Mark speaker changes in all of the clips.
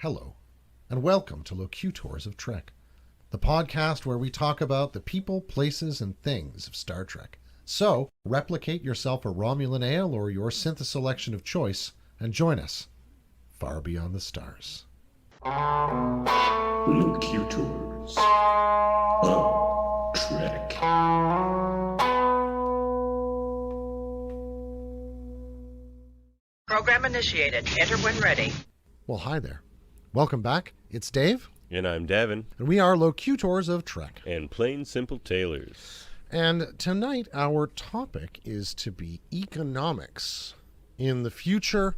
Speaker 1: Hello, and welcome to Locutors of Trek, the podcast where we talk about the people, places, and things of Star Trek. So, replicate yourself a Romulan ale or your synthesis selection of choice, and join us far beyond the stars.
Speaker 2: Locutors of Trek.
Speaker 3: Program initiated. Enter when ready.
Speaker 1: Well, hi there. Welcome back. It's Dave.
Speaker 4: And I'm Davan.
Speaker 1: And we are Locutors of Trek.
Speaker 4: And plain simple Tailors.
Speaker 1: And tonight our topic is to be economics in the future,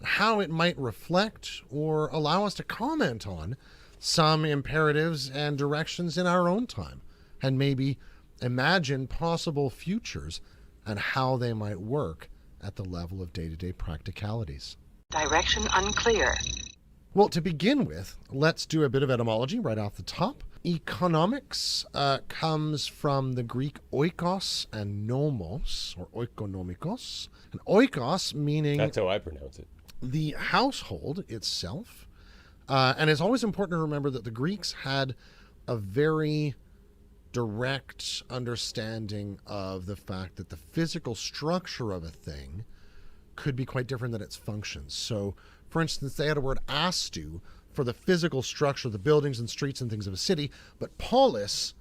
Speaker 1: how it might reflect or allow us to comment on some imperatives and directions in our own time, and maybe imagine possible futures and how they might work at the level of day-to-day practicalities.
Speaker 3: Direction unclear.
Speaker 1: Well, to begin with, let's do a bit of etymology right off the top. Economics comes from the Greek oikos and nomos, or oikonomikos. And oikos meaning...
Speaker 4: That's how I pronounce it.
Speaker 1: The household itself. And it's always important to remember that the Greeks had a very direct understanding of the fact that the physical structure of a thing could be quite different than its functions. So, for instance, they had a word astu for the physical structure, the buildings and streets and things of a city, but polis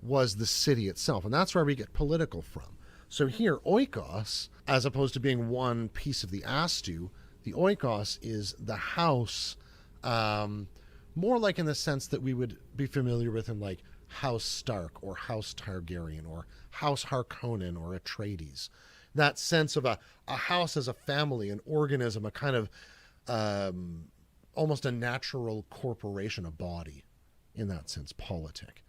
Speaker 1: was the city itself, and that's where we get political from. So here, oikos, as opposed to being one piece of the astu, the oikos is the house, more like in the sense that we would be familiar with in like House Stark or House Targaryen or House Harkonnen or Atreides. That sense of a house as a family, an organism, a kind of almost a natural corporation, a body in that sense, politic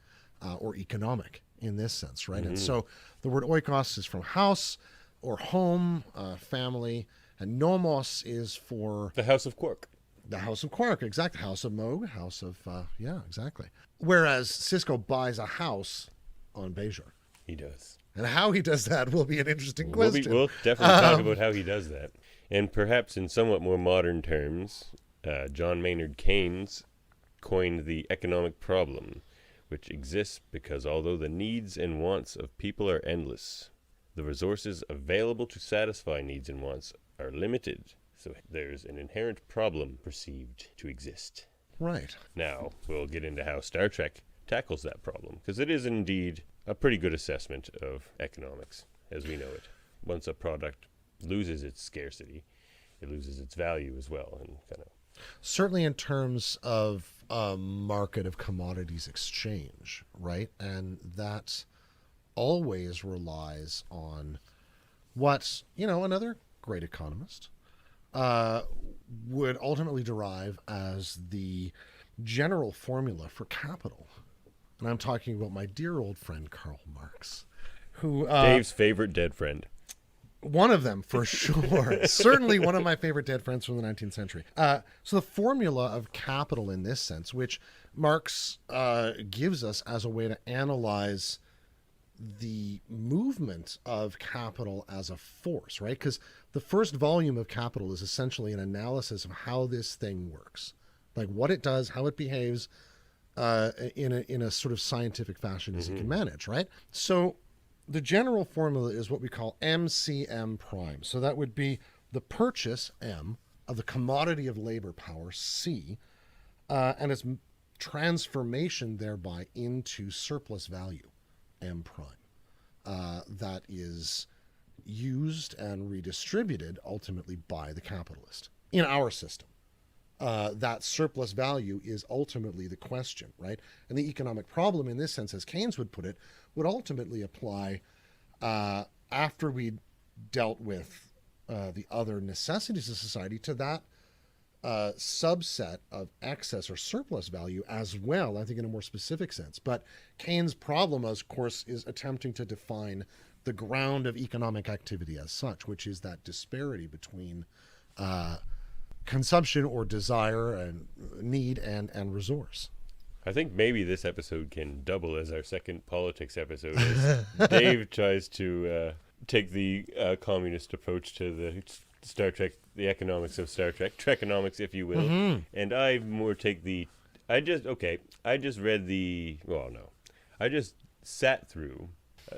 Speaker 1: or economic in this sense, right? Mm-hmm. And so the word oikos is from house or home, family, and nomos is for...
Speaker 4: The House of Quark.
Speaker 1: The House of Quark, exactly. House of Moog, House of... yeah, exactly. Whereas Sisko buys a house on Bajor.
Speaker 4: He does.
Speaker 1: And how he does that will be an interesting question.
Speaker 4: We'll definitely talk about how he does that. And perhaps in somewhat more modern terms, John Maynard Keynes coined the economic problem, which exists because although the needs and wants of people are endless, the resources available to satisfy needs and wants are limited. So there's an inherent problem perceived to exist.
Speaker 1: Right.
Speaker 4: Now, we'll get into how Star Trek tackles that problem, because it is indeed a pretty good assessment of economics as we know it. Once a product loses its scarcity, it loses its value as well. And kind of
Speaker 1: certainly in terms of a market of commodities exchange, right? And that always relies on what, another great economist would ultimately derive as the general formula for capital. And I'm talking about my dear old friend, Karl Marx, who...
Speaker 4: Dave's favorite dead friend.
Speaker 1: One of them, for sure. Certainly one of my favorite dead friends from the 19th century. So the formula of capital in this sense, which Marx gives us as a way to analyze the movement of capital as a force, right? Because the first volume of Capital is essentially an analysis of how this thing works, like what it does, how it behaves, in a sort of scientific fashion as you can manage, right? So the general formula is what we call MCM prime. So that would be the purchase, M, of the commodity of labor power, C, and its transformation thereby into surplus value, M prime, that is used and redistributed ultimately by the capitalist in our system. That surplus value is ultimately the question, right? And the economic problem in this sense, as Keynes would put it, would ultimately apply after we dealt with the other necessities of society to that subset of excess or surplus value as well, I think in a more specific sense. But Keynes' problem, of course, is attempting to define the ground of economic activity as such, which is that disparity between consumption or desire and need and resource.
Speaker 4: I think maybe this episode can double as our second politics episode as Dave tries to take the communist approach to the Star Trek, the economics of Star Trek, Trekonomics, if you will. And I more take I just sat through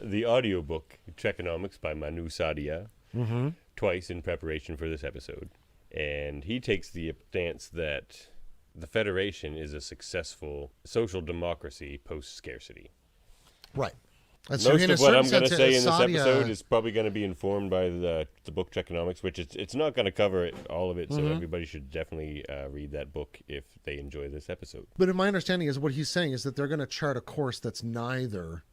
Speaker 4: the audiobook Trekonomics by Manu Sadia twice in preparation for this episode. And he takes the stance that the Federation is a successful social democracy post-scarcity.
Speaker 1: Right. And
Speaker 4: Most of what I'm going to say in this
Speaker 1: Sadia,
Speaker 4: episode is probably going to be informed by the book Trekonomics, which it's not going to cover all of it, so everybody should definitely read that book if they enjoy this episode.
Speaker 1: But in my understanding is what he's saying is that they're going to chart a course that's neither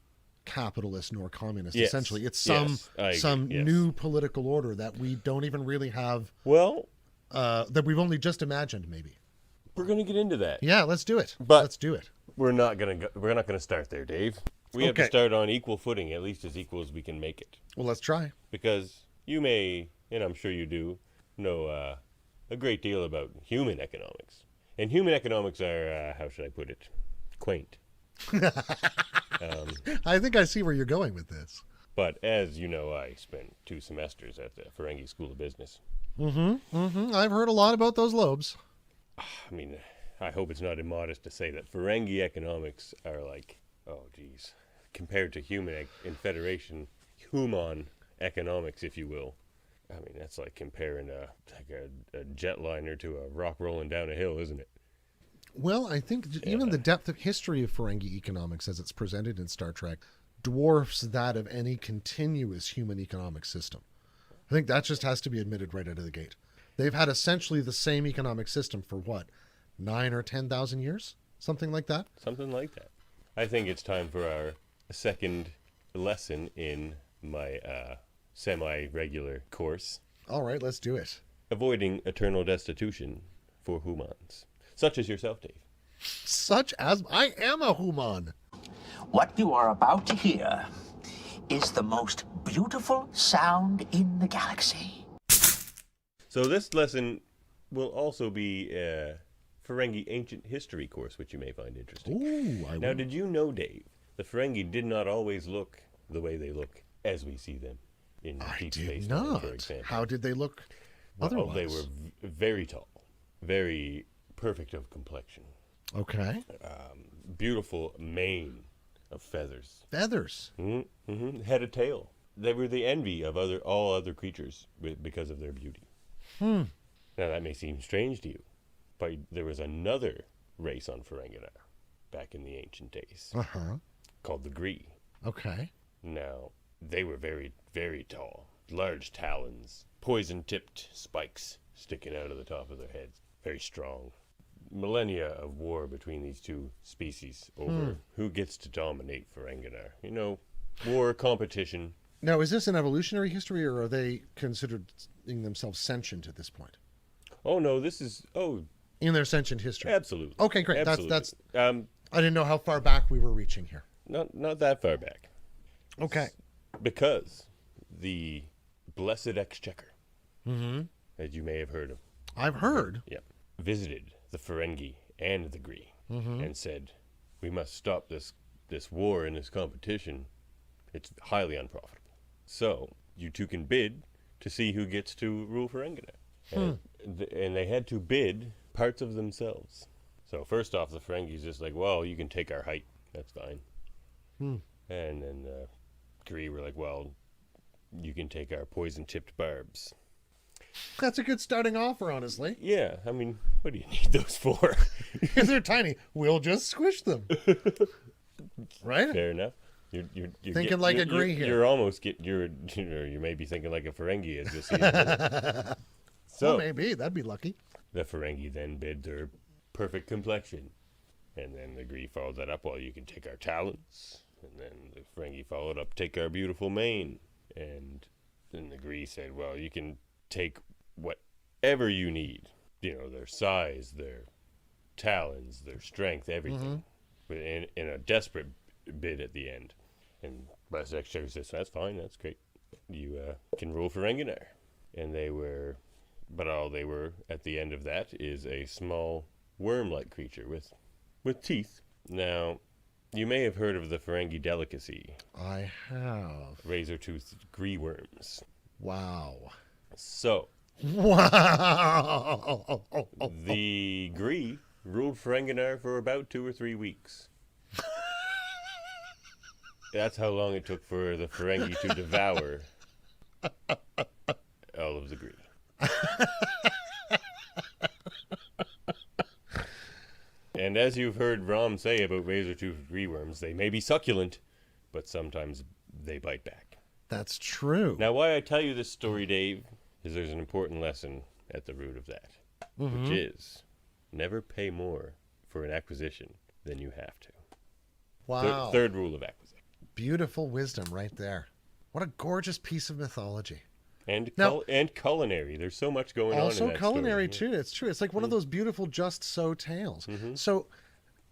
Speaker 1: capitalist nor communist.
Speaker 4: Yes.
Speaker 1: Essentially, it's
Speaker 4: Yes,
Speaker 1: some
Speaker 4: yes.
Speaker 1: new political order that we don't even really have.
Speaker 4: Well,
Speaker 1: that we've only just imagined, maybe.
Speaker 4: we're going to get into that.
Speaker 1: Yeah, let's do it.
Speaker 4: But-
Speaker 1: let's do it.
Speaker 4: We're not going to start there, Dave. We have to
Speaker 1: Okay.
Speaker 4: start on equal footing, at least as equal as we can make it.
Speaker 1: Well, let's try.
Speaker 4: Because you may, and I'm sure you do, know a great deal about human economics. And human economics are, how should I put it, quaint.
Speaker 1: I think I see where you're going with this.
Speaker 4: But as you know, I spent 2 semesters at the Ferengi School of Business.
Speaker 1: I've heard a lot about those lobes.
Speaker 4: I mean, I hope it's not immodest to say that Ferengi economics are like, oh geez, compared to human in Federation, human economics, if you will. I mean, that's like comparing a jetliner to a rock rolling down a hill, isn't it?
Speaker 1: Well, I think even the depth of history of Ferengi economics as it's presented in Star Trek dwarfs that of any continuous human economic system. I think that just has to be admitted right out of the gate. They've had essentially the same economic system for what, 9 or 10,000 years? Something like that?
Speaker 4: Something like that. I think it's time for our second lesson in my semi-regular course.
Speaker 1: All right, let's do it.
Speaker 4: Avoiding Eternal Destitution for Hoomans. Such as yourself, Dave.
Speaker 1: Such as I am a Hooman.
Speaker 5: What you are about to hear is the most beautiful sound in the galaxy.
Speaker 4: So this lesson will also be a Ferengi Ancient History course, which you may find interesting.
Speaker 1: Ooh,
Speaker 4: Now, did you know, Dave, the Ferengi did not always look the way they look as we see them in
Speaker 1: I
Speaker 4: Deep Space
Speaker 1: did
Speaker 4: Nine,
Speaker 1: not.
Speaker 4: for example?
Speaker 1: How did they look
Speaker 4: Well,
Speaker 1: otherwise?
Speaker 4: they were very tall, very perfect of complexion,
Speaker 1: Okay.
Speaker 4: beautiful mane of feathers,
Speaker 1: Feathers.
Speaker 4: had a tail. They were the envy of all other creatures because of their beauty. Now that may seem strange to you, but there was another race on Ferenginar back in the ancient days
Speaker 1: Uh-huh.
Speaker 4: called the Gree.
Speaker 1: Okay.
Speaker 4: Now they were very, very tall, large talons, poison-tipped spikes sticking out of the top of their heads, very strong. Millennia of war between these two species over who gets to dominate Ferenginar. You know, war, competition.
Speaker 1: Now, is this an evolutionary history, or are they considering themselves sentient at this point?
Speaker 4: Oh no, this is
Speaker 1: In their sentient history.
Speaker 4: absolutely.
Speaker 1: Okay, great.
Speaker 4: Absolutely.
Speaker 1: That's
Speaker 4: um
Speaker 1: I didn't know how far back we were reaching here.
Speaker 4: not that far back.
Speaker 1: Okay.
Speaker 4: Because the Blessed Exchequer, as you may have heard of,
Speaker 1: I've heard.
Speaker 4: visited the Ferengi and the Gree and said, we must stop this war and this competition. It's highly unprofitable. So you two can bid to see who gets to rule Ferenginar. And they had to bid parts of themselves. So first off, the Ferengi's just like, well, you can take our height. That's fine. And then the Gree were like, well, you can take our poison-tipped barbs.
Speaker 1: That's a good starting offer, honestly.
Speaker 4: Yeah, I mean, what do you need those for?
Speaker 1: They're tiny. We'll just squish them. Right?
Speaker 4: Fair enough. You're
Speaker 1: Thinking like a Gree here.
Speaker 4: You're almost you may be thinking like a Ferengi as you'll see. in a minute. So
Speaker 1: Well, maybe. That'd be lucky.
Speaker 4: the Ferengi then bid their perfect complexion, and then the Gree followed that up. Well, you can take our talents, and then the Ferengi followed up, take our beautiful mane, and then the Gree said, well, you can take whatever you need. You know, their size, their talons, their strength, everything. In a desperate bid at the end. And Blessed Exchequer says, that's fine, that's great. You can rule Ferenginar. And all they were at the end of that is a small worm-like creature with teeth. Now, you may have heard of the Ferengi delicacy,
Speaker 1: I have.
Speaker 4: razor-toothed gree worms.
Speaker 1: Wow.
Speaker 4: So,
Speaker 1: Wow.
Speaker 4: The Gree ruled Ferenginar for about 2 or 3 weeks. That's how long it took for the Ferengi to devour all of the Gree. And as you've heard Rom say about razor-toothed Gree worms, they may be succulent, but sometimes they bite back.
Speaker 1: That's true.
Speaker 4: Now, why I tell you this story, Dave, is there's an important lesson at the root of that, which is never pay more for an acquisition than you have to.
Speaker 1: Wow.
Speaker 4: Third rule of acquisition.
Speaker 1: Beautiful wisdom right there. What a gorgeous piece of mythology.
Speaker 4: And
Speaker 1: Now-
Speaker 4: and culinary. There's so much going on in
Speaker 1: Also
Speaker 4: that
Speaker 1: culinary
Speaker 4: story.
Speaker 1: too. It's true. It's like one of those beautiful just so tales.
Speaker 4: Mm-hmm.
Speaker 1: So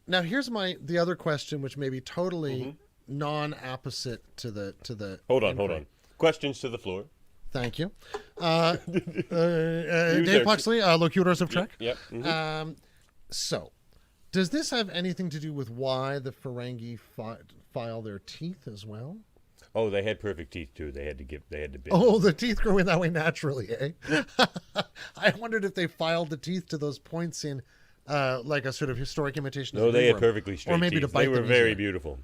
Speaker 1: now here's the other question, which may be totally non-opposite to the
Speaker 4: Hold
Speaker 1: inquiry.
Speaker 4: on. Questions to the floor.
Speaker 1: Thank you.
Speaker 4: Use
Speaker 1: Dave
Speaker 4: our-
Speaker 1: Puxley, Locutors of Trek.
Speaker 4: Yep. mhm.
Speaker 1: So, does this have anything to do with why the Ferengi file their teeth as well?
Speaker 4: Oh, they had perfect teeth too. They had to bid.
Speaker 1: Oh, the teeth grow in that way naturally, eh? I wondered if they filed the teeth to those points in like a sort of historic imitation of
Speaker 4: No,
Speaker 1: the
Speaker 4: they had
Speaker 1: worm.
Speaker 4: perfectly straight
Speaker 1: Or maybe
Speaker 4: teeth.
Speaker 1: to bite
Speaker 4: They were
Speaker 1: them
Speaker 4: very
Speaker 1: easier.
Speaker 4: beautiful.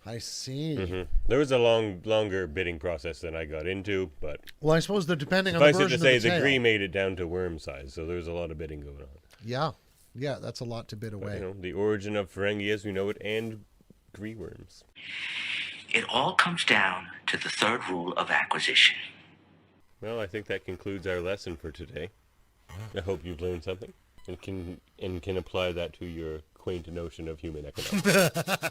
Speaker 1: I see.
Speaker 4: There was a longer bidding process than I got into, but
Speaker 1: Well, I suppose they're depending on
Speaker 4: suffice
Speaker 1: the
Speaker 4: it
Speaker 1: version
Speaker 4: to say,
Speaker 1: of the
Speaker 4: the
Speaker 1: tale.
Speaker 4: Gree made it down to worm size, so there was a lot of bidding going on.
Speaker 1: Yeah, that's a lot to bid away.
Speaker 4: You know, the origin of Ferengi as we know it, and Gree worms.
Speaker 5: It all comes down to the third rule of acquisition.
Speaker 4: Well, I think that concludes our lesson for today. I hope you've learned something and can apply that to your quaint notion of human economics.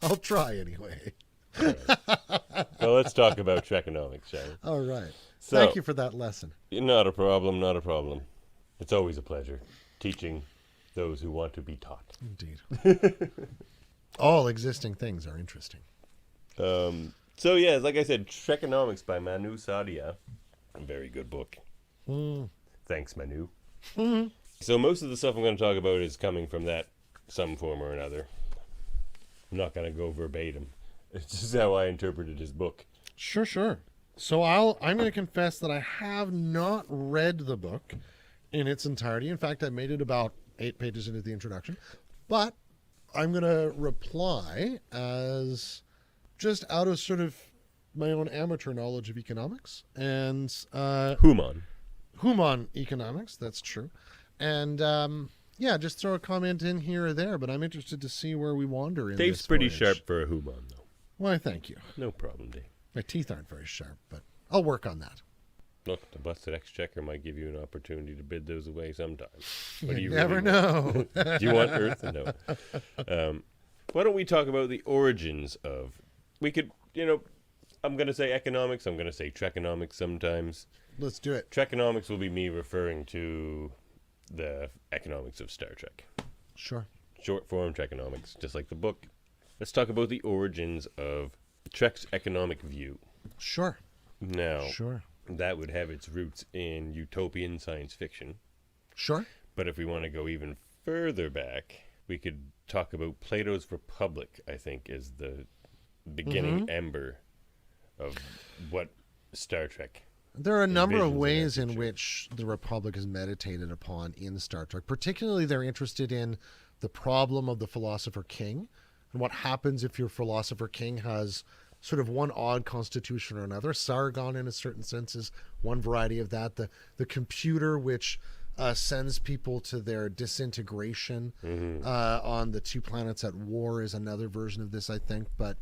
Speaker 1: I'll try anyway.
Speaker 4: Well, let's talk about Trekonomics, shall we?
Speaker 1: All right.
Speaker 4: So-
Speaker 1: Thank you for that lesson.
Speaker 4: Not a problem, not a problem. It's always a pleasure teaching those who want to be taught.
Speaker 1: Indeed. All existing things are interesting.
Speaker 4: So yeah, like I said, Trekonomics by Manu Sadia. A very good book. Thanks, Manu. So most of the stuff I'm going to talk about is coming from that some form or another. I'm not going to go verbatim. It's just how I interpreted his book.
Speaker 1: Sure. So I'm going to confess that I have not read the book in its entirety. In fact, I made it about 8 pages into the introduction. But I'm going to reply as just out of sort of my own amateur knowledge of economics and
Speaker 4: Hooman.
Speaker 1: Hooman economics. That's true. And just throw a comment in here or there. But I'm interested to see where we wander in
Speaker 4: Dave's
Speaker 1: this
Speaker 4: pretty
Speaker 1: voyage.
Speaker 4: sharp for a Hooman, though.
Speaker 1: Why, thank you.
Speaker 4: No problem, Dave.
Speaker 1: My teeth aren't very sharp, but I'll work on that.
Speaker 4: Look, the busted exchequer might give you an opportunity to bid those away sometime. What do
Speaker 1: You
Speaker 4: you
Speaker 1: never
Speaker 4: really want?
Speaker 1: know.
Speaker 4: Do you want Earth? No. Why don't we talk about the origins of... We could, I'm going to say economics. I'm going to say Trekonomics sometimes.
Speaker 1: Let's do it.
Speaker 4: Trekonomics will be me referring to the economics of Star Trek.
Speaker 1: Sure.
Speaker 4: Short form Trekonomics, just like the book. Let's talk about the origins of Trek's economic view.
Speaker 1: Sure.
Speaker 4: Now,
Speaker 1: Sure.
Speaker 4: that would have its roots in utopian science fiction.
Speaker 1: Sure.
Speaker 4: But if we want to go even further back, we could talk about Plato's Republic, I think, is the beginning ember of what Star Trek.
Speaker 1: There are a number of
Speaker 4: envisions in
Speaker 1: ways
Speaker 4: our
Speaker 1: in
Speaker 4: future.
Speaker 1: which the Republic is meditated upon in Star Trek. Particularly, they're interested in the problem of the philosopher king and what happens if your philosopher king has sort of one odd constitution or another. Sargon, in a certain sense, is one variety of that. The computer, which sends people to their disintegration on the 2 planets at war, is another version of this, I think. But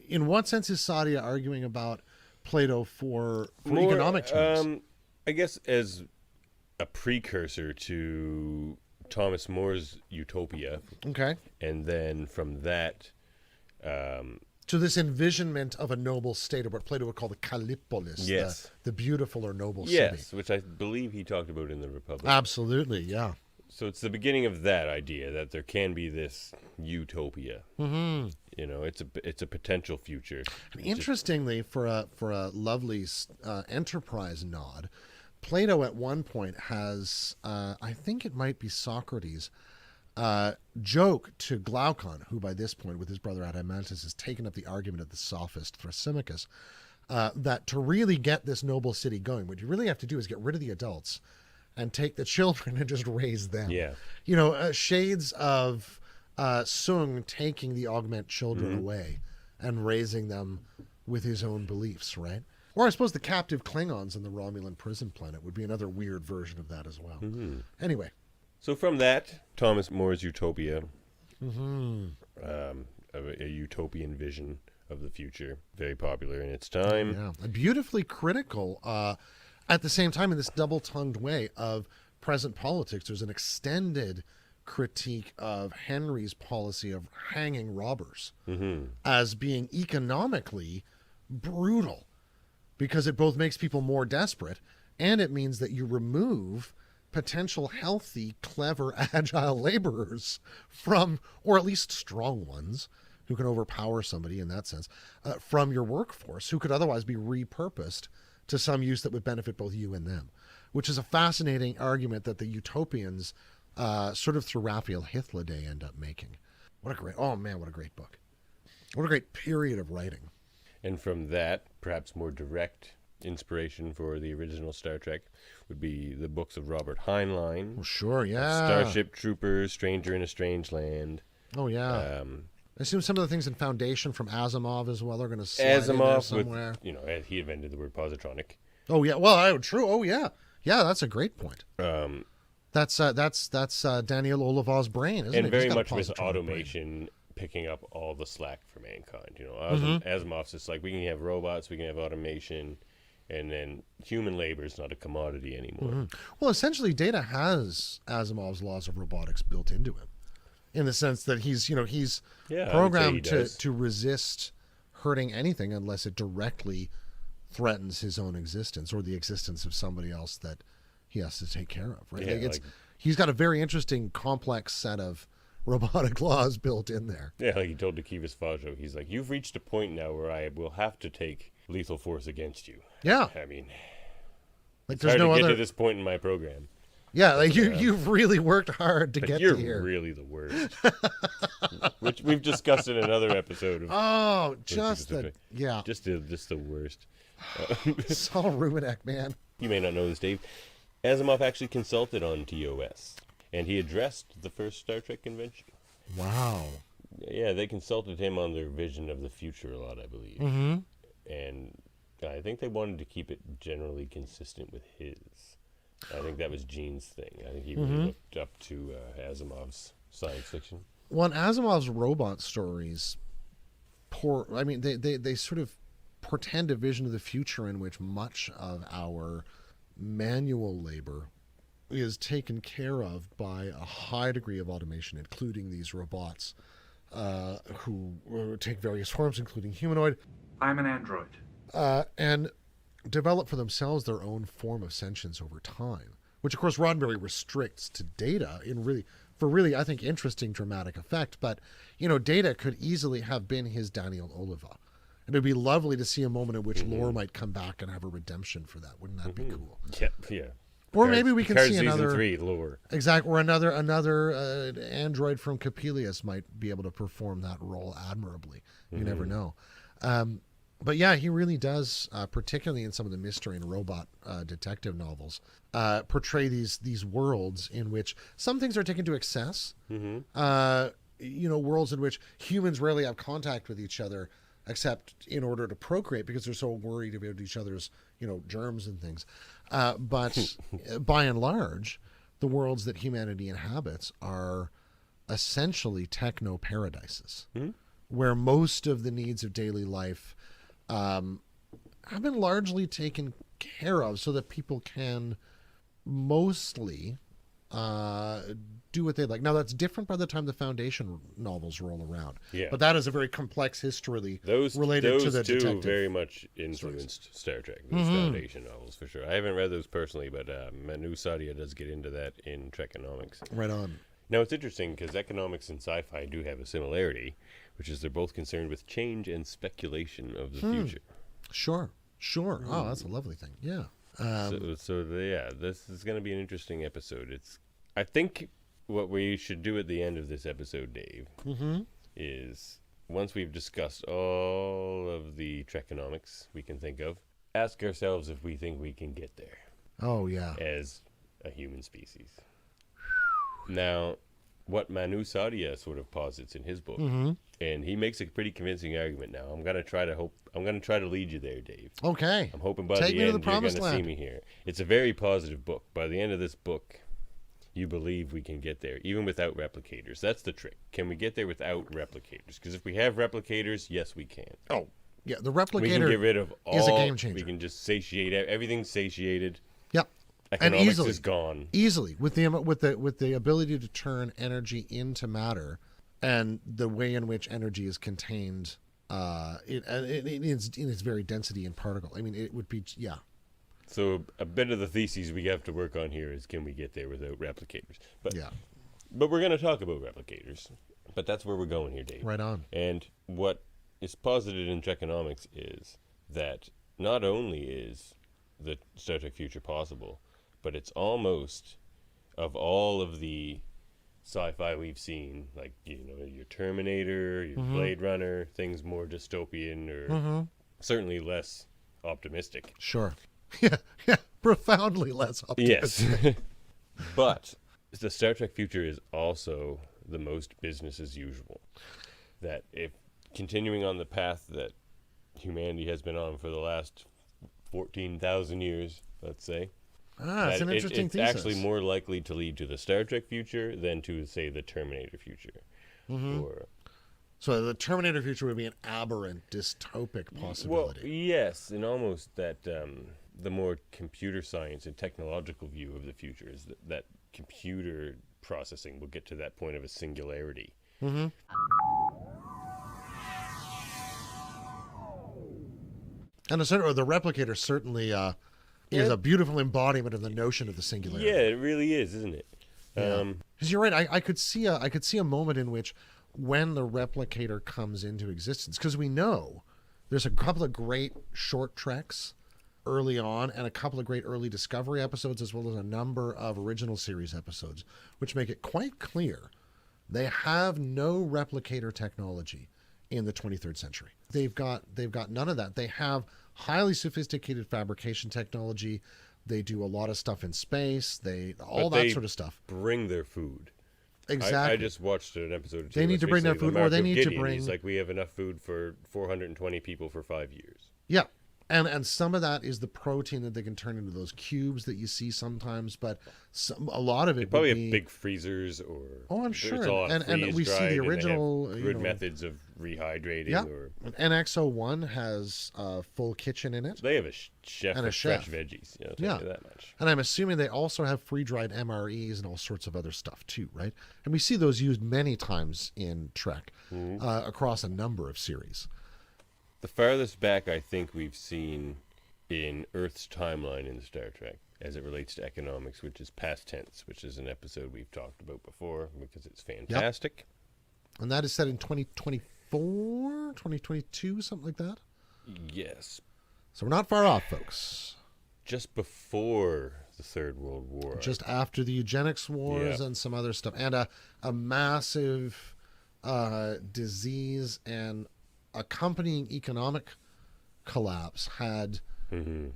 Speaker 1: in what sense is Sadia arguing about Plato for economic terms?
Speaker 4: I guess as a precursor to Thomas More's Utopia,
Speaker 1: Okay.
Speaker 4: and then from that,
Speaker 1: To this envisionment of a noble state, or what Plato would call the Kallipolis,
Speaker 4: Yes.
Speaker 1: the beautiful or noble
Speaker 4: yes,
Speaker 1: city.
Speaker 4: which I believe he talked about in the Republic.
Speaker 1: Absolutely, yeah.
Speaker 4: So it's the beginning of that idea that there can be this utopia. Mm-hmm. It's a potential future.
Speaker 1: Interestingly, for a lovely enterprise nod, Plato at one point has, I think it might be Socrates, joke to Glaucon, who by this point with his brother Adeimantus has taken up the argument of the sophist Thrasymachus, that to really get this noble city going, what you really have to do is get rid of the adults and take the children and just raise them.
Speaker 4: Yeah.
Speaker 1: You know, shades of Sung taking the augment children away and raising them with his own beliefs, right? Or I suppose the captive Klingons in the Romulan prison planet would be another weird version of that as well. Anyway.
Speaker 4: So from that, Thomas More's Utopia, a utopian vision of the future, very popular in its time.
Speaker 1: Yeah, and beautifully critical at the same time in this double-tongued way of present politics. There's an extended critique of Henry's policy of hanging robbers as being economically brutal because it both makes people more desperate and it means that you remove potential healthy, clever, agile laborers from, or at least strong ones, who can overpower somebody in that sense, from your workforce, who could otherwise be repurposed to some use that would benefit both you and them, which is a fascinating argument that the utopians, sort of through Raphael Hithloday, end up making. What a great book. What a great period of writing.
Speaker 4: And from that, perhaps more direct inspiration for the original Star Trek would be the books of Robert Heinlein.
Speaker 1: Well, sure, yeah.
Speaker 4: Starship Troopers, Stranger in a Strange Land.
Speaker 1: Oh, yeah. I assume some of the things in Foundation from Asimov as well are going to slide in there somewhere.
Speaker 4: With, he invented the word positronic.
Speaker 1: Oh, yeah. Well, true. Oh, yeah. Yeah, that's a great point. That's Daniel Olivaw's brain, isn't it?
Speaker 4: And very much with automation picking up all the slack for mankind. Asimov's just like, we can have robots, we can have automation, and then human labor is not a commodity anymore.
Speaker 1: Well, essentially, Data has Asimov's laws of robotics built into him, in the sense that he's programmed to resist hurting anything unless it directly threatens his own existence or the existence of somebody else that he has to take care of. Right?
Speaker 4: Yeah,
Speaker 1: he's got a very interesting, complex set of robotic laws built in there.
Speaker 4: Yeah, like he told Akivas Fajo, he's like, you've reached a point now where I will have to take lethal force against you.
Speaker 1: Yeah.
Speaker 4: I mean,
Speaker 1: like
Speaker 4: it's hard to get to this point in my program.
Speaker 1: Yeah, like you've really worked hard to get to here.
Speaker 4: You're really the worst. Which we've discussed in another episode.
Speaker 1: Just the
Speaker 4: worst.
Speaker 1: Saul Rubinek, man.
Speaker 4: You may not know this, Dave. Asimov actually consulted on TOS, and he addressed the first Star Trek convention.
Speaker 1: Wow.
Speaker 4: Yeah, they consulted him on their vision of the future a lot, I believe. And I think they wanted to keep it generally consistent with his. I think that was Gene's thing. I think he really looked up to Asimov's science fiction.
Speaker 1: Well, Asimov's robot stories, they sort of portend a vision of the future in which much of our manual labor is taken care of by a high degree of automation, including these robots who take various forms, including humanoid.
Speaker 6: I'm an android.
Speaker 1: And develop for themselves their own form of sentience over time, which of course Roddenberry restricts to Data for really, I think, interesting dramatic effect. But, Data could easily have been his Daniel Oliva. And it'd be lovely to see a moment in which Lore might come back and have a redemption for that. Wouldn't that be cool?
Speaker 4: Yeah.
Speaker 1: Or maybe we can see another
Speaker 4: season 3 Lore.
Speaker 1: Exactly. Or another android from Coppelius might be able to perform that role admirably. You never know. But yeah, he really does, particularly in some of the mystery and robot detective novels, portray these worlds in which some things are taken to excess. Worlds in which humans rarely have contact with each other except in order to procreate because they're so worried about each other's, germs and things. But by and large, the worlds that humanity inhabits are essentially techno-paradises, where most of the needs of daily life have been largely taken care of so that people can mostly do what they like. Now, that's different by the time the Foundation novels roll around.
Speaker 4: Yeah.
Speaker 1: But that is a very complex history related to the
Speaker 4: two
Speaker 1: detective.
Speaker 4: Very much influenced Star Trek, those Foundation novels, for sure. I haven't read those personally, but Manu Sadia does get into that in Trekonomics.
Speaker 1: Right on.
Speaker 4: Now, it's interesting because economics and sci-fi do have a similarity, which is they're both concerned with change and speculation of the future.
Speaker 1: Sure. Oh, that's a lovely thing. Yeah.
Speaker 4: This is going to be an interesting episode. I think what we should do at the end of this episode, Dave, is once we've discussed all of the Trekonomics we can think of, ask ourselves if we think we can get there
Speaker 1: Oh, yeah.
Speaker 4: as a human species. Now, what Manu Saadia sort of posits in his book, and he makes a pretty convincing argument now. I'm gonna try to lead you there, Dave.
Speaker 1: Okay.
Speaker 4: I'm hoping by
Speaker 1: Take
Speaker 4: the
Speaker 1: me to
Speaker 4: end
Speaker 1: the
Speaker 4: you're
Speaker 1: promised
Speaker 4: gonna see
Speaker 1: land.
Speaker 4: me here. It's a very positive book. By the end of this book, you believe we can get there, even without replicators. That's the trick. Can we get there without replicators? Because if we have replicators, yes, we can.
Speaker 1: Oh, yeah. The
Speaker 4: We
Speaker 1: replicator
Speaker 4: can get rid of all.
Speaker 1: is a game changer.
Speaker 4: We can just satiate everything's satiated.
Speaker 1: Yep. And
Speaker 4: Economics
Speaker 1: easily
Speaker 4: is gone.
Speaker 1: Easily with the ability to turn energy into matter, and the way in which energy is contained, in its very density and particle. I mean, it would be
Speaker 4: So a bit of the theses we have to work on here is, can we get there without replicators? But we're going to talk about replicators. But that's where we're going here, Dave.
Speaker 1: Right on.
Speaker 4: And what is posited in Trekonomics is that not only is the Star Trek future possible, but it's almost, of all of the sci-fi we've seen, like, your Terminator, your Blade Runner, things more dystopian or certainly less optimistic.
Speaker 1: Sure. Yeah. Profoundly less optimistic.
Speaker 4: Yes. But the Star Trek future is also the most business as usual. That if continuing on the path that humanity has been on for the last 14,000 years, let's say,
Speaker 1: It's an interesting
Speaker 4: it's
Speaker 1: thesis.
Speaker 4: actually more likely to lead to the Star Trek future than to, say, the Terminator future. Or,
Speaker 1: So the Terminator future would be an aberrant, dystopic
Speaker 4: well,
Speaker 1: possibility.
Speaker 4: yes, and almost that the more computer science and technological view of the future is that computer processing will get to that point of a singularity.
Speaker 1: And the replicator certainly is a beautiful embodiment of the notion of the singularity.
Speaker 4: Yeah, it really is, isn't it?
Speaker 1: Because you're right. I could see a moment in which, when the replicator comes into existence, because we know there's a couple of great short treks early on and a couple of great early Discovery episodes, as well as a number of original series episodes, which make it quite clear they have no replicator technology in the 23rd century. They've got none of that. They have highly sophisticated fabrication technology. They do a lot of stuff in space. All that sort of stuff.
Speaker 4: Bring their food.
Speaker 1: Exactly.
Speaker 4: I just watched an episode or two.
Speaker 1: They need to bring their food, or they need to bring.
Speaker 4: He's like, we have enough food for 420 people for 5 years.
Speaker 1: Yeah. And some of that is the protein that they can turn into those cubes that you see sometimes, but a lot of it
Speaker 4: They probably
Speaker 1: would
Speaker 4: have
Speaker 1: be,
Speaker 4: big freezers, or
Speaker 1: I'm sure.
Speaker 4: it's all
Speaker 1: And we see the
Speaker 4: freeze-dried, and they have
Speaker 1: original,
Speaker 4: good methods of rehydrating.
Speaker 1: Yeah.
Speaker 4: Or
Speaker 1: NX-01 has a full kitchen in it.
Speaker 4: they have a chef
Speaker 1: And a
Speaker 4: of
Speaker 1: chef.
Speaker 4: fresh veggies. I'll
Speaker 1: Yeah.
Speaker 4: tell you that much.
Speaker 1: And I'm assuming they also have free-dried MREs and all sorts of other stuff too, right? And we see those used many times in Trek across a number of series.
Speaker 4: The farthest back I think we've seen in Earth's timeline in Star Trek, as it relates to economics, which is past tense, which is an episode we've talked about before because it's fantastic.
Speaker 1: And that is set in 2024, 2022, something like that.
Speaker 4: Yes.
Speaker 1: So we're not far off, folks.
Speaker 4: Just before the Third World War.
Speaker 1: Just after the eugenics wars
Speaker 4: Yeah.
Speaker 1: and some other stuff. And a massive disease and accompanying economic collapse had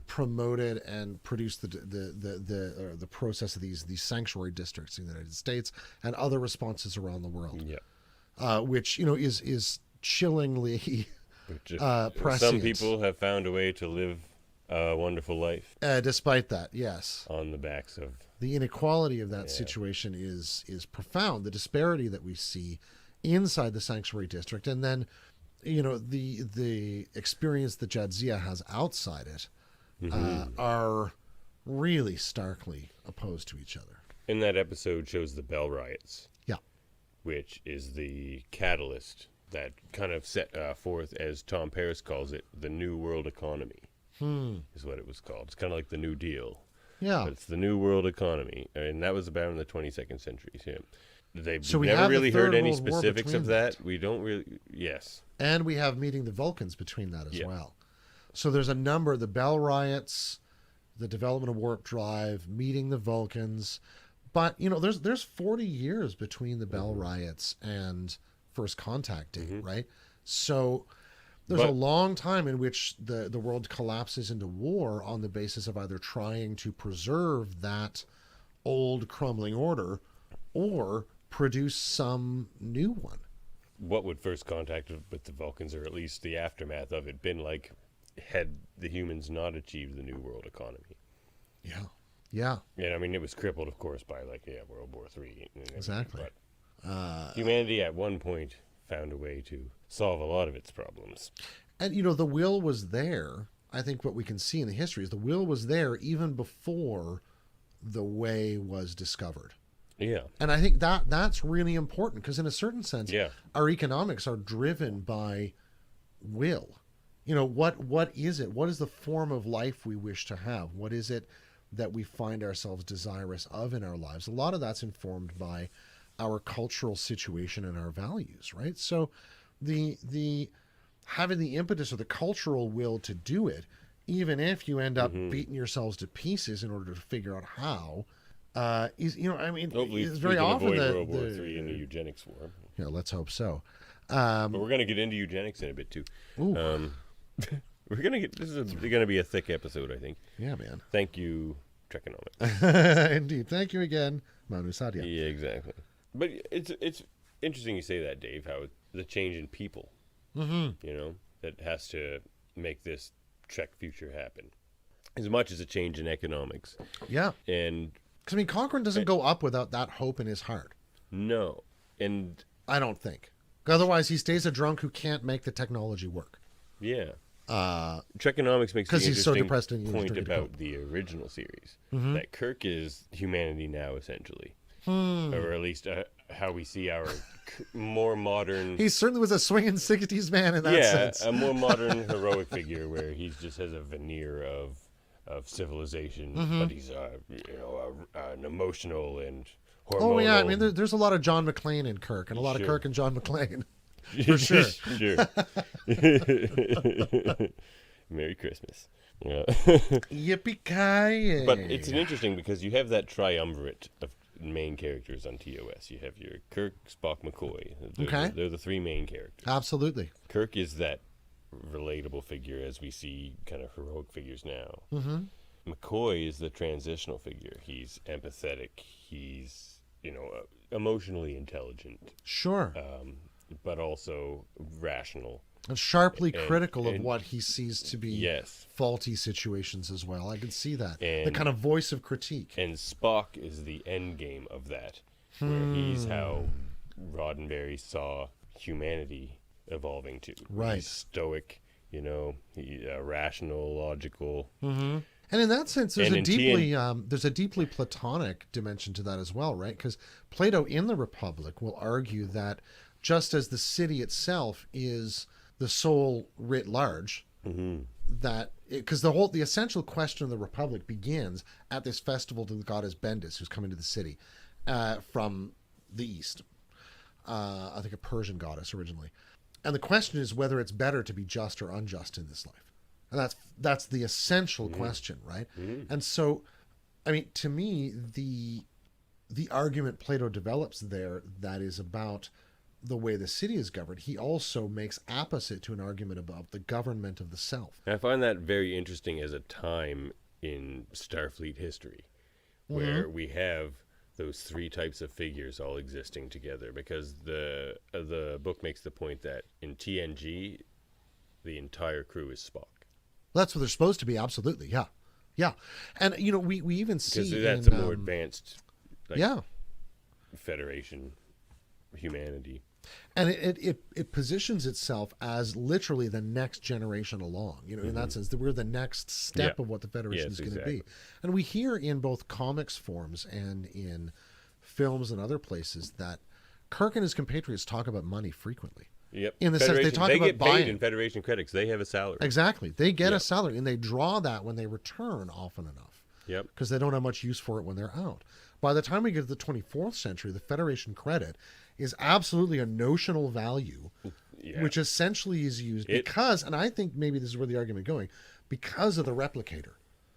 Speaker 1: promoted and produced the process of these sanctuary districts in the United States and other responses around the world.
Speaker 4: Yeah.
Speaker 1: Which is chillingly
Speaker 4: Some
Speaker 1: prescient.
Speaker 4: people have found a way to live a wonderful life
Speaker 1: Despite that, yes.
Speaker 4: on the backs of...
Speaker 1: The inequality of that situation is profound. The disparity that we see inside the sanctuary district, and then the experience that Jadzia has outside it are really starkly opposed to each other.
Speaker 4: And that episode shows the Bell Riots,
Speaker 1: Yeah.
Speaker 4: which is the catalyst that kind of set forth, as Tom Paris calls it, the New World Economy, is what it was called. It's kind of like the New Deal.
Speaker 1: Yeah.
Speaker 4: But it's the New World Economy, and that was about in the 22nd century. Yeah.
Speaker 1: So we
Speaker 4: never
Speaker 1: have the
Speaker 4: really heard
Speaker 1: Third
Speaker 4: any
Speaker 1: World War
Speaker 4: specifics
Speaker 1: between
Speaker 4: of that. We don't really... Yes.
Speaker 1: And we have meeting the Vulcans between that as
Speaker 4: Yeah.
Speaker 1: well. So there's a number of the Bell Riots, the development of warp drive, meeting the Vulcans. But, there's 40 years between the Bell Riots and First Contact date, right? So there's a
Speaker 4: But-
Speaker 1: long time in which the world collapses into war on the basis of either trying to preserve that old crumbling order or produce some new one.
Speaker 4: What would first contact with the Vulcans, or at least the aftermath of it, been like had the humans not achieved the New World economy?
Speaker 1: Yeah. Yeah.
Speaker 4: And I mean, it was crippled, of course, by World War III.
Speaker 1: Exactly.
Speaker 4: But humanity at one point found a way to solve a lot of its problems.
Speaker 1: And, the will was there. I think what we can see in the history is the will was there even before the way was discovered.
Speaker 4: Yeah.
Speaker 1: And I think that's really important because in a certain sense,
Speaker 4: Yeah.
Speaker 1: our economics are driven by will. What is it? What is the form of life we wish to have? What is it that we find ourselves desirous of in our lives? A lot of that's informed by our cultural situation and our values, right? So the having the impetus or the cultural will to do it, even if you end up beating yourselves to pieces in order to figure out how,
Speaker 4: Hopefully,
Speaker 1: it's
Speaker 4: we
Speaker 1: very
Speaker 4: can
Speaker 1: often
Speaker 4: avoid
Speaker 1: the
Speaker 4: World War III and the eugenics war.
Speaker 1: yeah, let's hope so.
Speaker 4: But we're going to get into eugenics in a bit, too. We're going to get... This is going to be a thick episode, I think.
Speaker 1: Yeah, man.
Speaker 4: Thank you, Trekonomics.
Speaker 1: Indeed. Thank you again, Manu Sadia.
Speaker 4: Yeah, exactly. But it's interesting you say that, Dave, how the change in people, that has to make this Trek future happen. As much as a change in economics.
Speaker 1: Yeah.
Speaker 4: And...
Speaker 1: Because, Cochrane doesn't go up without that hope in his heart.
Speaker 4: No. And...
Speaker 1: I don't think. Otherwise, he stays a drunk who can't make the technology work.
Speaker 4: Yeah. Trekonomics makes the
Speaker 1: 'cause he's so
Speaker 4: interesting
Speaker 1: depressed and he needs
Speaker 4: point
Speaker 1: to
Speaker 4: about
Speaker 1: cope.
Speaker 4: the original series. That Kirk is humanity now, essentially. Or at least how we see our more modern...
Speaker 1: He certainly was a swinging 60s man in that sense.
Speaker 4: a more modern heroic figure where he just has a veneer of civilization, but he's an emotional and hormonal...
Speaker 1: Oh, yeah. There's a lot of John McClane in Kirk and a lot of Kirk and John McClane. For sure.
Speaker 4: Sure. Merry Christmas. Yeah.
Speaker 1: Yippee-ki-yay.
Speaker 4: But it's an interesting because you have that triumvirate of main characters on TOS. You have your Kirk, Spock, McCoy. They're the three main characters.
Speaker 1: Absolutely.
Speaker 4: Kirk is that relatable figure as we see kind of heroic figures now. McCoy is the transitional figure. He's empathetic. He's, emotionally intelligent.
Speaker 1: Sure.
Speaker 4: But also rational.
Speaker 1: And sharply critical of
Speaker 4: and-
Speaker 1: what he sees to be
Speaker 4: Yes.
Speaker 1: faulty situations as well. I can see that. The
Speaker 4: And-
Speaker 1: kind of voice of critique.
Speaker 4: And Spock is the end game of that, where he's how Roddenberry saw humanity evolving to.
Speaker 1: Right.
Speaker 4: He's stoic, rational, logical.
Speaker 1: And in that sense, there's
Speaker 4: And
Speaker 1: a
Speaker 4: in
Speaker 1: deeply deeply Platonic dimension to that as well, right? Because Plato in the Republic will argue that just as the city itself is the soul writ large, that because the essential question of the Republic begins at this festival to the goddess Bendis, who's coming to the city from the east. I think a Persian goddess originally, and the question is whether it's better to be just or unjust in this life. And that's the essential question, right? And so, to me, the argument Plato develops there that is about the way the city is governed, he also makes opposite to an argument about the government of the self.
Speaker 4: And I find that very interesting as a time in Starfleet history, where we have those three types of figures all existing together, because the book makes the point that in TNG, the entire crew is Spock.
Speaker 1: That's what they're supposed to be, absolutely, yeah. And, we even see...
Speaker 4: Because that's a more advanced Federation humanity.
Speaker 1: And it positions itself as literally the next generation along, in that sense, that we're the next step of what the Federation is going to be. And we hear in both comics forms and in films and other places that Kirk and his compatriots talk about money frequently.
Speaker 4: Yep.
Speaker 1: In the sense they talk about
Speaker 4: get paid
Speaker 1: buying.
Speaker 4: in Federation credits. They have a salary.
Speaker 1: Exactly. They get a salary, and they draw that when they return often enough.
Speaker 4: Yep.
Speaker 1: Because they don't have much use for it when they're out. By the time we get to the 24th century, the Federation credit is absolutely a notional value, which essentially is used because, and I think maybe this is where the argument is going, because of the replicator.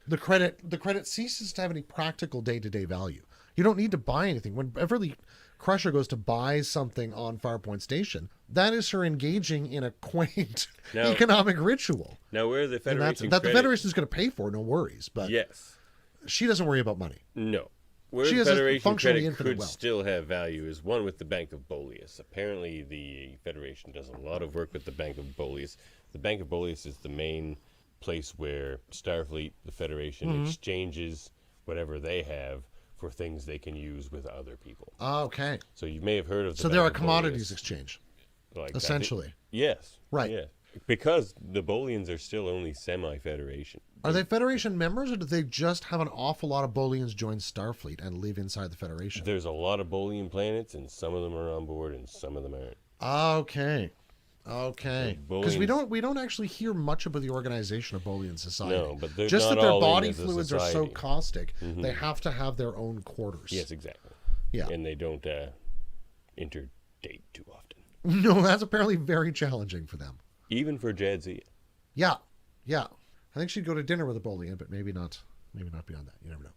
Speaker 1: The credit ceases to have any practical day-to-day value. You don't need to buy anything. When Beverly Crusher goes to buy something on Farpoint Station, that is her engaging in a quaint economic ritual.
Speaker 4: Now, where the
Speaker 1: And
Speaker 4: Federation
Speaker 1: that the Federation is going to pay for, no worries. But
Speaker 4: yes,
Speaker 1: she doesn't worry about money.
Speaker 4: no. Where
Speaker 1: She
Speaker 4: the
Speaker 1: has a
Speaker 4: Federation
Speaker 1: functionally
Speaker 4: credit
Speaker 1: infinite
Speaker 4: could
Speaker 1: wealth.
Speaker 4: still have value is one with the Bank of Boleus. Apparently, the Federation does a lot of work with the Bank of Boleus. The Bank of Boleus is the main place where Starfleet, the Federation, exchanges whatever they have for things they can use with other people.
Speaker 1: Okay.
Speaker 4: So you may have heard of the
Speaker 1: So
Speaker 4: Bank
Speaker 1: they're a
Speaker 4: of
Speaker 1: commodities
Speaker 4: Boleus.
Speaker 1: exchange,
Speaker 4: Like,
Speaker 1: essentially.
Speaker 4: Yes.
Speaker 1: Right.
Speaker 4: Yeah. Because the Bolians are still only semi-Federation.
Speaker 1: Are they Federation members, or do they just have an awful lot of Bolians join Starfleet and live inside the Federation?
Speaker 4: There's a lot of Bolian planets, and some of them are on board, and some of them aren't.
Speaker 1: Okay. Because we don't actually hear much about the organization of Bolian society.
Speaker 4: No, but they're
Speaker 1: just
Speaker 4: not
Speaker 1: that their
Speaker 4: all in
Speaker 1: body
Speaker 4: as a
Speaker 1: fluids are so
Speaker 4: society.
Speaker 1: caustic, they have to have their own quarters.
Speaker 4: Yes, exactly.
Speaker 1: Yeah.
Speaker 4: And they don't interdate too often.
Speaker 1: No, that's apparently very challenging for them.
Speaker 4: Even for Jadzia.
Speaker 1: Yeah. I think she'd go to dinner with a Bolian, but maybe not beyond that. You never know.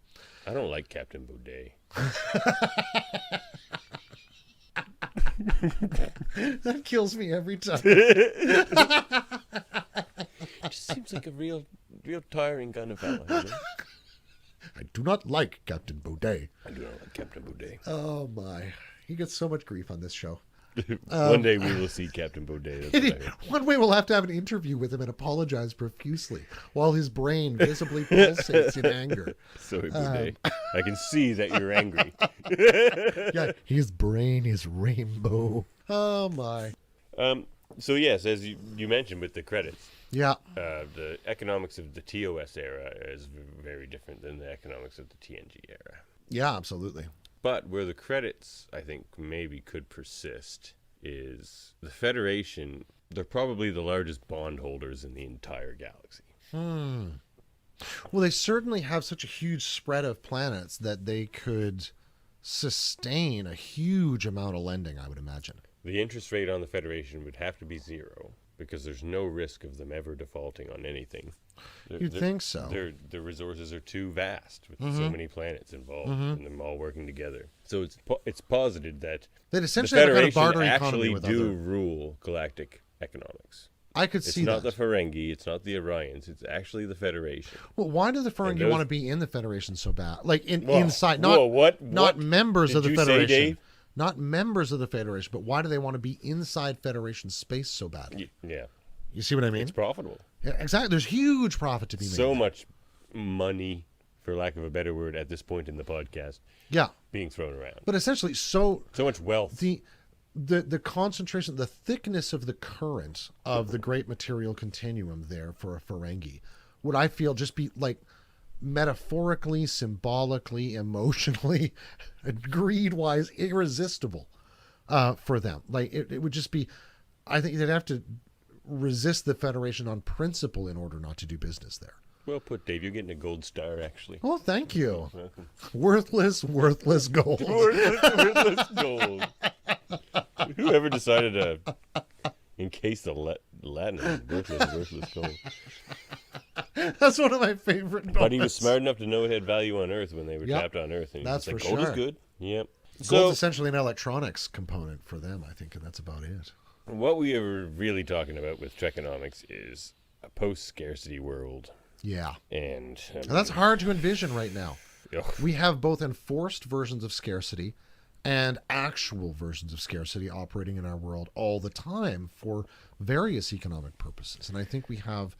Speaker 4: I don't like Captain Baudet.
Speaker 1: That kills me every time.
Speaker 4: Just seems like a real tiring kind of fellow. You know?
Speaker 1: I do not like Captain Baudet.
Speaker 4: I do not like Captain Baudet.
Speaker 1: Oh my. He gets so much grief on this show.
Speaker 4: One day we will see Captain Baudet. That's what I heard.
Speaker 1: One way we'll have to have an interview with him and apologize profusely while his brain visibly pulsates in anger.
Speaker 4: Sorry, Baudet. I can see that you're angry.
Speaker 1: Yeah, his brain is rainbow. Oh my.
Speaker 4: So yes, as you mentioned with the credits,
Speaker 1: Yeah.
Speaker 4: the economics of the TOS era is very different than the economics of the TNG era.
Speaker 1: Yeah, absolutely.
Speaker 4: But where the credits, I think, maybe could persist is the Federation. They're probably the largest bondholders in the entire galaxy.
Speaker 1: Well, they certainly have such a huge spread of planets that they could sustain a huge amount of lending, I would imagine.
Speaker 4: The interest rate on the Federation would have to be 0 because there's no risk of them ever defaulting on anything.
Speaker 1: You'd think so.
Speaker 4: Their resources are too vast with so many planets involved and them all working together. So it's posited that
Speaker 1: They'd
Speaker 4: the
Speaker 1: essentially have a kind of
Speaker 4: Federation
Speaker 1: barter economy
Speaker 4: actually
Speaker 1: with
Speaker 4: do
Speaker 1: other.
Speaker 4: rule galactic economics.
Speaker 1: I could
Speaker 4: It's
Speaker 1: see
Speaker 4: not
Speaker 1: that.
Speaker 4: the Ferengi, it's not the Orions, it's actually the Federation.
Speaker 1: Well, why do the Ferengi
Speaker 4: those-
Speaker 1: want to be in the Federation so bad? Like
Speaker 4: Whoa,
Speaker 1: inside, not
Speaker 4: whoa, what?
Speaker 1: not
Speaker 4: What
Speaker 1: members
Speaker 4: did
Speaker 1: of the
Speaker 4: you say,
Speaker 1: Federation.
Speaker 4: Dave?
Speaker 1: Not members of the Federation, but why do they want to be inside Federation space so badly?
Speaker 4: Yeah,
Speaker 1: You see what I mean?
Speaker 4: it's profitable.
Speaker 1: Yeah, exactly. There's huge profit to be made.
Speaker 4: So much money, for lack of a better word, at this point in the podcast,
Speaker 1: Yeah,
Speaker 4: being thrown around.
Speaker 1: but essentially, so
Speaker 4: So much wealth.
Speaker 1: the concentration, the thickness of the current of the great material continuum there for a Ferengi would, I feel, just be like metaphorically, symbolically, emotionally, greed-wise, irresistible for them. Like it would just be, I think they'd have to resist the Federation on principle in order not to do business there.
Speaker 4: Well put, Dave. You're getting a gold star, actually.
Speaker 1: Oh, thank you.
Speaker 4: Welcome.
Speaker 1: Worthless gold.
Speaker 4: Worthless gold. Whoever decided to encase the Latin as worthless gold.
Speaker 1: That's one of my favorite moments.
Speaker 4: But he was smart enough to know it had value on Earth when they were
Speaker 1: Yep.
Speaker 4: trapped on Earth. And he
Speaker 1: That's
Speaker 4: was like,
Speaker 1: for
Speaker 4: gold
Speaker 1: sure.
Speaker 4: is good. Yep.
Speaker 1: Gold's
Speaker 4: So
Speaker 1: essentially an electronics component for them, I think, and that's about it.
Speaker 4: what we are really talking about with Trekonomics is a post-scarcity world.
Speaker 1: Yeah.
Speaker 4: And
Speaker 1: And that's hard to envision right now.
Speaker 4: ugh,
Speaker 1: We have both enforced versions of scarcity and actual versions of scarcity operating in our world all the time for various economic purposes. And I think we have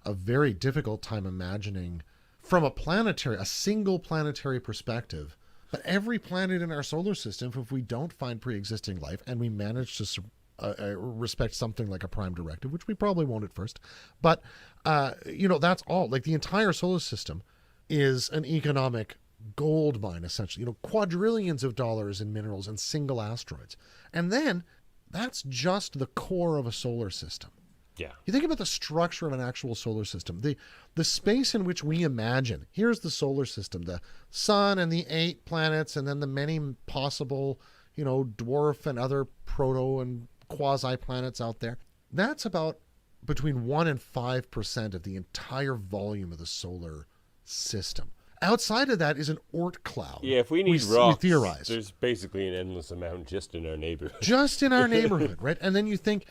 Speaker 1: a very difficult time imagining from a single planetary perspective, but every planet in our solar system, if we don't find pre-existing life and we manage to respect something like a prime directive, which we probably won't at first, but that's all. Like the entire solar system is an economic gold mine, essentially. Quadrillions of dollars in minerals and single asteroids, and then that's just the core of a solar system.
Speaker 4: yeah.
Speaker 1: You think about the structure of an actual solar system, the space in which we imagine. Here's the solar system: the sun and the 8 planets, and then the many possible, dwarf and other proto and quasi planets out there. That's about between 1% and 5% of the entire volume of the solar system. Outside of that is an Oort cloud.
Speaker 4: Yeah, if we need
Speaker 1: we
Speaker 4: rocks,
Speaker 1: theorize.
Speaker 4: there's basically an endless amount just in our neighborhood.
Speaker 1: Just in our neighborhood, right? And then you think,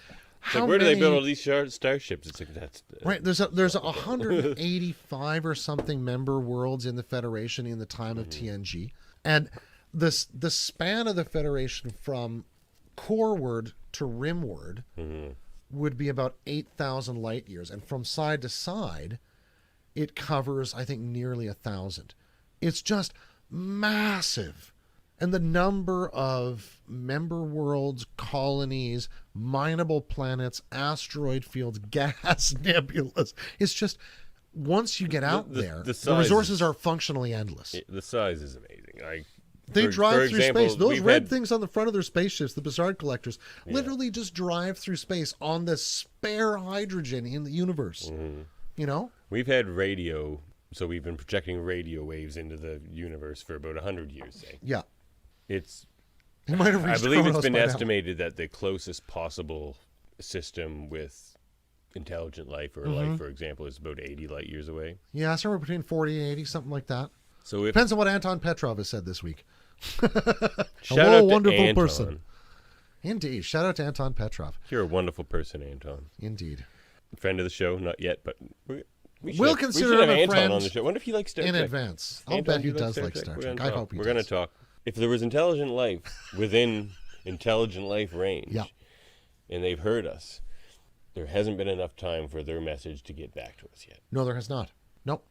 Speaker 4: It's like, where do they build all these starships? It's like, that's...
Speaker 1: Right, there's 185 or something member worlds in the Federation in the time of TNG. And the span of the Federation from coreward to rimward would be about 8,000 light years. And from side to side, it covers, I think, nearly 1,000. It's just massive. And the number of member worlds, colonies, mineable planets, asteroid fields, gas nebulas, it's just, once you get out there, the resources are functionally endless.
Speaker 4: The size is amazing.
Speaker 1: They drive through space. Those red things on the front of their spaceships, the Bizarre Collectors, literally just drive through space on the spare hydrogen in the universe. You know?
Speaker 4: We've had radio, so we've been projecting radio waves into the universe for about 100 years, say.
Speaker 1: Yeah.
Speaker 4: It's...
Speaker 1: You might have
Speaker 4: I
Speaker 1: reached
Speaker 4: believe it's
Speaker 1: Kronos
Speaker 4: been
Speaker 1: by now.
Speaker 4: estimated that the closest possible system with intelligent life or life, for example, is about 80 light years away.
Speaker 1: Yeah, somewhere between 40 and 80, something like that.
Speaker 4: So if
Speaker 1: Depends on what Anton Petrov has said this week.
Speaker 4: shout
Speaker 1: Hello,
Speaker 4: out to
Speaker 1: wonderful
Speaker 4: Anton.
Speaker 1: person. Indeed. Shout out to Anton Petrov.
Speaker 4: You're a wonderful person, Anton.
Speaker 1: Indeed.
Speaker 4: Friend of the show, not yet, but
Speaker 1: We'll consider
Speaker 4: we should
Speaker 1: him
Speaker 4: have
Speaker 1: a
Speaker 4: Anton
Speaker 1: friend
Speaker 4: on the show. I wonder if he likes Star
Speaker 1: in
Speaker 4: Trek.
Speaker 1: advance. I'll
Speaker 4: Anton,
Speaker 1: bet
Speaker 4: do
Speaker 1: he
Speaker 4: you
Speaker 1: does like Star Trek. I hope he
Speaker 4: We're
Speaker 1: does.
Speaker 4: going to talk. If there was intelligent life within intelligent life range,
Speaker 1: Yeah.
Speaker 4: and they've heard us, there hasn't been enough time for their message to get back to us yet.
Speaker 1: No, there has not. Nope.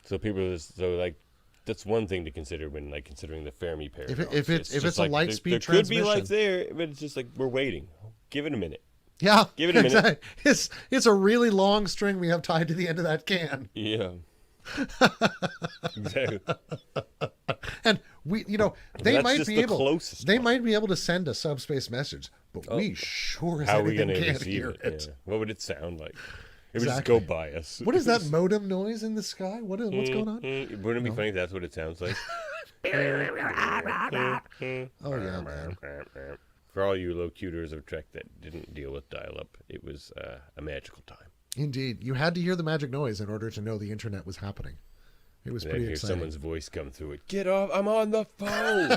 Speaker 4: So that's one thing to consider when considering the Fermi paradox.
Speaker 1: If it's
Speaker 4: just
Speaker 1: a light speed
Speaker 4: there could be
Speaker 1: transmission.
Speaker 4: life there, but it's just like we're waiting. Give it a minute.
Speaker 1: Yeah.
Speaker 4: Give it a minute.
Speaker 1: Exactly. It's a really long string we have tied to the end of that can.
Speaker 4: Yeah. Exactly.
Speaker 1: And they
Speaker 4: That's
Speaker 1: might
Speaker 4: just
Speaker 1: be
Speaker 4: the
Speaker 1: able
Speaker 4: closest
Speaker 1: they
Speaker 4: one.
Speaker 1: might be able to send a subspace message, but we sure as
Speaker 4: How are we
Speaker 1: anything
Speaker 4: going to
Speaker 1: can't
Speaker 4: receive
Speaker 1: hear
Speaker 4: it?
Speaker 1: it.
Speaker 4: Yeah. What would it sound like? It would
Speaker 1: Exactly.
Speaker 4: just go by us.
Speaker 1: What is that modem noise in the sky? What's going on?
Speaker 4: Wouldn't it be funny if that's what it sounds like?
Speaker 1: Oh yeah, man.
Speaker 4: For all you locutors of Trek that didn't deal with dial-up, it was a magical time.
Speaker 1: Indeed. You had to hear the magic noise in order to know the internet was happening. It was
Speaker 4: Then
Speaker 1: pretty
Speaker 4: hear
Speaker 1: exciting.
Speaker 4: someone's voice come through it. Get off! I'm on the phone.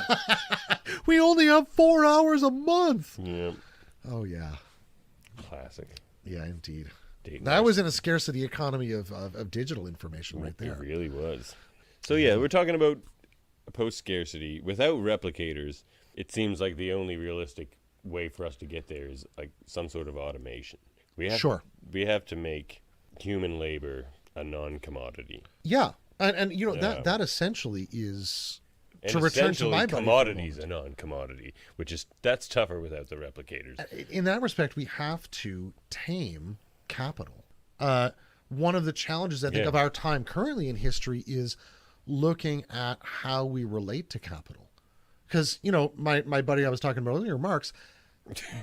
Speaker 1: We only have 4 hours a month.
Speaker 4: Yeah,
Speaker 1: Oh yeah.
Speaker 4: classic.
Speaker 1: Yeah, indeed.
Speaker 4: Dayton
Speaker 1: That was in a scarcity economy of digital information right
Speaker 4: It
Speaker 1: there.
Speaker 4: really was. So yeah, we're talking about post-scarcity. Without replicators, it seems like the only realistic way for us to get there is like some sort of automation. We have we have to make human labor a non-commodity.
Speaker 1: Yeah. And that essentially is
Speaker 4: And
Speaker 1: to return to my buddy for a
Speaker 4: commodities
Speaker 1: moment.
Speaker 4: a non-commodity, that's tougher without the replicators.
Speaker 1: In that respect, we have to tame capital. One of the challenges, I think,
Speaker 4: Yeah.
Speaker 1: of our time currently in history is looking at how we relate to capital. Because, my buddy I was talking about earlier, Marx,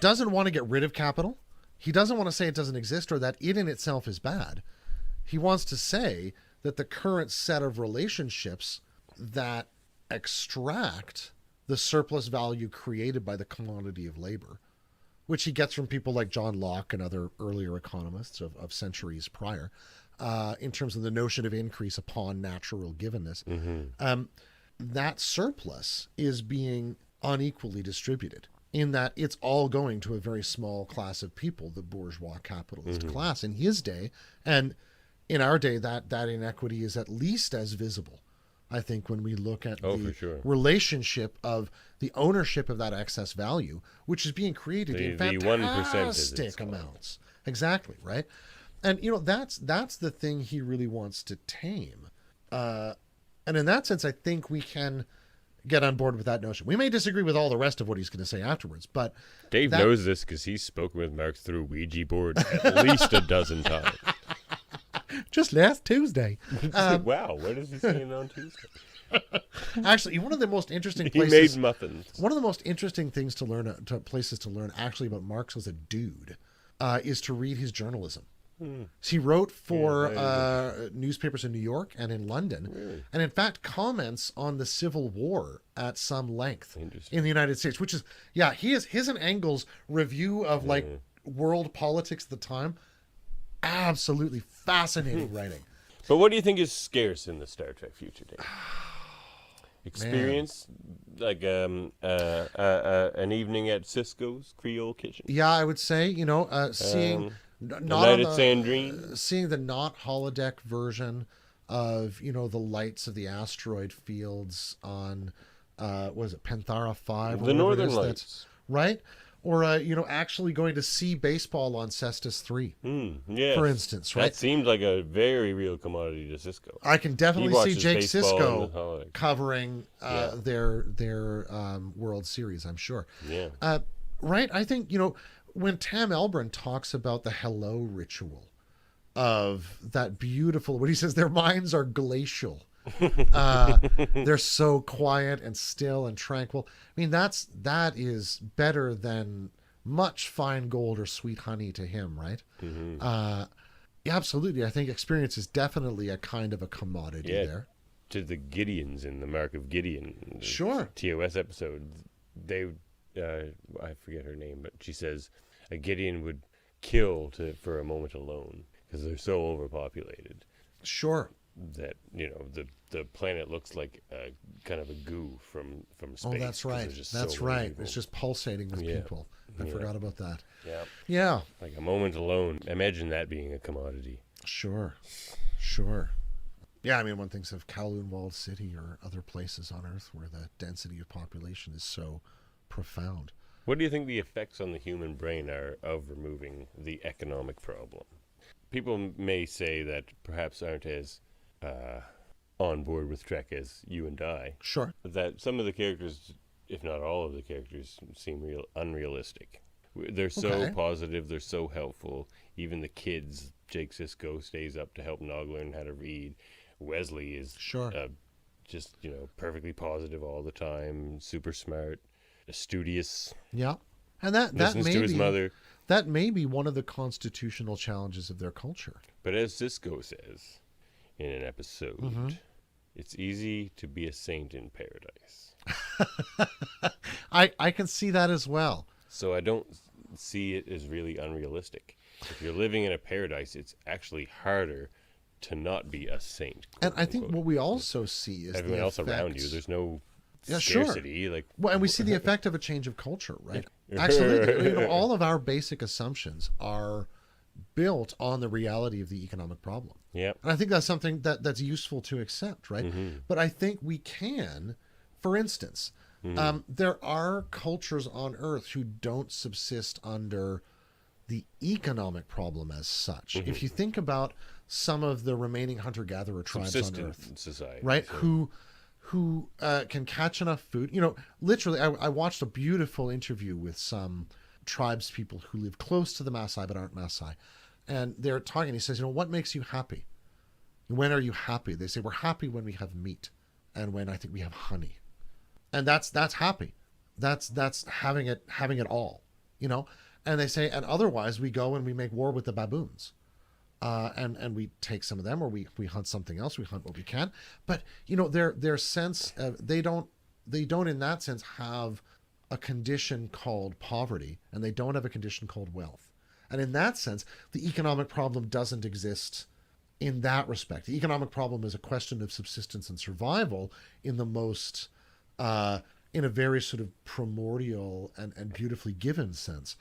Speaker 1: doesn't want to get rid of capital. He doesn't want to say it doesn't exist or that it in itself is bad. He wants to say that the current set of relationships that extract the surplus value created by the commodity of labor, which he gets from people like John Locke and other earlier economists of centuries prior, in terms of the notion of increase upon natural givenness, that surplus is being unequally distributed in that it's all going to a very small class of people, the bourgeois capitalist class in his day. And in our day, that inequity is at least as visible, I think, when we look at the relationship of the ownership of that excess value, which is being created in
Speaker 4: the 1%,
Speaker 1: fantastic amounts. Exactly, right? And, that's the thing he really wants to tame. And in that sense, I think we can get on board with that notion. We may disagree with all the rest of what he's going to say afterwards, but
Speaker 4: Dave knows this because he's spoken with Marx through Ouija board at least a dozen times.
Speaker 1: just last Tuesday.
Speaker 4: Wow, what is he saying on Tuesday?
Speaker 1: Actually, one of the most interesting
Speaker 4: He
Speaker 1: places...
Speaker 4: made muffins.
Speaker 1: One of the most interesting things to learn, places to learn actually about Marx as a dude, is to read his journalism. He wrote for newspapers in New York and in London, and in fact comments on the Civil War at some length in the United States, which is, his and Engels' review of world politics at the time, absolutely fascinating writing.
Speaker 4: But what do you think is scarce in the Star Trek future, Dave? Experience, like an evening at Cisco's Creole Kitchen.
Speaker 1: Yeah, I would say, seeing
Speaker 4: A
Speaker 1: not
Speaker 4: night
Speaker 1: on
Speaker 4: at Sandrine.
Speaker 1: seeing the not holodeck version of the lights of the asteroid fields on was it Panthara 5 or
Speaker 4: The
Speaker 1: whatever it
Speaker 4: Northern
Speaker 1: is,
Speaker 4: Lights.
Speaker 1: right? Or actually going to see baseball on Cestus 3,
Speaker 4: Yes.
Speaker 1: for instance, right?
Speaker 4: That seemed like a very real commodity to Cisco.
Speaker 1: I can definitely
Speaker 4: He
Speaker 1: see
Speaker 4: watches
Speaker 1: Jake
Speaker 4: baseball in
Speaker 1: Sisko
Speaker 4: the holiday.
Speaker 1: covering
Speaker 4: Yeah.
Speaker 1: their World Series, I'm sure.
Speaker 4: Yeah.
Speaker 1: Right? I think, when Tam Elbrun talks about the hello ritual of that beautiful, when he says their minds are glacial, they're so quiet and still and tranquil. I mean, that is better than much fine gold or sweet honey to him, right? Yeah, absolutely. I think experience is definitely a kind of a commodity there.
Speaker 4: To the Gideons in the Mark of Gideon. the
Speaker 1: Sure.
Speaker 4: TOS episode, they, I forget her name, but she says a Gideon would kill for a moment alone because they're so overpopulated
Speaker 1: Sure.
Speaker 4: that the planet looks like a kind of a goo from space.
Speaker 1: Oh, that's
Speaker 4: 'cause
Speaker 1: right.
Speaker 4: there's just so
Speaker 1: That's
Speaker 4: many
Speaker 1: right.
Speaker 4: people.
Speaker 1: It's just pulsating with
Speaker 4: Yeah.
Speaker 1: people. I forgot about that.
Speaker 4: Yeah,
Speaker 1: Yeah.
Speaker 4: like a moment alone. Imagine that being a commodity.
Speaker 1: Sure. Yeah, I mean, one thinks of Kowloon Walled City or other places on Earth where the density of population is so profound.
Speaker 4: What do you think the effects on the human brain are of removing the economic problem? People may say that perhaps aren't as on board with Trek as you and I.
Speaker 1: Sure.
Speaker 4: That some of the characters, if not all of the characters, seem unrealistic. They're so
Speaker 1: Okay.
Speaker 4: positive, they're so helpful. Even the kids, Jake Sisko stays up to help Nog learn how to read. Wesley is
Speaker 1: Sure.
Speaker 4: just, perfectly positive all the time, super smart, studious,
Speaker 1: Yeah. And that
Speaker 4: listens
Speaker 1: may
Speaker 4: to his
Speaker 1: be
Speaker 4: mother.
Speaker 1: that may be one of the constitutional challenges of their culture.
Speaker 4: But as Sisko says in an episode,
Speaker 1: Mm-hmm.
Speaker 4: it's easy to be a saint in paradise.
Speaker 1: I can see that as well.
Speaker 4: So I don't see it as really unrealistic. If you're living in a paradise, it's actually harder to not be a saint.
Speaker 1: And
Speaker 4: quote,
Speaker 1: I think
Speaker 4: unquote.
Speaker 1: what we also see is
Speaker 4: Everyone
Speaker 1: the
Speaker 4: else around you,
Speaker 1: effects-
Speaker 4: there's no
Speaker 1: Yeah, sure.
Speaker 4: scarcity. Like,
Speaker 1: Well, and we see the effect of a change of culture, right? Absolutely. All of our basic assumptions are built on the reality of the economic problem.
Speaker 4: yeah,
Speaker 1: And I think that's something that's useful to accept, right? But I think we can, for instance, there are cultures on Earth who don't subsist under the economic problem as such. If you think about some of the remaining hunter-gatherer tribes on
Speaker 4: subsistent
Speaker 1: Earth,
Speaker 4: society.
Speaker 1: right?
Speaker 4: So-
Speaker 1: Who can catch enough food? Literally, I watched a beautiful interview with some tribes people who live close to the Maasai but aren't Maasai, and they're talking. He says, what makes you happy? When are you happy? They say, we're happy when we have meat, and when I think we have honey, and that's happy. That's having it all, And they say, and otherwise we go and we make war with the baboons. And we take some of them, or we hunt something else. We hunt what we can, but their sense of, they don't in that sense have a condition called poverty, and they don't have a condition called wealth. And in that sense, the economic problem doesn't exist in that respect. The economic problem is a question of subsistence and survival in the most, in a very sort of primordial and beautifully given sense.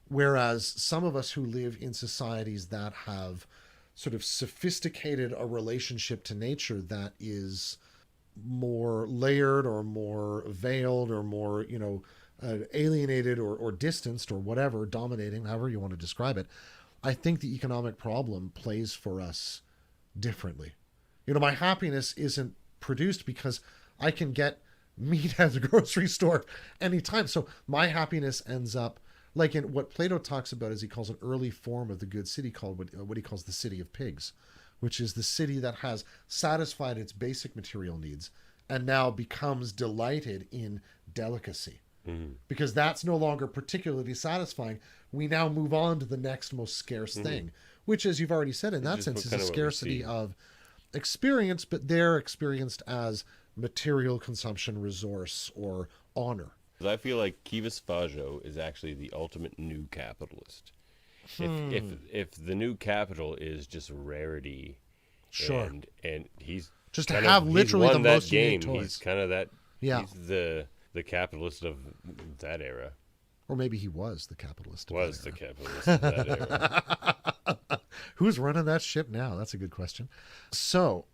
Speaker 1: Whereas some of us who live in societies that have sort of sophisticated a relationship to nature that is more layered or more veiled or more, alienated or distanced or whatever, dominating, however you want to describe it, I think the economic problem plays for us differently. My happiness isn't produced because I can get meat at the grocery store anytime. So my happiness ends up like in what Plato talks about, as he calls an early form of the good city, called what he calls the city of pigs, which is the city that has satisfied its basic material needs and now becomes delighted in delicacy. Because that's no longer particularly satisfying. We now move on to the next most scarce thing, which, as you've already said, in that sense, is a scarcity of experience, but they're experienced as material consumption, resource, or honor.
Speaker 4: I feel like Kivas Fajo is actually the ultimate new capitalist. If the new capital is just rarity
Speaker 1: Sure.
Speaker 4: And he's
Speaker 1: Just to
Speaker 4: kind
Speaker 1: have
Speaker 4: of,
Speaker 1: literally
Speaker 4: he's
Speaker 1: the
Speaker 4: won that
Speaker 1: most unique
Speaker 4: game.
Speaker 1: toys.
Speaker 4: He's kind of that.
Speaker 1: Yeah.
Speaker 4: He's the capitalist of that era.
Speaker 1: Or maybe he was the capitalist. Of
Speaker 4: Was
Speaker 1: that
Speaker 4: the
Speaker 1: era.
Speaker 4: capitalist of that era.
Speaker 1: Who's running that ship now? That's a good question. So,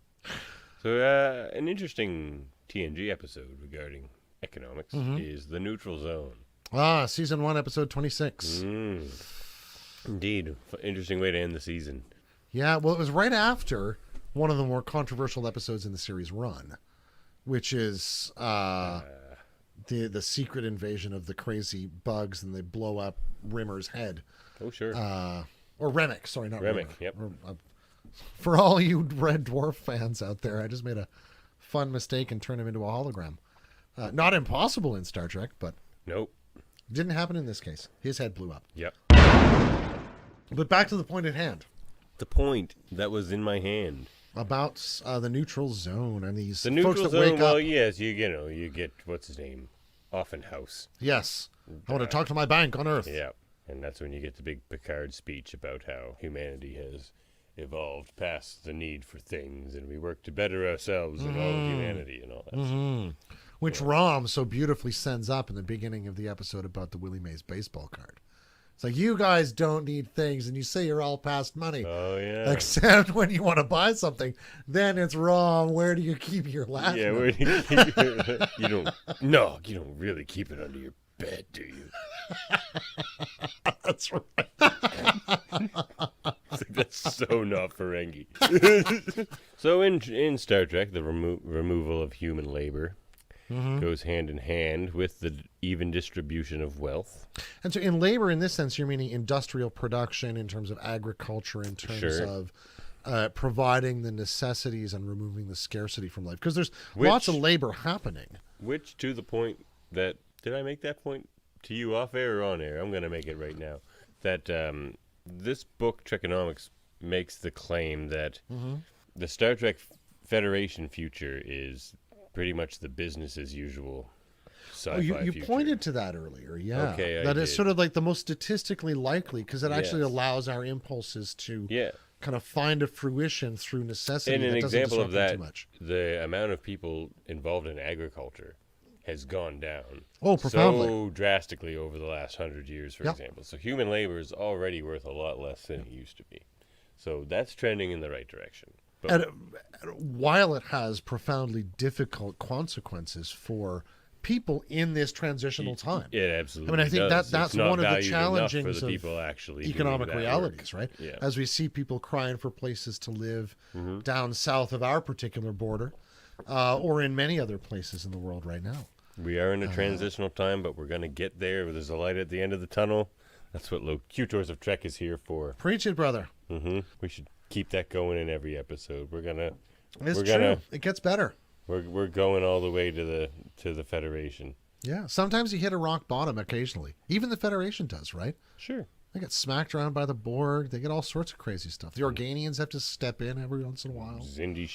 Speaker 4: An interesting TNG episode regarding economics is the neutral zone.
Speaker 1: season 1, episode 26.
Speaker 4: Indeed. Interesting way to end the season.
Speaker 1: Yeah, well, it was right after one of the more controversial episodes in the series run, which is the secret invasion of the crazy bugs, and they blow up Rimmer's head.
Speaker 4: Oh, sure.
Speaker 1: Or Remick, sorry, not
Speaker 4: Remick,
Speaker 1: Rimmer.
Speaker 4: yep.
Speaker 1: For all you Red Dwarf fans out there, I just made a fun mistake and turned him into a hologram. Not impossible in Star Trek, but
Speaker 4: Nope.
Speaker 1: didn't happen in this case. His head blew up.
Speaker 4: Yep.
Speaker 1: But back to the point at hand.
Speaker 4: The point that was in my hand.
Speaker 1: About the neutral zone and these
Speaker 4: The
Speaker 1: folks
Speaker 4: neutral
Speaker 1: that
Speaker 4: zone,
Speaker 1: wake
Speaker 4: well,
Speaker 1: up.
Speaker 4: yes, you get, what's his name? Offenhouse.
Speaker 1: Yes. I want to talk to my bank on Earth.
Speaker 4: Yeah. And that's when you get the big Picard speech about how humanity has evolved past the need for things, and we work to better ourselves and all of humanity and all that.
Speaker 1: Which Rom so beautifully sends up in the beginning of the episode about the Willie Mays baseball card. It's like, you guys don't need things, and you say you're all past money.
Speaker 4: Oh, yeah.
Speaker 1: Except when you want to buy something, then it's Rom. Where do you keep your last
Speaker 4: Yeah,
Speaker 1: money?
Speaker 4: where do you keep your, you don't really keep it under your bed, do you?
Speaker 1: That's right.
Speaker 4: That's so not Ferengi. So in Star Trek, the removal of human labor goes hand in hand with the even distribution of wealth.
Speaker 1: And so in labor, in this sense, you're meaning industrial production in terms of agriculture, in terms
Speaker 4: Sure.
Speaker 1: of providing the necessities and removing the scarcity from life. Because there's lots of labor happening.
Speaker 4: Which, to the point that, did I make that point to you off air or on air? I'm going to make it right now. That this book, Trekonomics, makes the claim that the Star Trek Federation future is pretty much the business as usual sci-fi
Speaker 1: You
Speaker 4: future.
Speaker 1: pointed to that earlier, yeah.
Speaker 4: Okay, I
Speaker 1: that is
Speaker 4: did.
Speaker 1: sort of like the most statistically likely, because it actually
Speaker 4: Yes.
Speaker 1: allows our impulses to
Speaker 4: Yeah.
Speaker 1: kind of find a fruition through necessity.
Speaker 4: And an
Speaker 1: that doesn't
Speaker 4: example of
Speaker 1: disrupt
Speaker 4: that,
Speaker 1: them too much.
Speaker 4: the amount of people involved in agriculture has gone down
Speaker 1: Oh, profoundly.
Speaker 4: so drastically over the last 100 years, for
Speaker 1: Yep.
Speaker 4: example. So human labor is already worth a lot less than it used to be. So that's trending in the right direction. But
Speaker 1: And while it has profoundly difficult consequences for people in this transitional time.
Speaker 4: it absolutely
Speaker 1: I mean, I think
Speaker 4: does.
Speaker 1: that's
Speaker 4: It's not
Speaker 1: one of the
Speaker 4: valued enough
Speaker 1: challengings
Speaker 4: for the
Speaker 1: of
Speaker 4: people actually doing
Speaker 1: economic
Speaker 4: that
Speaker 1: realities,
Speaker 4: work.
Speaker 1: right?
Speaker 4: Yeah.
Speaker 1: As we see people crying for places to live down south of our particular border, or in many other places in the world right now.
Speaker 4: We are in a transitional time, but we're going to get there. There's a light at the end of the tunnel. That's what Locutors of Trek is here for.
Speaker 1: Preach it, brother.
Speaker 4: We should keep that going in every episode.
Speaker 1: It's
Speaker 4: We're
Speaker 1: true.
Speaker 4: gonna-
Speaker 1: It gets better.
Speaker 4: We're going all the way to the Federation.
Speaker 1: Yeah. Sometimes you hit a rock bottom occasionally. Even the Federation does, right?
Speaker 4: Sure.
Speaker 1: They get smacked around by the Borg. They get all sorts of crazy stuff. The Organians have to step in every once in a while.
Speaker 4: Xindi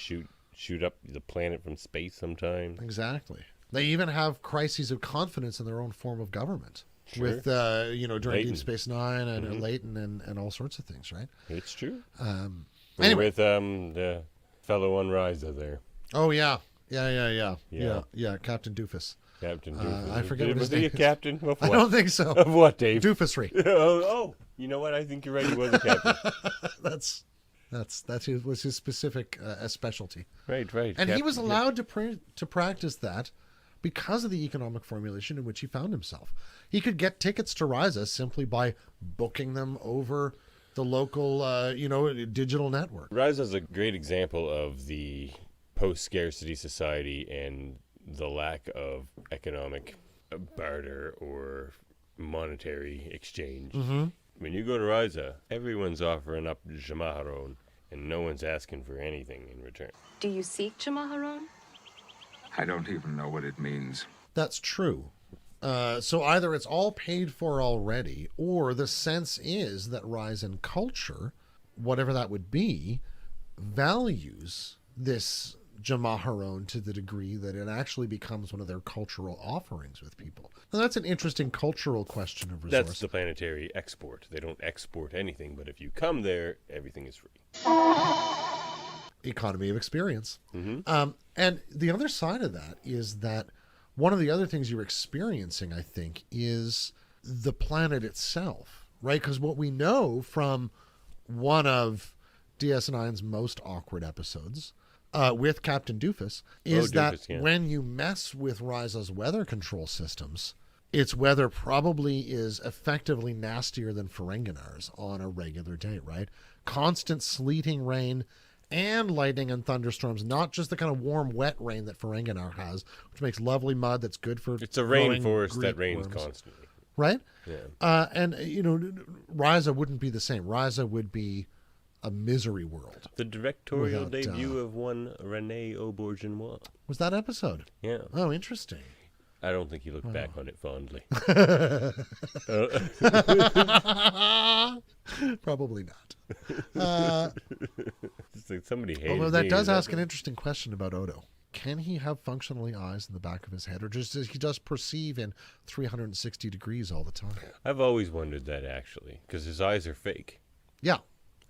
Speaker 4: shoot up the planet from space sometimes.
Speaker 1: Exactly. They even have crises of confidence in their own form of government.
Speaker 4: Sure.
Speaker 1: With, during
Speaker 4: Leighton.
Speaker 1: Deep Space Nine and Leighton and all sorts of things, right?
Speaker 4: It's true.
Speaker 1: Anyway.
Speaker 4: With the fellow on Risa there,
Speaker 1: Oh, yeah. Yeah. Captain Doofus.
Speaker 4: Captain Doofus.
Speaker 1: I forget what his
Speaker 4: Was he
Speaker 1: name
Speaker 4: a
Speaker 1: is.
Speaker 4: captain? Of
Speaker 1: I
Speaker 4: what?
Speaker 1: don't think so.
Speaker 4: Of what, Dave?
Speaker 1: Doofusry.
Speaker 4: oh, you know what? I think you're right. He was a captain.
Speaker 1: That's was his specific specialty.
Speaker 4: Right.
Speaker 1: And he was
Speaker 4: Captain-
Speaker 1: allowed to practice that because of the economic formulation in which he found himself. He could get tickets to Risa simply by booking them over the local, digital network.
Speaker 4: Risa is a great example of the post-scarcity society and the lack of economic barter or monetary exchange. When you go to Risa, everyone's offering up Jamaharon, and no one's asking for anything in return.
Speaker 6: Do you seek Jamaharon?
Speaker 7: I don't even know what it means.
Speaker 1: That's true. So either it's all paid for already, or the sense is that Ryzen culture, whatever that would be, values this Jamaharon to the degree that it actually becomes one of their cultural offerings with people. And that's an interesting cultural question of resource.
Speaker 4: That's the planetary export. They don't export anything, but if you come there, everything is free.
Speaker 1: economy of experience. And the other side of that is that one of the other things you're experiencing, I think, is the planet itself, right? Because what we know from one of DS9's most awkward episodes with Captain Doofus is when you mess with Ryza's weather control systems, its weather probably is effectively nastier than Ferenginar's on a regular day, right? Constant sleeting rain and lightning and thunderstorms, not just the kind of warm, wet rain that Ferenginar has, which makes lovely mud that's good for
Speaker 4: It's a
Speaker 1: growing
Speaker 4: rainforest
Speaker 1: Greek
Speaker 4: that rains
Speaker 1: worms.
Speaker 4: constantly.
Speaker 1: Right?
Speaker 4: Yeah.
Speaker 1: And, Ryza wouldn't be the same. Ryza would be a misery world.
Speaker 4: The directorial
Speaker 1: Without,
Speaker 4: debut of one René Aubergenois.
Speaker 1: Was that episode?
Speaker 4: Yeah.
Speaker 1: Oh, interesting.
Speaker 4: I don't think he looked back on it fondly.
Speaker 1: Probably not.
Speaker 4: It's like somebody hated
Speaker 1: Although that
Speaker 4: me,
Speaker 1: does
Speaker 4: is that
Speaker 1: ask an interesting question about Odo. Can he have functionally eyes in the back of his head, or just does he just perceive in 360 degrees all the time?
Speaker 4: I've always wondered that, actually, because his eyes are fake.
Speaker 1: Yeah,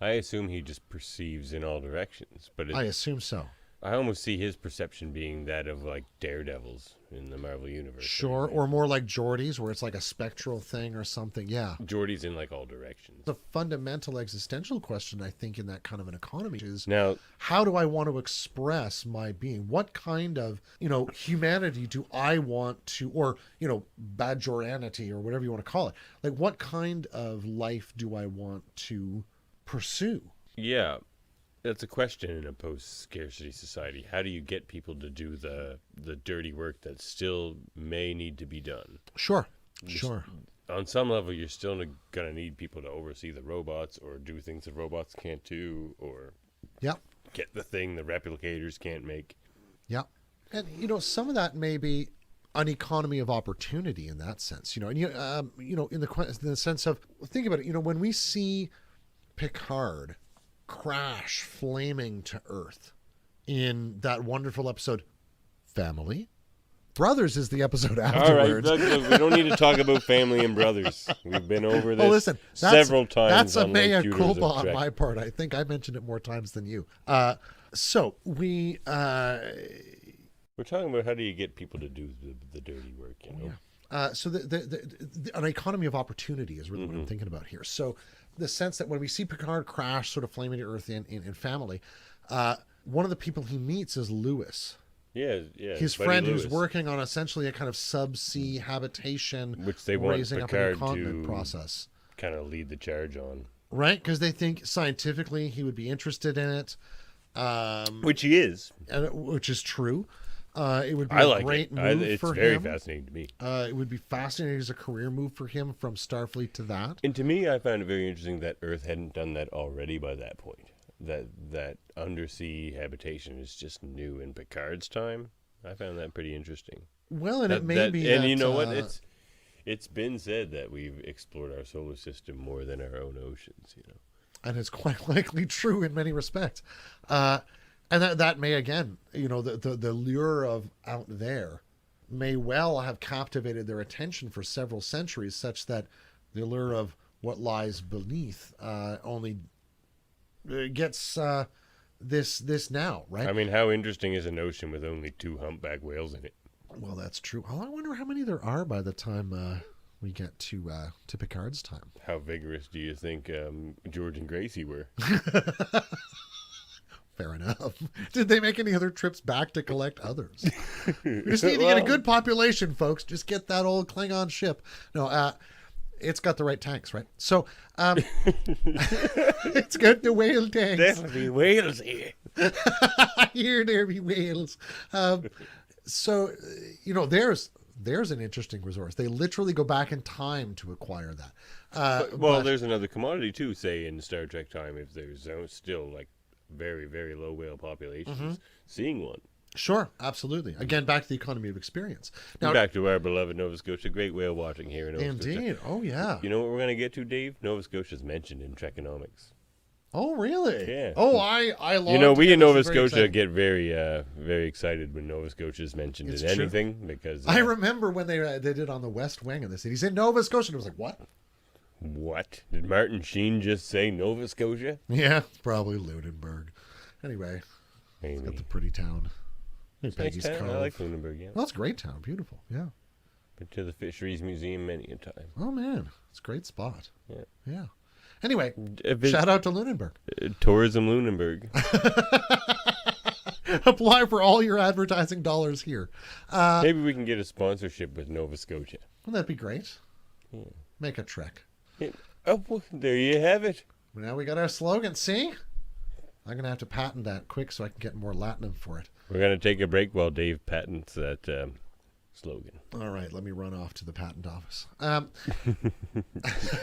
Speaker 4: I assume he just perceives in all directions, but
Speaker 1: I assume so.
Speaker 4: I almost see his perception being that of, like, daredevils in the Marvel Universe.
Speaker 1: Sure, or more like Geordie's, where it's like a spectral thing or something. Yeah.
Speaker 4: Geordie's in, like, all directions.
Speaker 1: The fundamental existential question, I think, in that kind of an economy is,
Speaker 4: Now,
Speaker 1: how do I want to express my being? What kind of, humanity do I want to, or, Bajoranity, or whatever you want to call it. Like, what kind of life do I want to pursue?
Speaker 4: yeah, that's a question in a post-scarcity society. How do you get people to do the dirty work that still may need to be done?
Speaker 1: Sure.
Speaker 4: On some level, you're still going to need people to oversee the robots or do things that robots can't do, or get the thing the replicators can't make.
Speaker 1: Yeah. And, some of that may be an economy of opportunity in that sense, and, in the sense of, think about it, when we see Picard crash flaming to Earth in that wonderful episode, Family. Brothers is the episode afterwards.
Speaker 4: All right, look, we don't need to talk about family and brothers. We've been over this
Speaker 1: listen,
Speaker 4: several times.
Speaker 1: That's a
Speaker 4: on
Speaker 1: mea
Speaker 4: Locutors of
Speaker 1: culpa on
Speaker 4: Trek.
Speaker 1: my part. I think I mentioned it more times than you. So we...
Speaker 4: We're talking about how do you get people to do the dirty work,
Speaker 1: So an economy of opportunity is really what I'm thinking about here. So the sense that when we see Picard crash sort of flaming to Earth in Family, one of the people he meets is Lewis.
Speaker 4: Yeah.
Speaker 1: His friend who's working on essentially a kind of subsea habitation,
Speaker 4: which they want
Speaker 1: raising
Speaker 4: Picard
Speaker 1: up a continent
Speaker 4: to
Speaker 1: process.
Speaker 4: kind of lead the charge on.
Speaker 1: Right? Because they think scientifically he would be interested in it.
Speaker 4: Which he is.
Speaker 1: Which is true. It would be
Speaker 4: I
Speaker 1: a
Speaker 4: like
Speaker 1: great
Speaker 4: it.
Speaker 1: move
Speaker 4: It's
Speaker 1: for
Speaker 4: very
Speaker 1: him.
Speaker 4: fascinating to me.
Speaker 1: It would be fascinating as a career move for him from Starfleet to that.
Speaker 4: And to me, I found it very interesting that Earth hadn't done that already by that point. That undersea habitation is just new in Picard's time. I found that pretty interesting.
Speaker 1: Well, and it may be
Speaker 4: and
Speaker 1: that,
Speaker 4: you know what? It's been said that we've explored our solar system more than our own oceans.
Speaker 1: And it's quite likely true in many respects. And that may, again, the lure of out there may well have captivated their attention for several centuries, such that the lure of what lies beneath only gets this now, right?
Speaker 4: I mean, how interesting is an ocean with only 2 humpback whales in it?
Speaker 1: Well, that's true. Well, I wonder how many there are by the time we get to Picard's time.
Speaker 4: How vigorous do you think George and Gracie were?
Speaker 1: Fair enough. Did they make any other trips back to collect others? We just need to get a good population, folks. Just get that old Klingon ship. No, it's got the right tanks, right? So, it's got the whale tanks.
Speaker 4: Definitely whales here.
Speaker 1: Here there be whales. So, there's an interesting resource. They literally go back in time to acquire that.
Speaker 4: Well, there's another commodity too. Say in Star Trek time, if there's still like very, very low whale populations, seeing one.
Speaker 1: Sure, absolutely. Again, back to the economy of experience. Now,
Speaker 4: back to our beloved Nova Scotia. Great whale watching here in Nova Scotia.
Speaker 1: Indeed. Oh, yeah.
Speaker 4: You know what we're going to get to, Dave? Nova Scotia's mentioned in Trekonomics.
Speaker 1: Oh, really?
Speaker 4: Yeah.
Speaker 1: Oh, I love
Speaker 4: we in Nova Scotia get very, very excited when Nova Scotia is mentioned in anything because
Speaker 1: I remember when they did it on the West Wing of the city. He said Nova Scotia. And it was like, what?
Speaker 4: What? Did Martin Sheen just say Nova Scotia?
Speaker 1: Yeah, probably Lunenburg. Anyway, Got
Speaker 4: Maybe.
Speaker 1: the pretty town.
Speaker 4: Nice
Speaker 1: Peggy's
Speaker 4: town.
Speaker 1: Cove.
Speaker 4: I like Lunenburg, yeah.
Speaker 1: Well, it's a great town. Beautiful. Yeah.
Speaker 4: Been to the Fisheries Museum many a time.
Speaker 1: Oh, man. It's a great spot.
Speaker 4: Yeah.
Speaker 1: Yeah. Anyway,
Speaker 4: If
Speaker 1: shout out to Lunenburg.
Speaker 4: Tourism Lunenburg.
Speaker 1: Apply for all your advertising dollars here.
Speaker 4: Maybe we can get a sponsorship with Nova Scotia.
Speaker 1: Wouldn't that be great? Make a trek.
Speaker 4: Yeah. Oh, well, there you have it.
Speaker 1: Now we got our slogan. See? I'm going to have to patent that quick so I can get more Latinum for it.
Speaker 4: We're going to take a break while Dave patents that slogan.
Speaker 1: All right, let me run off to the patent office. I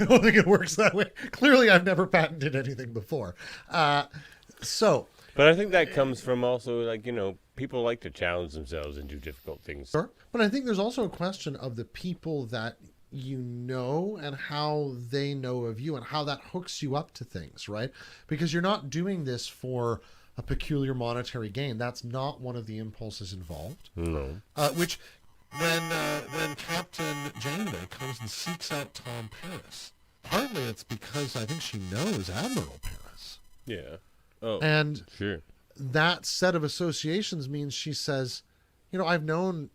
Speaker 1: don't think it works that way. Clearly, I've never patented anything before.
Speaker 4: But I think that comes from also, like, people like to challenge themselves and do difficult things.
Speaker 1: Sure. But I think there's also a question of the people that you know and how they know of you and how that hooks you up to things, right? Because you're not doing this for a peculiar monetary gain. That's not one of the impulses involved.
Speaker 4: No.
Speaker 1: Which, when Captain Jaemeel comes and seeks out Tom Paris, partly it's because I think she knows Admiral Paris.
Speaker 4: Yeah. Oh,
Speaker 1: And
Speaker 4: sure.
Speaker 1: that set of associations means she says, I've known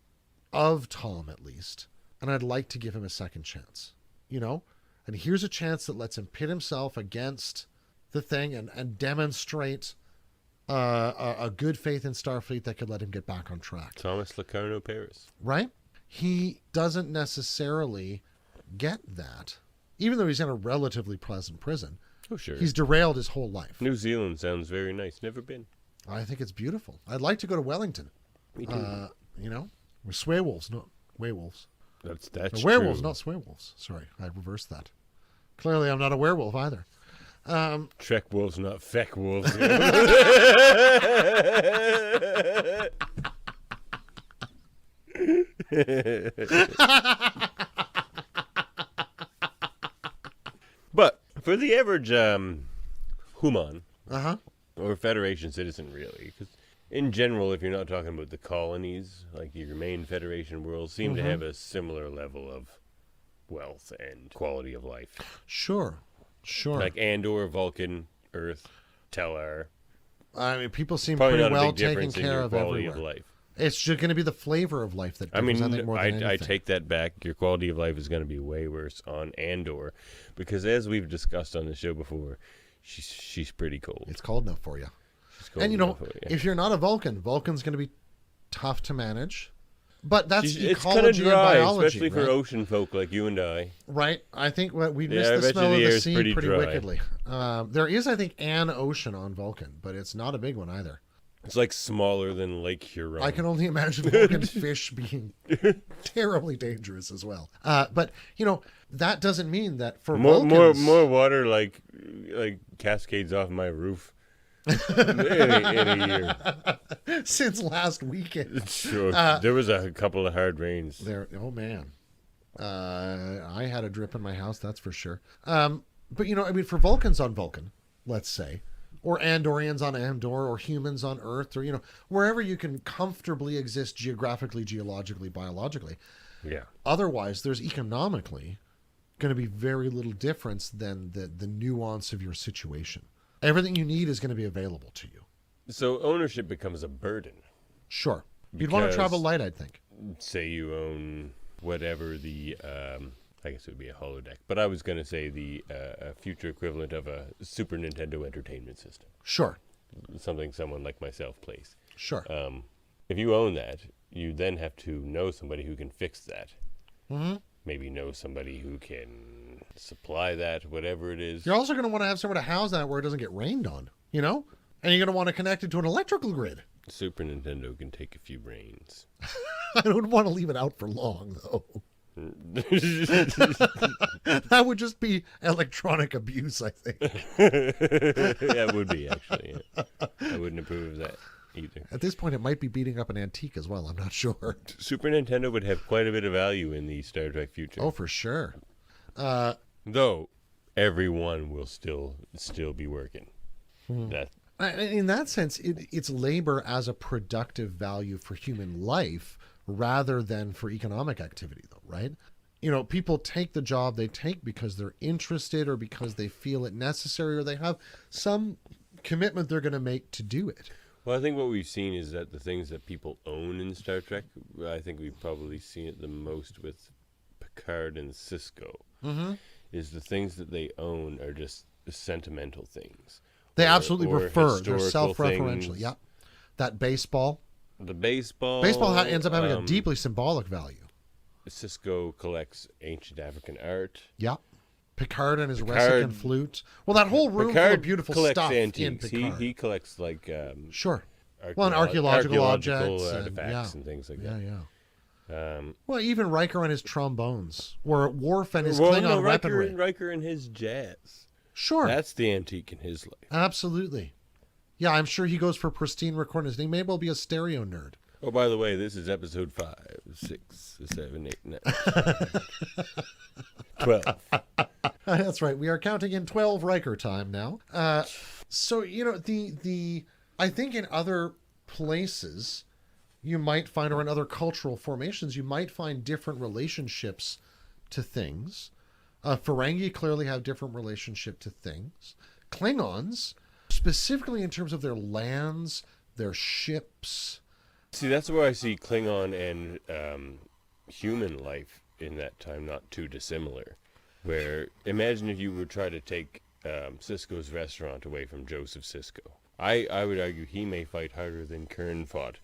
Speaker 1: of Tom at least, and I'd like to give him a second chance, and here's a chance that lets him pit himself against the thing and demonstrate a good faith in Starfleet that could let him get back on track.
Speaker 4: Thomas Locarno Paris.
Speaker 1: Right? He doesn't necessarily get that, even though he's in a relatively pleasant prison.
Speaker 4: Oh, sure.
Speaker 1: He's derailed his whole life.
Speaker 4: New Zealand sounds very nice. Never been.
Speaker 1: I think it's beautiful. I'd like to go to Wellington.
Speaker 4: Me too.
Speaker 1: We're sway wolves, not werewolves.
Speaker 4: That's
Speaker 1: werewolves,
Speaker 4: true.
Speaker 1: not sway wolves. Sorry, I reversed that. Clearly, I'm not a werewolf either.
Speaker 4: Trek wolves, not feck wolves. But for the average Hooman or Federation citizen, really, because in general, if you're not talking about the colonies, like your main Federation worlds, seem to have a similar level of wealth and quality of life.
Speaker 1: Sure.
Speaker 4: Like Andor, Vulcan, Earth, Tellar.
Speaker 1: I mean, people seem
Speaker 4: Probably
Speaker 1: pretty
Speaker 4: not a
Speaker 1: well
Speaker 4: big
Speaker 1: taken
Speaker 4: difference in
Speaker 1: care
Speaker 4: your
Speaker 1: of
Speaker 4: quality
Speaker 1: everywhere.
Speaker 4: of life.
Speaker 1: It's just going to be the flavor of life that
Speaker 4: I
Speaker 1: differs,
Speaker 4: mean,
Speaker 1: think, more than
Speaker 4: I
Speaker 1: anything.
Speaker 4: take that back. Your quality of life is going to be way worse on Andor, because as we've discussed on the show before, she's pretty cold.
Speaker 1: It's cold enough for you.
Speaker 4: She's cold
Speaker 1: And
Speaker 4: enough for you.
Speaker 1: if you're not a Vulcan's going to be tough to manage. But that's
Speaker 4: It's kind of
Speaker 1: ecology and
Speaker 4: dry,
Speaker 1: biology,
Speaker 4: especially for
Speaker 1: right?
Speaker 4: ocean folk like you and I.
Speaker 1: Right. I think we
Speaker 4: Yeah,
Speaker 1: miss
Speaker 4: I
Speaker 1: the
Speaker 4: bet you
Speaker 1: smell
Speaker 4: the
Speaker 1: of the
Speaker 4: air's
Speaker 1: sea
Speaker 4: pretty
Speaker 1: pretty
Speaker 4: dry.
Speaker 1: wickedly. There is, I think, an ocean on Vulcan, but it's not a big one either.
Speaker 4: It's like smaller than Lake Huron.
Speaker 1: I can only imagine Vulcan fish being terribly dangerous as well. But that doesn't mean that for Vulcans,
Speaker 4: more water like cascades off my roof in a year.
Speaker 1: since last weekend.
Speaker 4: Sure. There was a couple of hard rains.
Speaker 1: Oh man, I had a drip in my house, that's for sure. But for Vulcans on Vulcan, let's say, or Andorians on Andor, or humans on Earth, or wherever you can comfortably exist geographically, geologically, biologically.
Speaker 4: Yeah.
Speaker 1: Otherwise, there's economically going to be very little difference than the nuance of your situation. Everything you need is going to be available to you.
Speaker 4: So ownership becomes a burden.
Speaker 1: Sure. You'd want to
Speaker 4: Because-
Speaker 1: travel light, I'd think.
Speaker 4: Say you own whatever the, I guess it would be a holodeck, but I was going to say the future equivalent of a Super Nintendo Entertainment System.
Speaker 1: Sure.
Speaker 4: Something someone like myself plays.
Speaker 1: Sure.
Speaker 4: If you own that, you then have to know somebody who can fix that.
Speaker 1: Mm-hmm.
Speaker 4: Maybe know somebody who can supply that, whatever it is.
Speaker 1: You're also going to want to have somewhere to house that where it doesn't get rained on, And you're going to want to connect it to an electrical grid.
Speaker 4: Super Nintendo can take a few brains.
Speaker 1: I don't want to leave it out for long, though. That would just be electronic abuse, I think.
Speaker 4: Yeah, it would be, actually. Yeah. I wouldn't approve of that either.
Speaker 1: At this point, it might be beating up an antique as well. I'm not sure.
Speaker 4: Super Nintendo would have quite a bit of value in the Star Trek future.
Speaker 1: Oh, for sure.
Speaker 4: Though, everyone will still be working. That
Speaker 1: In that sense, it's labor as a productive value for human life rather than for economic activity, though, right? People take the job they take because they're interested or because they feel it necessary or they have some commitment they're going to make to do it.
Speaker 4: Well, I think what we've seen is that the things that people own in Star Trek, I think we've probably seen it the most with Picard and Sisko, is the things that they own are just sentimental things.
Speaker 1: They absolutely refer. They're
Speaker 4: historical
Speaker 1: self-referential.
Speaker 4: things.
Speaker 1: Yeah. That baseball.
Speaker 4: The baseball.
Speaker 1: Baseball ends up having a deeply symbolic value.
Speaker 4: Sisko collects ancient African art.
Speaker 1: Yeah. Picard and his Ressican flute. Well, that whole room full
Speaker 4: Picard
Speaker 1: of beautiful
Speaker 4: collects
Speaker 1: stuff
Speaker 4: antiques.
Speaker 1: in Picard.
Speaker 4: He collects like
Speaker 1: Sure. Well, and archaeological objects.
Speaker 4: artifacts and things like that.
Speaker 1: Yeah. Well, even Riker and his trombones, or Worf and his Klingon weaponry.
Speaker 4: Riker and his jazz.
Speaker 1: Sure.
Speaker 4: That's the antique in his life.
Speaker 1: Absolutely. Yeah, I'm sure he goes for pristine recordings. He may well be a stereo nerd.
Speaker 4: Oh, by the way, this is episode 5, 6, 7, 8, 9, 12.
Speaker 1: That's right. We are counting in 12 Riker time now. So, I think in other places you might find, or in other cultural formations, you might find different relationships to things. Ferengi clearly have different relationship to things. Klingons, specifically in terms of their lands, their ships.
Speaker 4: See, that's where I see Klingon and human life in that time not too dissimilar. Where, imagine if you were trying to take Sisko's restaurant away from Joseph Sisko. I would argue he may fight harder than Kern fought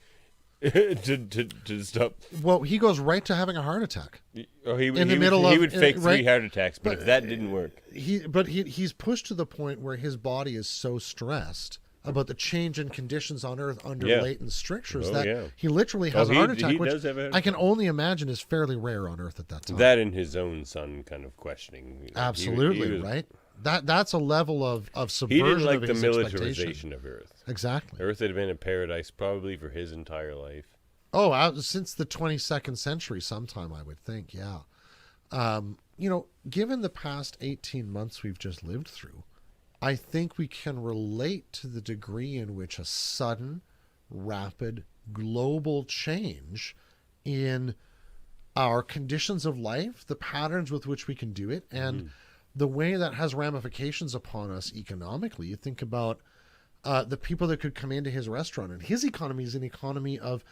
Speaker 4: to stop.
Speaker 1: Well, he goes right to having a heart attack.
Speaker 4: He would fake 3 heart attacks, but if that didn't work.
Speaker 1: He's pushed to the point where his body is so stressed about the change in conditions on Earth under latent strictures he literally has a heart attack, which I can only imagine is fairly rare on Earth at that time.
Speaker 4: That and his own son kind of questioning.
Speaker 1: Absolutely, right? That's a level of subversion.
Speaker 4: He didn't like
Speaker 1: of
Speaker 4: the
Speaker 1: his
Speaker 4: militarization of Earth.
Speaker 1: Exactly.
Speaker 4: Earth had been a paradise probably for his entire life.
Speaker 1: Oh, since the 22nd century sometime, I would think, yeah. Given the past 18 months we've just lived through, I think we can relate to the degree in which a sudden, rapid, global change in our conditions of life, the patterns with which we can do it, and the way that has ramifications upon us economically. You think about the people that could come into his restaurant, and his economy is an economy of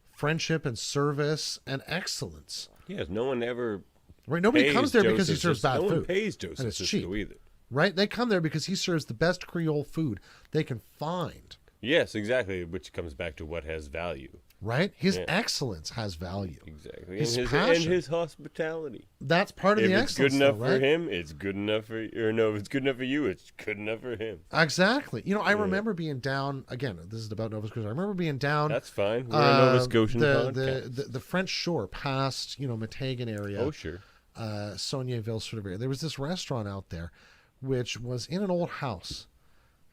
Speaker 1: friendship and service and excellence.
Speaker 4: Yes, no one ever.
Speaker 1: Right, nobody comes there because he serves bad food.
Speaker 4: No one pays Joseph
Speaker 1: and it's
Speaker 4: Sisko
Speaker 1: cheap
Speaker 4: either.
Speaker 1: Right? They come there because he serves the best Creole food they can find.
Speaker 4: Yes, exactly, which comes back to what has value.
Speaker 1: Right? His excellence has value.
Speaker 4: Exactly.
Speaker 1: His
Speaker 4: and
Speaker 1: passion.
Speaker 4: his hospitality.
Speaker 1: That's part of the excellence.
Speaker 4: If it's good enough
Speaker 1: though, right?
Speaker 4: for him, it's good enough for you. Or no, if it's good enough for you, it's good enough for him.
Speaker 1: Exactly. I remember being down, again, this is about Nova Scotia. I remember being down.
Speaker 4: That's fine. We're a Nova Scotian podcast.
Speaker 1: The French shore past, Matagan area.
Speaker 4: Oh, sure.
Speaker 1: Saulniéville sort of area. There was this restaurant out there which was in an old house.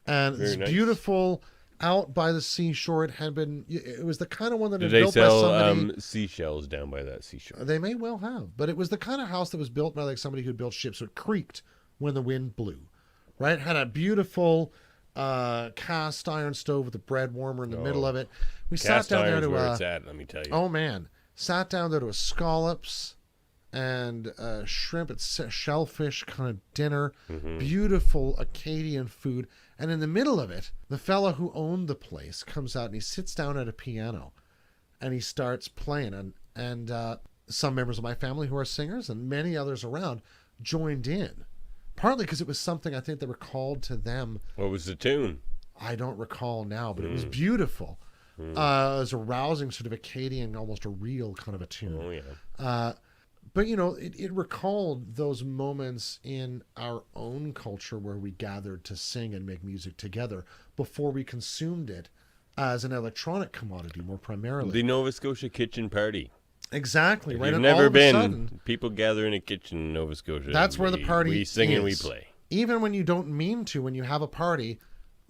Speaker 1: And it's beautiful out by the seashore. It was the kind of one that had been built by somebody.
Speaker 4: Did they sell seashells down by that seashore?
Speaker 1: They may well have, but it was the kind of house that was built by somebody who built ships, so it creaked when the wind blew, right? It had a beautiful cast iron stove with a bread warmer in the middle of it. We sat down there to
Speaker 4: where it's at, let me tell you.
Speaker 1: Oh man, sat down there to a scallops and shrimp and shellfish kind of dinner, beautiful Acadian food. And in the middle of it, the fellow who owned the place comes out and he sits down at a piano and he starts playing. And some members of my family who are singers and many others around joined in, partly because it was something I think that recalled to them.
Speaker 4: What was the tune?
Speaker 1: I don't recall now, but it was beautiful. It was a rousing sort of Acadian, almost a real kind of a tune.
Speaker 4: Oh, yeah.
Speaker 1: But, it recalled those moments in our own culture where we gathered to sing and make music together before we consumed it as an electronic commodity more primarily.
Speaker 4: The Nova Scotia kitchen party.
Speaker 1: Exactly.
Speaker 4: If
Speaker 1: right.
Speaker 4: you've
Speaker 1: And
Speaker 4: never
Speaker 1: all of a
Speaker 4: been,
Speaker 1: sudden,
Speaker 4: people gather in a kitchen in Nova Scotia.
Speaker 1: That's where the party
Speaker 4: We sing
Speaker 1: is.
Speaker 4: and we play.
Speaker 1: Even when you don't mean to, when you have a party,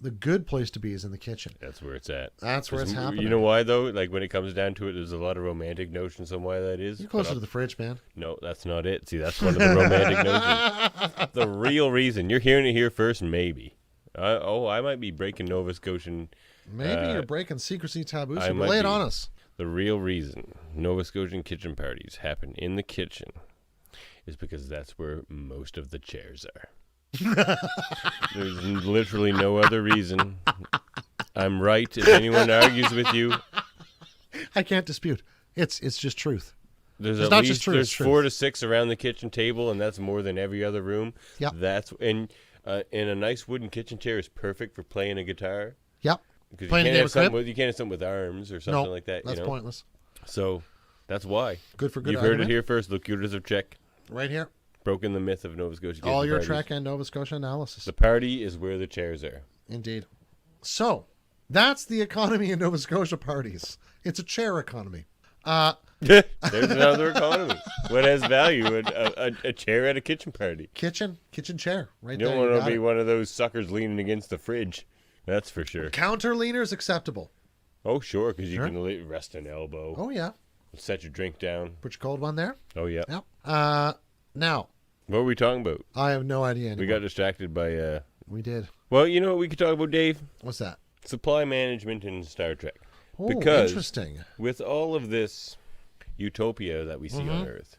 Speaker 1: the good place to be is in the kitchen.
Speaker 4: That's where it's at.
Speaker 1: That's where it's happening.
Speaker 4: You know why, though? Like, when it comes down to it, there's a lot of romantic notions on why that is.
Speaker 1: You're closer to the fridge, man.
Speaker 4: No, that's not it. See, that's one of the romantic notions. The real reason. You're hearing it here first, maybe. I might be breaking Nova Scotian.
Speaker 1: Maybe you're breaking secrecy taboos.
Speaker 4: I
Speaker 1: So
Speaker 4: might
Speaker 1: lay it
Speaker 4: be.
Speaker 1: on us.
Speaker 4: The real reason Nova Scotian kitchen parties happen in the kitchen is because that's where most of the chairs are. There's literally no other reason. I'm right. If anyone argues with you,
Speaker 1: I can't dispute. It's just truth.
Speaker 4: there's
Speaker 1: It's
Speaker 4: at
Speaker 1: not
Speaker 4: least
Speaker 1: just truth,
Speaker 4: there's
Speaker 1: it's truth.
Speaker 4: 4 to 6 around the kitchen table, and that's more than every other room.
Speaker 1: Yep.
Speaker 4: That's and a nice wooden kitchen chair is perfect for playing a guitar.
Speaker 1: Yep.
Speaker 4: Because
Speaker 1: Playing a game of crib?
Speaker 4: you can't have something with arms or something
Speaker 1: No,
Speaker 4: like that.
Speaker 1: that's
Speaker 4: you know?
Speaker 1: pointless.
Speaker 4: So that's why.
Speaker 1: Good for good
Speaker 4: You've heard
Speaker 1: argument.
Speaker 4: it here first. Locutors of Trek.
Speaker 1: Right here.
Speaker 4: Broken the myth of Nova Scotia.
Speaker 1: All
Speaker 4: kitchen
Speaker 1: your
Speaker 4: parties.
Speaker 1: Trek and Nova Scotia analysis.
Speaker 4: The party is where the chairs are.
Speaker 1: Indeed. So, that's the economy in Nova Scotia parties. It's a chair economy.
Speaker 4: There's another economy. What has value? A chair at a kitchen party.
Speaker 1: Kitchen chair. Right
Speaker 4: You
Speaker 1: there.
Speaker 4: don't want
Speaker 1: got
Speaker 4: to be
Speaker 1: it.
Speaker 4: one of those suckers leaning against the fridge. That's for sure.
Speaker 1: Counter leaners acceptable.
Speaker 4: Oh, sure, because you
Speaker 1: Sure.
Speaker 4: can rest an elbow.
Speaker 1: Oh, yeah.
Speaker 4: Set your drink down.
Speaker 1: Put your cold one there.
Speaker 4: Oh, yeah.
Speaker 1: Yep. Now,
Speaker 4: What were we talking about?
Speaker 1: I have no idea anymore.
Speaker 4: We got distracted by...
Speaker 1: We did.
Speaker 4: Well, you know what we could talk about, Dave?
Speaker 1: What's that?
Speaker 4: Supply management in Star Trek.
Speaker 1: Oh,
Speaker 4: Because
Speaker 1: interesting.
Speaker 4: with all of this utopia that we see on Earth,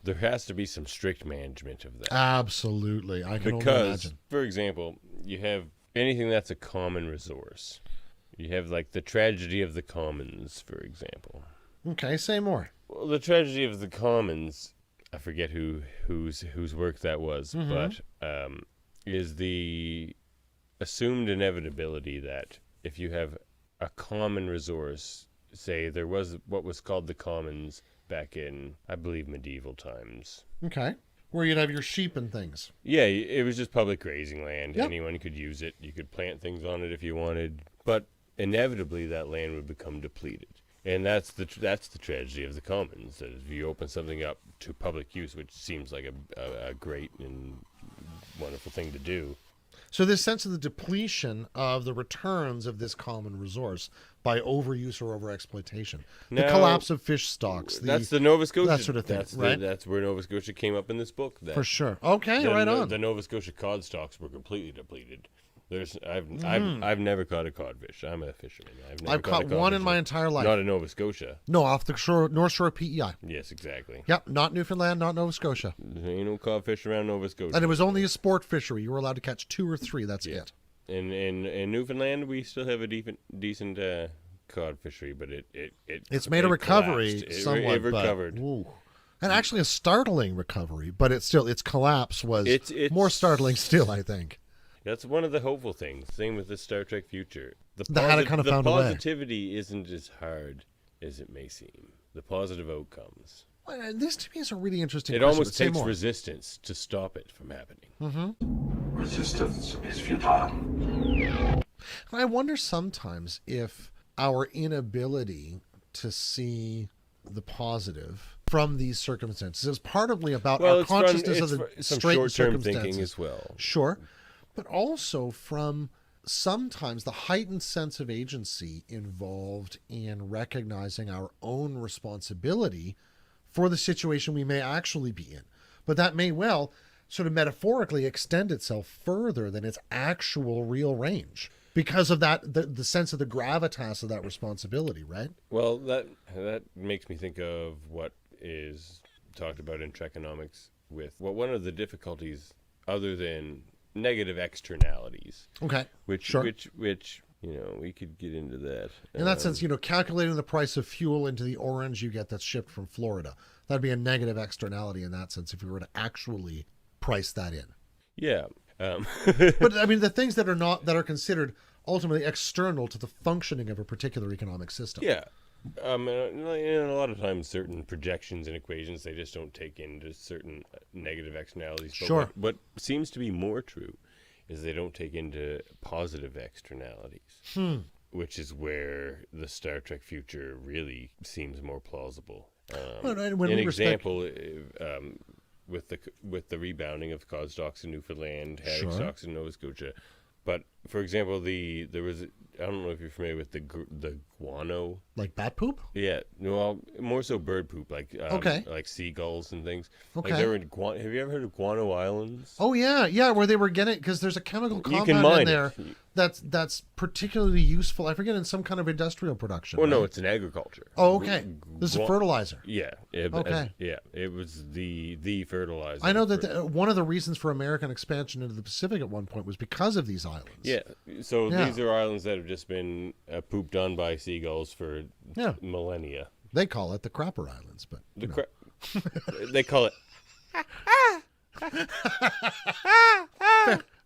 Speaker 4: there has to be some strict management of that.
Speaker 1: Absolutely. I can only
Speaker 4: Because,
Speaker 1: imagine.
Speaker 4: for example, you have anything that's a common resource. You have, like, the tragedy of the commons, for example.
Speaker 1: Okay, say more.
Speaker 4: Well, the tragedy of the commons, I forget whose work that was, but is the assumed inevitability that if you have a common resource, say there was what was called the commons back in, I believe, medieval times.
Speaker 1: Okay. Where you'd have your sheep and things.
Speaker 4: Yeah, it was just public grazing land.
Speaker 1: Yep.
Speaker 4: Anyone could use it. You could plant things on it if you wanted, but inevitably that land would become depleted. And that's the tragedy of the commons. That if you open something up to public use, which seems like a great and wonderful thing to do.
Speaker 1: So this sense of the depletion of the returns of this common resource by overuse or overexploitation. The
Speaker 4: Now,
Speaker 1: collapse of fish stocks.
Speaker 4: That's the Nova Scotia.
Speaker 1: that sort of thing, right?
Speaker 4: That's where Nova Scotia came up in this book. That
Speaker 1: For sure. Okay, right on.
Speaker 4: The Nova Scotia cod stocks were completely depleted. I've never caught a codfish. I'm a fisherman.
Speaker 1: I've caught one in my entire life.
Speaker 4: Not in Nova Scotia.
Speaker 1: No, off the shore, North Shore PEI.
Speaker 4: Yes, exactly.
Speaker 1: Yep, not Newfoundland, not Nova Scotia.
Speaker 4: There ain't no codfish around Nova Scotia.
Speaker 1: And it was only a sport fishery. You were allowed to catch 2 or 3. That's it.
Speaker 4: In Newfoundland, we still have a decent cod fishery, but
Speaker 1: It's made a recovery
Speaker 4: collapsed.
Speaker 1: somewhat.
Speaker 4: It recovered.
Speaker 1: But, ooh. And actually a startling recovery, but its collapse was
Speaker 4: It's-
Speaker 1: more startling still, I think.
Speaker 4: That's one of the hopeful things. Same with the Star Trek future.
Speaker 1: How it kind of found a way.
Speaker 4: Positivity isn't as hard as it may seem. The positive outcomes.
Speaker 1: Well, this to me is a really interesting
Speaker 4: It
Speaker 1: question,
Speaker 4: almost
Speaker 1: but say
Speaker 4: takes
Speaker 1: more.
Speaker 4: resistance to stop it from happening.
Speaker 2: Resistance is futile.
Speaker 1: I wonder sometimes if our inability to see the positive from these circumstances is partly about our consciousness of the
Speaker 4: some
Speaker 1: straight
Speaker 4: short-term
Speaker 1: circumstances.
Speaker 4: thinking as well.
Speaker 1: Sure. But also from sometimes the heightened sense of agency involved in recognizing our own responsibility for the situation we may actually be in. But that may well sort of metaphorically extend itself further than its actual real range because of that the sense of the gravitas of that responsibility, right?
Speaker 4: Well, that makes me think of what is talked about in Trekonomics with one of the difficulties other than negative externalities.
Speaker 1: Okay.
Speaker 4: Which
Speaker 1: Sure.
Speaker 4: which we could get into that.
Speaker 1: In that sense, calculating the price of fuel into the orange you get that's shipped from Florida. That'd be a negative externality in that sense if we were to actually price that in.
Speaker 4: Yeah.
Speaker 1: But I mean, the things that are considered ultimately external to the functioning of a particular economic system.
Speaker 4: Yeah. And a lot of times certain projections and equations, they just don't take into certain negative externalities. But
Speaker 1: Sure.
Speaker 4: What seems to be more true is they don't take into positive externalities, which is where the Star Trek future really seems more plausible.
Speaker 1: Well, and
Speaker 4: An
Speaker 1: when we respect-
Speaker 4: example, with the rebounding of cod stocks in Newfoundland, haddock
Speaker 1: Sure.
Speaker 4: stocks in Nova Scotia. But for example, there was I don't know if you're familiar with the guano.
Speaker 1: Like bat poop?
Speaker 4: Yeah, well, more so bird poop, like
Speaker 1: Okay.
Speaker 4: like seagulls and things.
Speaker 1: Okay.
Speaker 4: Like there were have you ever heard of Guano Islands?
Speaker 1: Oh yeah, where they were getting, because there's a chemical
Speaker 4: You can
Speaker 1: compound
Speaker 4: mine
Speaker 1: in there
Speaker 4: it.
Speaker 1: that's particularly useful. I forget, in some kind of industrial production.
Speaker 4: Well, no,
Speaker 1: right?
Speaker 4: it's in agriculture.
Speaker 1: Oh, okay. This is
Speaker 4: Gua-
Speaker 1: fertilizer.
Speaker 4: Yeah.
Speaker 1: Okay.
Speaker 4: It was the fertilizer.
Speaker 1: I know that
Speaker 4: for-
Speaker 1: one of the reasons for American expansion into the Pacific at one point was because of these islands.
Speaker 4: Yeah. So
Speaker 1: Yeah.
Speaker 4: these are islands that have just been pooped on by seagulls for millennia.
Speaker 1: They call it the Crapper Islands, but
Speaker 4: they call it.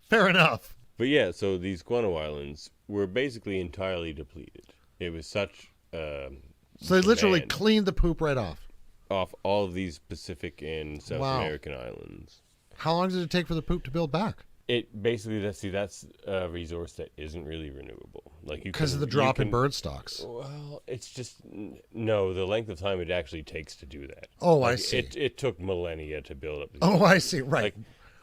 Speaker 1: Fair enough.
Speaker 4: But yeah, so these guano islands were basically entirely depleted. It was such.
Speaker 1: So they literally cleaned the poop right off
Speaker 4: all of these Pacific and South American islands.
Speaker 1: How long did it take for the poop to build back?
Speaker 4: It basically that's a resource that isn't really renewable. Like
Speaker 1: because of the drop in bird stocks.
Speaker 4: Well, it's just no. The length of time it actually takes to do that.
Speaker 1: Oh,
Speaker 4: like,
Speaker 1: I see.
Speaker 4: It took millennia to build up.
Speaker 1: Oh, I see. Right.
Speaker 4: Like,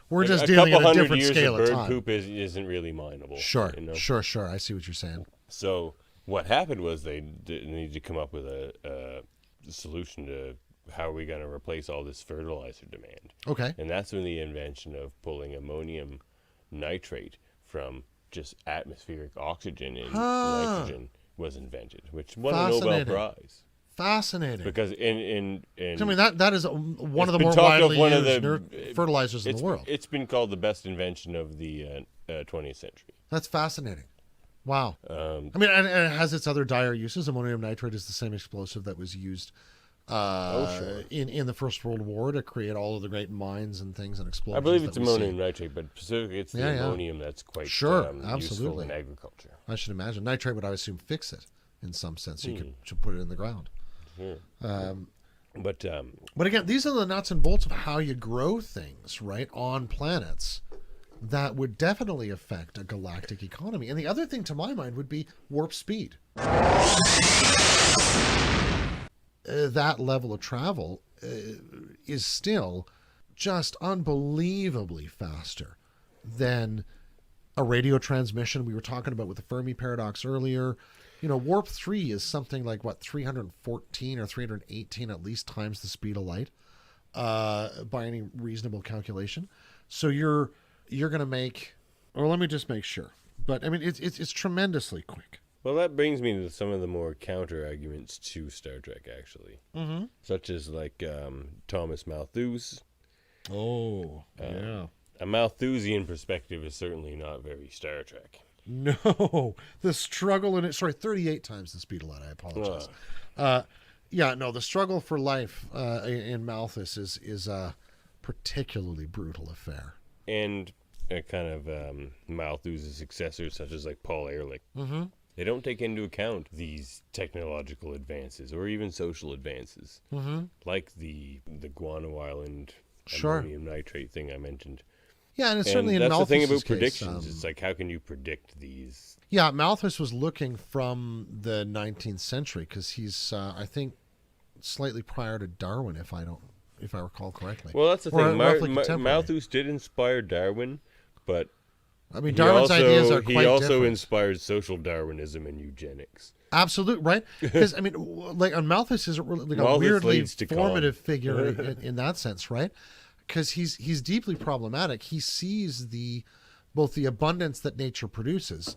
Speaker 1: we're just dealing at a different scale of time.
Speaker 4: Bird poop isn't really mineable.
Speaker 1: Sure,
Speaker 4: you know?
Speaker 1: sure. I see what you're saying.
Speaker 4: So what happened was they needed to come up with a solution to how are we going to replace all this fertilizer demand.
Speaker 1: Okay.
Speaker 4: And that's when the invention of pulling ammonium nitrate from just atmospheric oxygen and nitrogen was invented, which won a Nobel Prize.
Speaker 1: Fascinating.
Speaker 4: Because in
Speaker 1: I mean that is one of the more widely used fertilizers in the world.
Speaker 4: It's been called the best invention of the 20th century.
Speaker 1: That's fascinating. Wow. I mean, and it has its other dire uses. Ammonium nitrate is the same explosive that was used in the First World War to create all of the great mines and things and explosions.
Speaker 4: I believe it's ammonium nitrate, but specifically it's the ammonium that's quite useful in agriculture.
Speaker 1: I should imagine. Nitrate would, I assume, fix it in some sense. You could put it in the ground.
Speaker 4: Sure. But
Speaker 1: again, these are the nuts and bolts of how you grow things, right, on planets that would definitely affect a galactic economy. And the other thing to my mind would be warp speed. That level of travel is still just unbelievably faster than a radio transmission we were talking about with the Fermi paradox earlier. You know, warp 3 is something like, 314 or 318 at least times the speed of light by any reasonable calculation. So you're going to make, or let me just make sure. But, I mean, it's tremendously quick.
Speaker 4: Well, that brings me to some of the more counter arguments to Star Trek, actually.
Speaker 1: Mm-hmm.
Speaker 4: Such as, like, Thomas Malthus.
Speaker 1: Oh, yeah.
Speaker 4: A Malthusian perspective is certainly not very Star Trek.
Speaker 1: No, the struggle in it. Sorry, 38 times the speed of light. I apologize. The struggle for life in Malthus is a particularly brutal affair.
Speaker 4: And a kind of Malthus' successors, such as like Paul Ehrlich, they don't take into account these technological advances or even social advances, like the guano island ammonium nitrate thing I mentioned.
Speaker 1: Yeah, and it's certainly in
Speaker 4: Malthus'
Speaker 1: Malthus'
Speaker 4: the thing about
Speaker 1: case,
Speaker 4: predictions. It's like, how can you predict these?
Speaker 1: Yeah, Malthus was looking from the 19th century because he's, I think, slightly prior to Darwin, if I recall correctly.
Speaker 4: Well, that's the thing. Malthus did inspire Darwin, but
Speaker 1: I mean, Darwin's ideas are quite different.
Speaker 4: He also inspired social Darwinism and eugenics.
Speaker 1: Absolutely, right? Because, I mean, like, Malthus is like a weirdly formative figure in that sense, right? Because he's deeply problematic. He sees both the abundance that nature produces,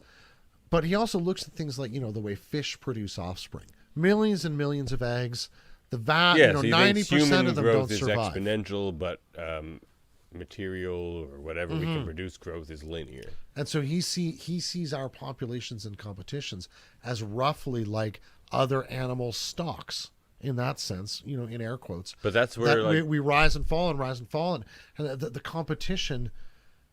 Speaker 1: but he also looks at things like, the way fish produce offspring. Millions and millions of eggs. The 90% of them don't survive.
Speaker 4: Is exponential, but material or whatever we can produce growth is linear.
Speaker 1: And so he sees our populations and competitions as roughly like other animal stocks. In that sense, in air quotes.
Speaker 4: But that's where
Speaker 1: we rise and fall, and the competition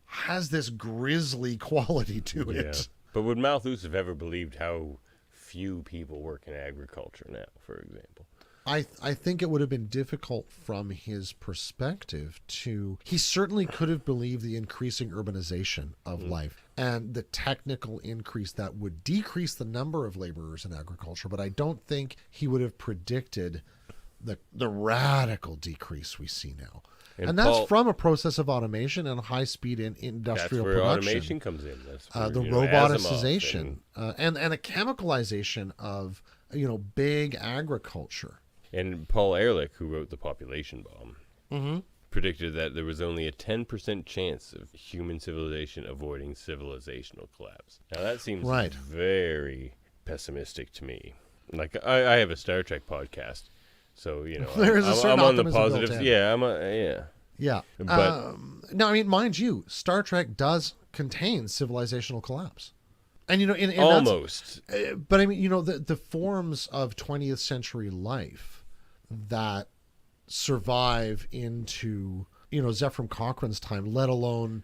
Speaker 1: has this grisly quality to it.
Speaker 4: But would Malthus have ever believed how few people work in agriculture now, for example?
Speaker 1: I think it would have been difficult from his perspective he certainly could have believed the increasing urbanization of life and the technical increase that would decrease the number of laborers in agriculture, but I don't think he would have predicted the radical decrease we see now. And that's from a process of automation and high-speed industrial production.
Speaker 4: That's where automation comes in. That's where,
Speaker 1: the roboticization and a chemicalization of big agriculture.
Speaker 4: And Paul Ehrlich, who wrote The Population Bomb, predicted that there was only a 10% chance of human civilization avoiding civilizational collapse. Now that seems very pessimistic to me. Like I have a Star Trek podcast, so
Speaker 1: there is a certain
Speaker 4: I'm on the
Speaker 1: optimism
Speaker 4: positives.
Speaker 1: built in.
Speaker 4: Yeah.
Speaker 1: But now, I mean, mind you, Star Trek does contain civilizational collapse. And, and
Speaker 4: Almost.
Speaker 1: but I mean, the forms of 20th century life that survive into, Zephyr Cochrane's time, let alone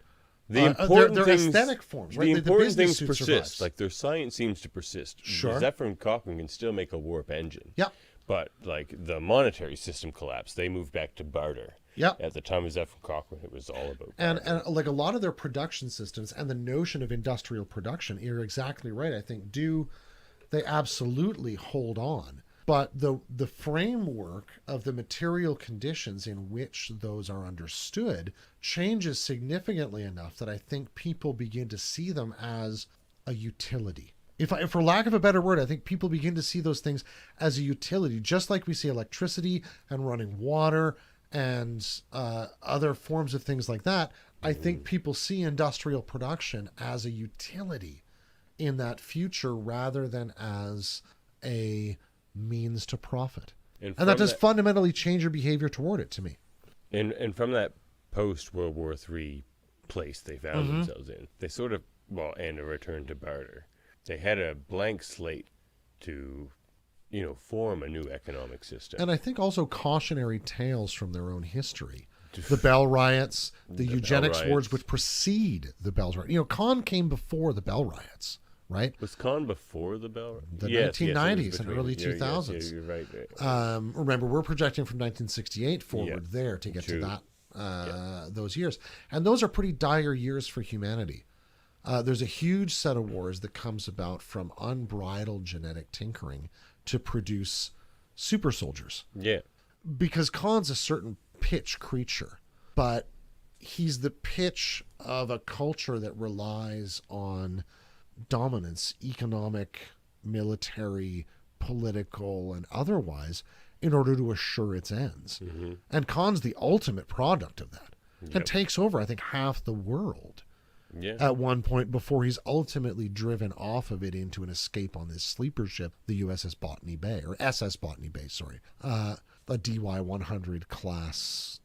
Speaker 4: The important
Speaker 1: their
Speaker 4: things,
Speaker 1: aesthetic forms, right?
Speaker 4: The important
Speaker 1: business
Speaker 4: things
Speaker 1: suit
Speaker 4: persist.
Speaker 1: survives.
Speaker 4: Like their science seems to persist.
Speaker 1: Sure.
Speaker 4: Zephyr and Cochrane can still make a warp engine.
Speaker 1: Yeah.
Speaker 4: But like the monetary system collapsed. They moved back to barter.
Speaker 1: Yeah.
Speaker 4: At the time of Zephyr and Cochrane, it was all about
Speaker 1: And
Speaker 4: barter.
Speaker 1: like a lot of their production systems and the notion of industrial production, you're exactly right. I think they absolutely hold on. But the framework of the material conditions in which those are understood changes significantly enough that I think people begin to see them as a utility. If for lack of a better word, I think people begin to see those things as a utility, just like we see electricity and running water and other forms of things like that. I think people see industrial production as a utility in that future rather than as a means to profit. And that does fundamentally change your behavior toward it to me.
Speaker 4: And from that post-World War III place they found themselves in, they sort of, and a return to barter. They had a blank slate to, form a new economic system.
Speaker 1: And I think also cautionary tales from their own history. The Bell Riots, the eugenics wars which precede the Bell Riots. Con came before the Bell Riots, right?
Speaker 4: Was Con before the Bell Riots?
Speaker 1: The 1990s and early 2000s.
Speaker 4: Yes, you're right.
Speaker 1: Remember, we're projecting from 1968 forward there to get to that those years. And those are pretty dire years for humanity. There's a huge set of wars that comes about from unbridled genetic tinkering to produce super soldiers.
Speaker 4: Yeah.
Speaker 1: Because Khan's a certain pitch creature, but he's the pitch of a culture that relies on dominance, economic, military, political, and otherwise, in order to assure its ends. Mm-hmm. And Khan's the ultimate product of that. Yep. And takes over, I think, half the world. Yeah. At one point before he's ultimately driven off of it into an escape on this sleeper ship, the USS Botany Bay, or SS Botany Bay, sorry. A DY-100 class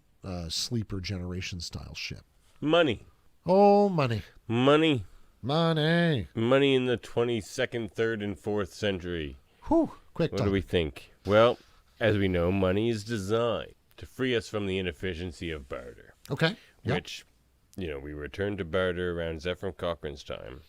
Speaker 1: sleeper generation style ship.
Speaker 4: Money.
Speaker 1: Oh, money.
Speaker 4: Money.
Speaker 1: Money.
Speaker 4: Money in the 22nd, 3rd, and 4th century.
Speaker 1: Whew, quick
Speaker 4: What
Speaker 1: time.
Speaker 4: do we think? Well, as we know, money is designed to free us from the inefficiency of barter.
Speaker 1: Okay. Yep.
Speaker 4: Which... we returned to barter around Zephyr Cochrane's time.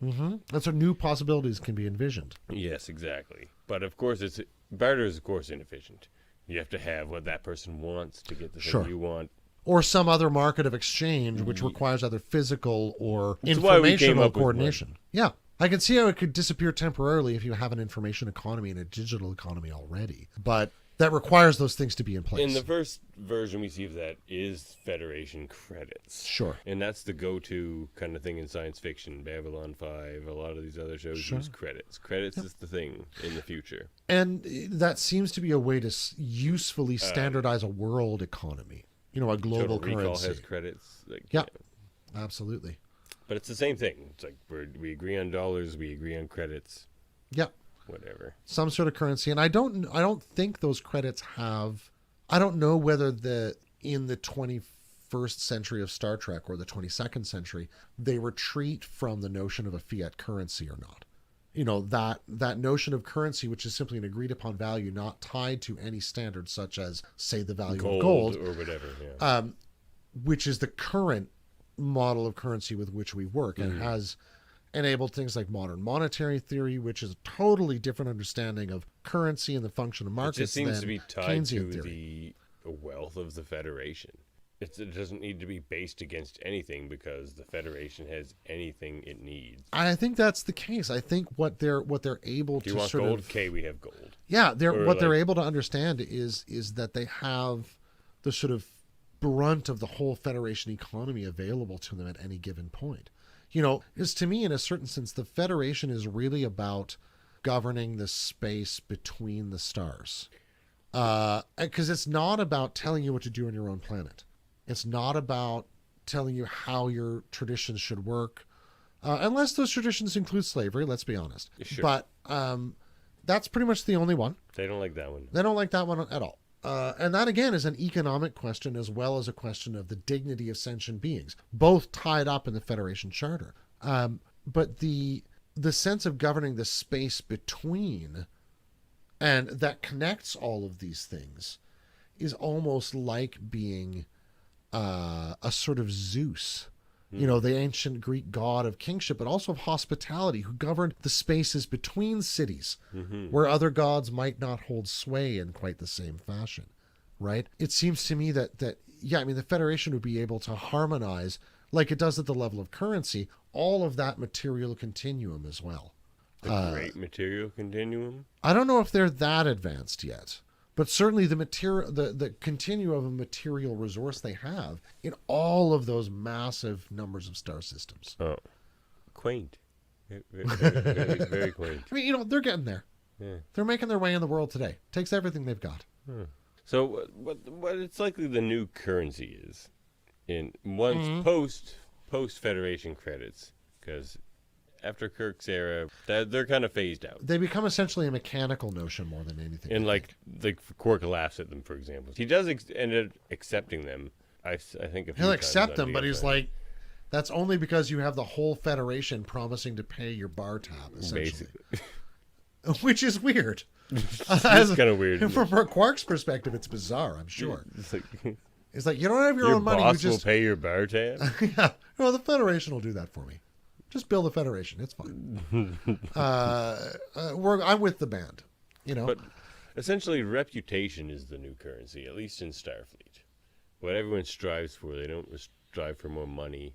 Speaker 1: Mm-hmm. And so new possibilities can be envisioned.
Speaker 4: Yes, exactly. But of course, barter is, of course, inefficient. You have to have what that person wants to get the thing you want.
Speaker 1: Or some other market of exchange, which requires either physical or
Speaker 4: That's informational
Speaker 1: coordination. Yeah. I can see how it could disappear temporarily if you have an information economy and a digital economy already. But that requires those things to be in place.
Speaker 4: In the first version we see of that is Federation credits.
Speaker 1: Sure.
Speaker 4: And that's the go-to kind of thing in science fiction. Babylon 5, a lot of these other shows use credits. Credits is the thing in the future.
Speaker 1: And that seems to be a way to usefully standardize a world economy. A global
Speaker 4: Total Recall
Speaker 1: currency.
Speaker 4: has credits.
Speaker 1: Absolutely.
Speaker 4: But it's the same thing. It's like we agree on dollars, we agree on credits.
Speaker 1: Yeah.
Speaker 4: Whatever.
Speaker 1: Some sort of currency. And I don't think those credits have... I don't know whether in the 21st century of Star Trek or the 22nd century, they retreat from the notion of a fiat currency or not. That notion of currency, which is simply an agreed upon value, not tied to any standard such as, say, the value of gold.
Speaker 4: Or whatever,
Speaker 1: which is the current model of currency with which we work and has enabled things like modern monetary theory, which is a totally different understanding of currency and the function of markets.
Speaker 4: It just seems
Speaker 1: than
Speaker 4: to be tied
Speaker 1: Keynesian
Speaker 4: to
Speaker 1: theory.
Speaker 4: the wealth of the Federation. It doesn't need to be based against anything because the Federation has anything it needs.
Speaker 1: I think that's the case. I think what they're able
Speaker 4: Do
Speaker 1: to
Speaker 4: you want
Speaker 1: sort
Speaker 4: gold?
Speaker 1: of...
Speaker 4: Okay, we have gold.
Speaker 1: Yeah, they're able to understand is that they have the sort of brunt of the whole Federation economy available to them at any given point. Because to me, in a certain sense, the Federation is really about governing the space between the stars. Because it's not about telling you what to do on your own planet. It's not about telling you how your traditions should work, unless those traditions include slavery, let's be honest.
Speaker 4: Sure.
Speaker 1: But that's pretty much the only one.
Speaker 4: They don't like that one.
Speaker 1: They don't like that one at all. And that, again, is an economic question as well as a question of the dignity of sentient beings, both tied up in the Federation Charter. But the the sense of governing the space between, and that connects all of these things, is almost like being a sort of Zeus, you know, the ancient Greek god of kingship, but also of hospitality, who governed the spaces between cities where other gods might not hold sway in quite the same fashion, right? It seems to me that the Federation would be able to harmonize, like it does at the level of currency, all of that material continuum as well.
Speaker 4: The great material continuum?
Speaker 1: I don't know if they're that advanced yet, but certainly the material, the continuum of material resource they have in all of those massive numbers of star systems.
Speaker 4: Oh, quaint. Very quaint.
Speaker 1: I mean, they're getting there.
Speaker 4: Yeah.
Speaker 1: They're making their way in the world today. Takes everything they've got.
Speaker 4: So what it's likely the new currency is in once post Federation credits, because after Kirk's era, they're kind of phased out.
Speaker 1: They become essentially a mechanical notion more than anything.
Speaker 4: And like Quark laughs at them, for example. He does end up accepting them. I think
Speaker 1: he'll accept them, but he's like, that's only because you have the whole Federation promising to pay your bar tab, essentially. Basically. Which is weird.
Speaker 4: It's kind of weird.
Speaker 1: From Quark's perspective, it's bizarre, I'm sure. It's like you don't have your own money.
Speaker 4: Your boss
Speaker 1: will
Speaker 4: pay your bar tab?
Speaker 1: Yeah. Well, the Federation will do that for me. Just build a Federation. It's fine. I'm with the band,
Speaker 4: But essentially, reputation is the new currency, at least in Starfleet. What everyone strives for, they don't strive for more money.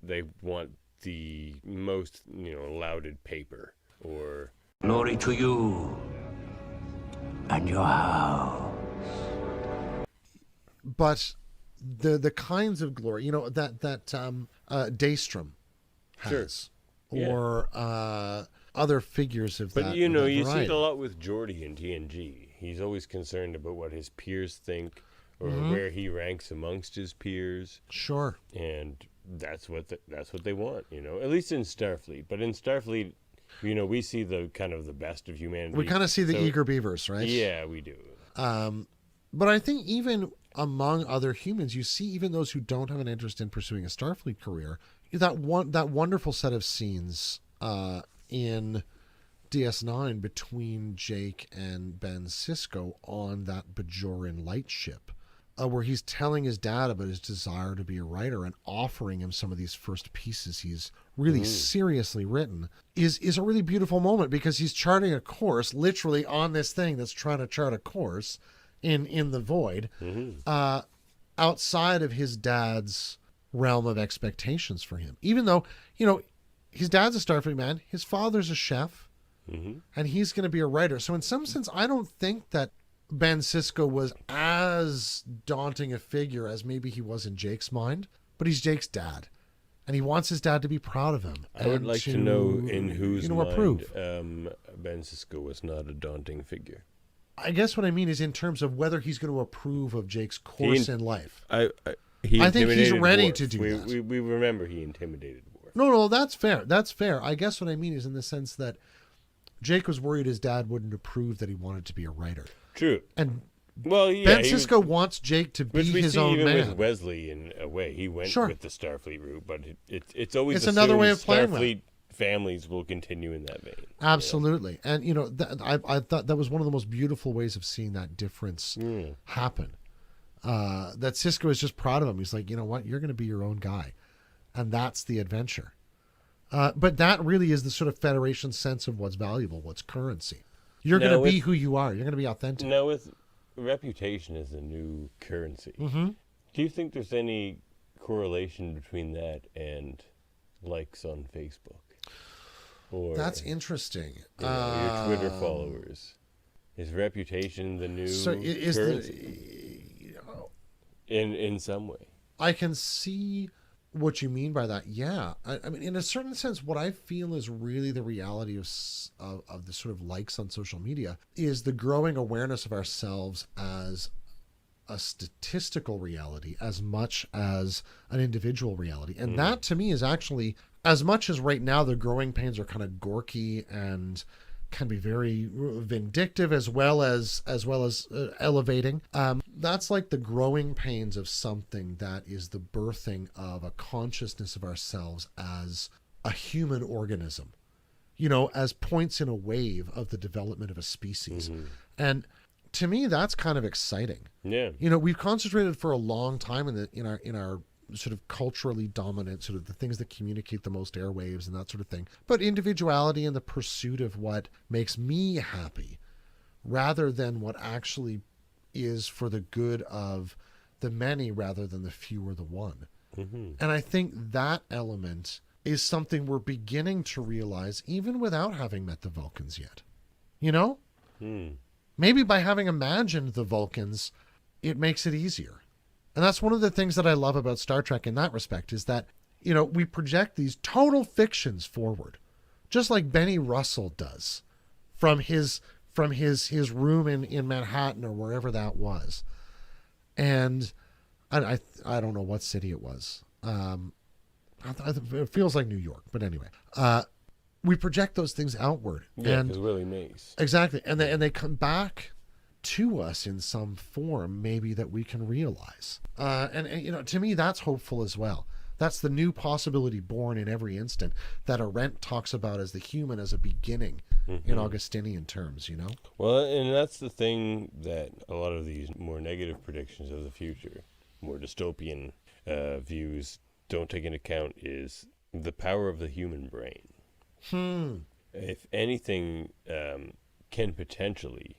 Speaker 4: They want the most, lauded paper or...
Speaker 5: Glory to you and your house.
Speaker 1: But the kinds of glory, that Daystrom has, or other figures of that.
Speaker 4: But you see it a lot with Geordi in TNG. He's always concerned about what his peers think, or where he ranks amongst his peers.
Speaker 1: Sure.
Speaker 4: And that's what they want, at least in Starfleet. But in Starfleet, we see the kind of the best of humanity.
Speaker 1: We kind of see the eager beavers, right?
Speaker 4: Yeah, we do.
Speaker 1: But I think even among other humans, you see even those who don't have an interest in pursuing a Starfleet career, that wonderful set of scenes in DS9 between Jake and Ben Sisko on that Bajoran lightship, where he's telling his dad about his desire to be a writer and offering him some of these first pieces he's really seriously written, is a really beautiful moment, because he's charting a course literally on this thing that's trying to chart a course in the void, outside of his dad's realm of expectations for him. Even though, his dad's a Starfleet man, his father's a chef, and he's going to be a writer. So in some sense, I don't think that Ben Sisko was as daunting a figure as maybe he was in Jake's mind, but he's Jake's dad, and he wants his dad to be proud of him.
Speaker 4: I would like to know in whose mind
Speaker 1: approve.
Speaker 4: Ben Sisko was not a daunting figure.
Speaker 1: I guess what I mean is in terms of whether he's going to approve of Jake's course in life.
Speaker 4: I think he's ready to do that. We remember he intimidated Worf.
Speaker 1: No, that's fair. That's fair. I guess what I mean is in the sense that Jake was worried his dad wouldn't approve that he wanted to be a writer.
Speaker 4: True.
Speaker 1: And
Speaker 4: Ben
Speaker 1: Sisko wants Jake to be his own man.
Speaker 4: With Wesley, in a way, he went with the Starfleet route, but it's always
Speaker 1: another way of playing
Speaker 4: Starfleet families will continue in that vein.
Speaker 1: Absolutely. And I thought that was one of the most beautiful ways of seeing that difference happen. That Sisko is just proud of him. He's like, you know what, you're going to be your own guy, and that's the adventure. But that really is the sort of Federation sense of what's valuable, what's currency. You're going to be who you are. You're going to be authentic.
Speaker 4: Now, with reputation as a new currency, do you think there's any correlation between that and likes on Facebook? Or
Speaker 1: that's interesting.
Speaker 4: Your Twitter followers. Is reputation the new currency? In some way.
Speaker 1: I can see what you mean by that. Yeah. I mean, in a certain sense, what I feel is really the reality of the sort of likes on social media is the growing awareness of ourselves as a statistical reality as much as an individual reality. And that to me is actually, as much as right now the growing pains are kind of gorky and can be very vindictive as well as elevating. That's like the growing pains of something that is the birthing of a consciousness of ourselves as a human organism. as points in a wave of the development of a species. And to me, that's kind of exciting.
Speaker 4: Yeah.
Speaker 1: We've concentrated for a long time in our sort of culturally dominant, sort of the things that communicate the most airwaves and that sort of thing. But individuality and the pursuit of what makes me happy, rather than what actually is for the good of the many rather than the few or the one. And I think that element is something we're beginning to realize even without having met the Vulcans yet. Maybe by having imagined the Vulcans, it makes it easier. And that's one of the things that I love about Star Trek in that respect, is that, we project these total fictions forward, just like Benny Russell does from his room in Manhattan or wherever that was. And I don't know what city it was. It feels like New York, but anyway, we project those things outward.
Speaker 4: Yeah, because Willie Mays.
Speaker 1: Exactly. And they come back to us in some form, maybe, that we can realize. And to me, that's hopeful as well. That's the new possibility born in every instant that Arendt talks about as the human as a beginning in Augustinian terms,
Speaker 4: Well, and that's the thing that a lot of these more negative predictions of the future, more dystopian views don't take into account, is the power of the human brain. If anything can potentially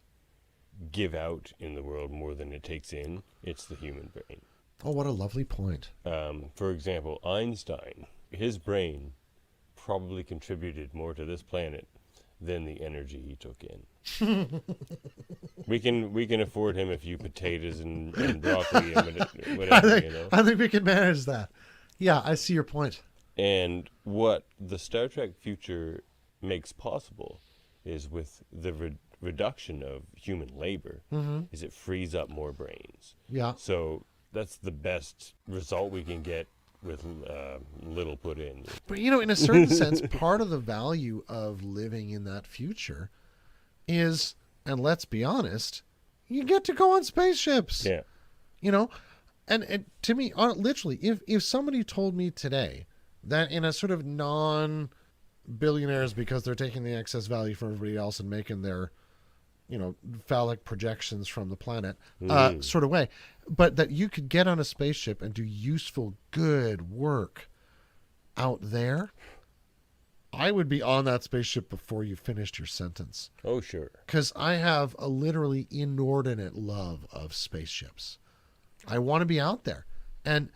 Speaker 4: give out in the world more than it takes in, it's the human brain.
Speaker 1: Oh, what a lovely point.
Speaker 4: For example, Einstein, his brain probably contributed more to this planet than the energy he took in. we can afford him a few potatoes and broccoli and whatever.
Speaker 1: I think we can manage that. Yeah, I see your point.
Speaker 4: And what the Star Trek future makes possible is with the reduction of human labor, is it frees up more brains.
Speaker 1: Yeah.
Speaker 4: So that's the best result we can get with little put in.
Speaker 1: But, in a certain sense, part of the value of living in that future is, and let's be honest, you get to go on spaceships.
Speaker 4: Yeah.
Speaker 1: And to me, literally, if somebody told me today that in a sort of non-billionaires, because they're taking the excess value from everybody else and making their, phallic projections from the planet sort of way, but that you could get on a spaceship and do useful, good work out there, I would be on that spaceship before you finished your sentence.
Speaker 4: Oh, sure.
Speaker 1: Because I have a literally inordinate love of spaceships. I want to be out there. And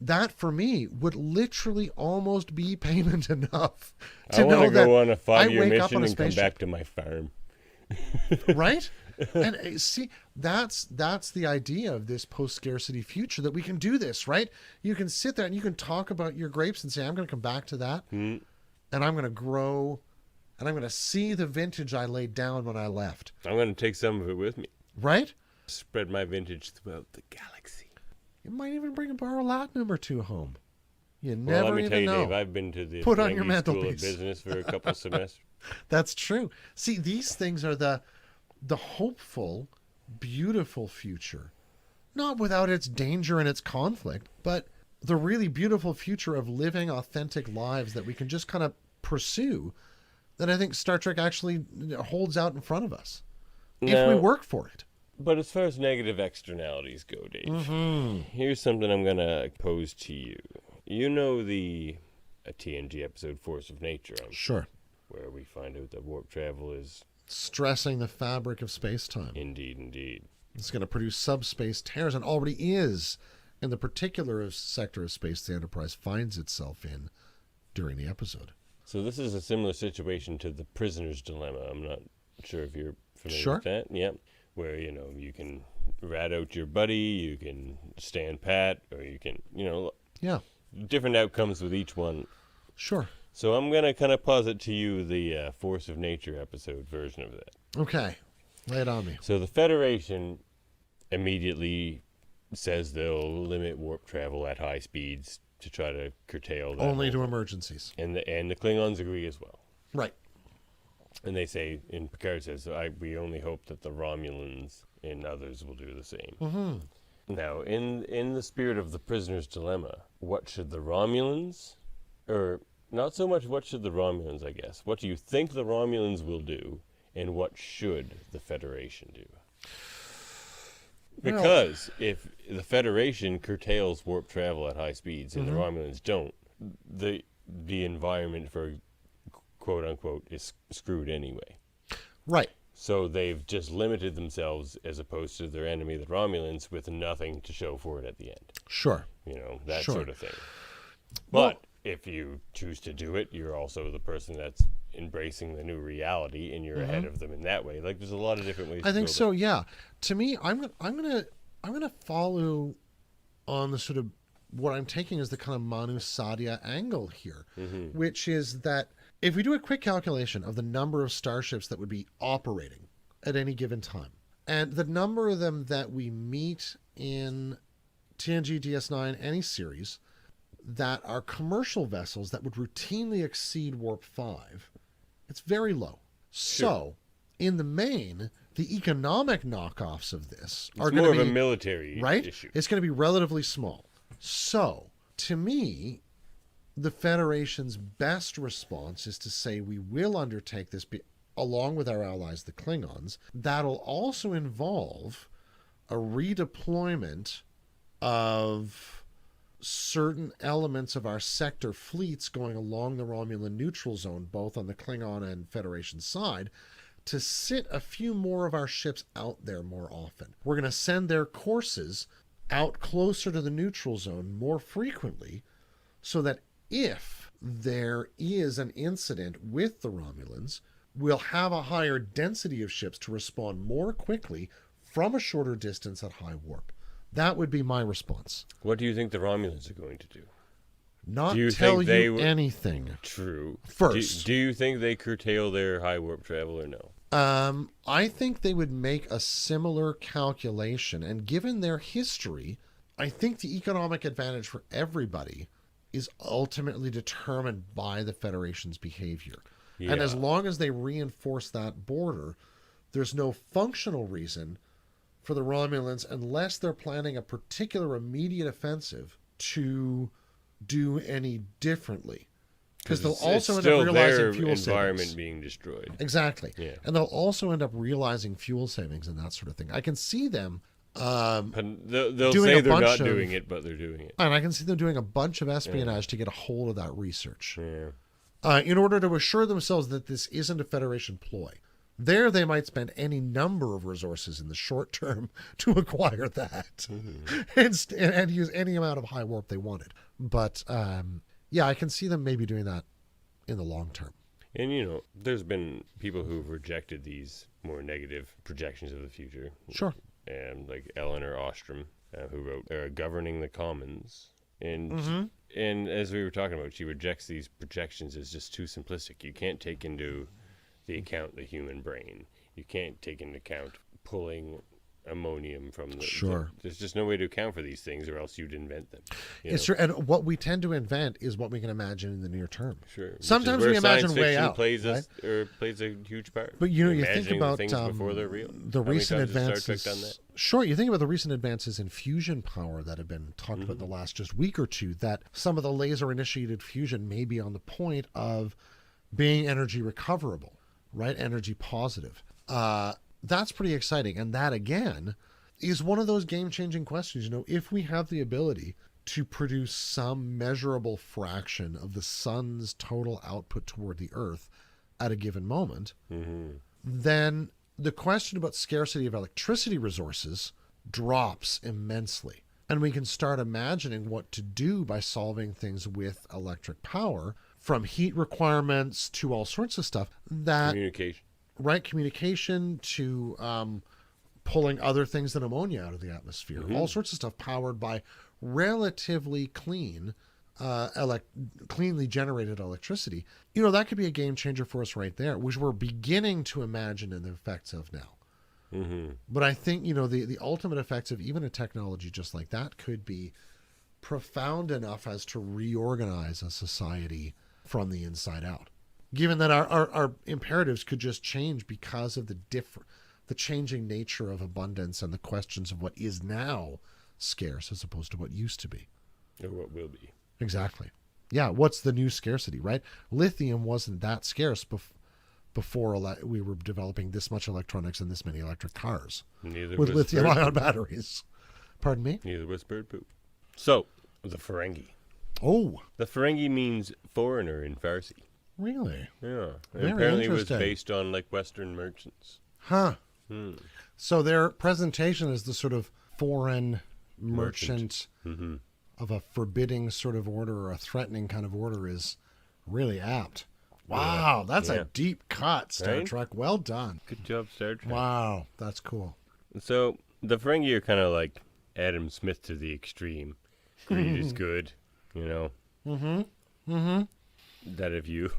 Speaker 1: that, for me, would literally almost be payment enough to know that
Speaker 4: I want to go on a 5-year
Speaker 1: wake up
Speaker 4: mission
Speaker 1: on a
Speaker 4: and come
Speaker 1: spaceship.
Speaker 4: back to my farm.
Speaker 1: Right? And see, that's the idea of this post-scarcity future, that we can do this, right? You can sit there and you can talk about your grapes and say, I'm going to come back to that, and I'm going to grow, and I'm going to see the vintage I laid down when I left.
Speaker 4: I'm going to take some of it with me.
Speaker 1: Right?
Speaker 4: Spread my vintage throughout the galaxy.
Speaker 1: You might even bring a bar of latinum or two home. You
Speaker 4: Well,
Speaker 1: never
Speaker 4: let me
Speaker 1: even
Speaker 4: tell you,
Speaker 1: know.
Speaker 4: Dave, I've been to the
Speaker 1: Put on your
Speaker 4: School of
Speaker 1: mantelpiece.
Speaker 4: Business for a couple of semesters.
Speaker 1: That's true. See, these things are the hopeful, beautiful future. Not without its danger and its conflict, but the really beautiful future of living authentic lives that we can just kind of pursue, that I think Star Trek actually holds out in front of us, if we work for it.
Speaker 4: But as far as negative externalities go, Dave, here's something I'm going to pose to you. You know the TNG episode Force of Nature,
Speaker 1: Sure.
Speaker 4: where we find out that warp travel is...
Speaker 1: Stressing the fabric of space-time.
Speaker 4: Indeed.
Speaker 1: It's going to produce subspace tears, and already is, in the particular sector of space the Enterprise finds itself in during the episode.
Speaker 4: So this is a similar situation to the prisoner's dilemma. I'm not sure if you're familiar
Speaker 1: Sure.
Speaker 4: with that. Yeah. Where, you can rat out your buddy, you can stand pat, or you can,
Speaker 1: Yeah,
Speaker 4: different outcomes with each one.
Speaker 1: sure.
Speaker 4: So I'm going to kind of posit to you the Force of Nature episode version of that.
Speaker 1: Okay, lay it on me.
Speaker 4: So the Federation immediately says they'll limit warp travel at high speeds to try to curtail that.
Speaker 1: Only to emergencies.
Speaker 4: And the Klingons agree as well.
Speaker 1: Right.
Speaker 4: And they say, and Picard says, we only hope that the Romulans and others will do the same.
Speaker 1: Mm-hmm.
Speaker 4: Now, in the spirit of the prisoner's dilemma, what should the Romulans, or Not so much what should the Romulans, I guess. What do you think the Romulans will do, and what should the Federation do? Because if the Federation curtails warp travel at high speeds and the Romulans don't, the environment for quote unquote is screwed anyway.
Speaker 1: Right.
Speaker 4: So they've just limited themselves as opposed to their enemy, the Romulans, with nothing to show for it at the end.
Speaker 1: Sure.
Speaker 4: You know, that
Speaker 1: Sure.
Speaker 4: sort of thing. But if you choose to do it, you're also the person that's embracing the new reality, and you're ahead of them in that way. Like, there's a lot of different ways.
Speaker 1: I think so. Yeah. To me, I'm gonna follow on the sort of what I'm taking as the kind of Manu Sadhya angle here, which is that if we do a quick calculation of the number of starships that would be operating at any given time, and the number of them that we meet in TNG DS9, any series, that are commercial vessels that would routinely exceed Warp 5, it's very low.
Speaker 4: Sure.
Speaker 1: So, in the main, the economic knockoffs of this are
Speaker 4: It's
Speaker 1: going
Speaker 4: more
Speaker 1: to
Speaker 4: of
Speaker 1: be
Speaker 4: a military
Speaker 1: right.
Speaker 4: issue.
Speaker 1: It's going to be relatively small. So, to me, the Federation's best response is to say we will undertake this along with our allies, the Klingons. That'll also involve a redeployment of certain elements of our sector fleets going along the Romulan neutral zone, both on the Klingon and Federation side, to sit a few more of our ships out there more often. We're going to send their courses out closer to the neutral zone more frequently, so that if there is an incident with the Romulans, we'll have a higher density of ships to respond more quickly from a shorter distance at high warp. That would be my response.
Speaker 4: What do you think the Romulans are going to do?
Speaker 1: Not
Speaker 4: Do you
Speaker 1: tell
Speaker 4: think they
Speaker 1: you
Speaker 4: would-
Speaker 1: anything.
Speaker 4: True.
Speaker 1: First.
Speaker 4: Do you think they curtail their high warp travel or no?
Speaker 1: I think they would make a similar calculation, and given their history, I think the economic advantage for everybody is ultimately determined by the Federation's behavior. And as
Speaker 4: Yeah.
Speaker 1: long as they reinforce that border, there's no functional reason for the Romulans, unless they're planning a particular immediate offensive, to do any differently. Because they'll also end
Speaker 4: still
Speaker 1: up realizing
Speaker 4: their
Speaker 1: fuel
Speaker 4: environment
Speaker 1: savings.
Speaker 4: being destroyed.
Speaker 1: Exactly.
Speaker 4: Yeah.
Speaker 1: And they'll also end up realizing fuel savings and that sort of thing. I can see them,
Speaker 4: But they'll
Speaker 1: doing
Speaker 4: say
Speaker 1: a
Speaker 4: they're not
Speaker 1: bunch of-
Speaker 4: doing it, but they're doing it.
Speaker 1: and I can see them doing a bunch of espionage to get a hold of that research,
Speaker 4: Yeah.
Speaker 1: in order to assure themselves that this isn't a Federation ploy. There, they might spend any number of resources in the short term to acquire that, and use any amount of high warp they wanted. But yeah, I can see them maybe doing that in the long term.
Speaker 4: And, you know, there's been people who've rejected these more negative projections of the future.
Speaker 1: Sure.
Speaker 4: And like Eleanor Ostrom, who wrote Governing the Commons. And
Speaker 1: Mm-hmm.
Speaker 4: and as we were talking about, she rejects these projections as just too simplistic. You can't take into the account the human brain. You can't take into account pulling ammonium from the...
Speaker 1: Sure.
Speaker 4: There's just no way to account for these things, or else you'd invent them. you
Speaker 1: It's
Speaker 4: know?
Speaker 1: true. And what we tend to invent is what we can imagine in the near term.
Speaker 4: Sure. Which is
Speaker 1: Sometimes
Speaker 4: where
Speaker 1: we imagine
Speaker 4: science
Speaker 1: way
Speaker 4: fiction
Speaker 1: out.
Speaker 4: plays
Speaker 1: right?
Speaker 4: plays a huge part.
Speaker 1: But you know, you
Speaker 4: Imagining
Speaker 1: think about
Speaker 4: the things before they're real.
Speaker 1: the
Speaker 4: How many
Speaker 1: recent
Speaker 4: times has Star
Speaker 1: advances.
Speaker 4: Trek done that?
Speaker 1: Sure, you think about the recent advances in fusion power that have been talked about in the last just week or two. That some of the laser-initiated fusion may be on the point of being energy recoverable, right? Energy positive. That's pretty exciting, and that again is one of those game-changing questions. You know, if we have the ability to produce some measurable fraction of the sun's total output toward the Earth at a given moment, then the question about scarcity of electricity resources drops immensely. And we can start imagining what to do by solving things with electric power, from heat requirements to all sorts of stuff that
Speaker 4: Communication.
Speaker 1: right communication to pulling other things than ammonia out of the atmosphere, all sorts of stuff powered by relatively cleanly generated electricity. You know, that could be a game changer for us right there, which we're beginning to imagine in the effects of now. But I think, you know, the ultimate effects of even a technology just like that could be profound enough as to reorganize a society from the inside out, given that our imperatives could just change because of the changing nature of abundance and the questions of what is now scarce as opposed to what used to be.
Speaker 4: Or what will be.
Speaker 1: Exactly. Yeah, what's the new scarcity, right? Lithium wasn't that scarce before we were developing this much electronics and this many electric cars
Speaker 4: Neither
Speaker 1: with
Speaker 4: was
Speaker 1: lithium-ion
Speaker 4: bird
Speaker 1: batteries. Pardon me?
Speaker 4: poop. Neither was bird poop. So, the Ferengi.
Speaker 1: Oh,
Speaker 4: The Ferengi means foreigner in Farsi.
Speaker 1: really?
Speaker 4: Yeah. And
Speaker 1: Very
Speaker 4: apparently it was
Speaker 1: interesting.
Speaker 4: based on like Western merchants.
Speaker 1: Huh. So their presentation as the sort of foreign merchant of a forbidding sort of order or a threatening kind of order is really apt. Wow, that's a deep cut, Star
Speaker 4: Right?
Speaker 1: Trek. Well done.
Speaker 4: Good job, Star Trek.
Speaker 1: Wow, that's cool.
Speaker 4: So, the Ferengi are kind of like Adam Smith to the extreme. Greed is good, you know? That if you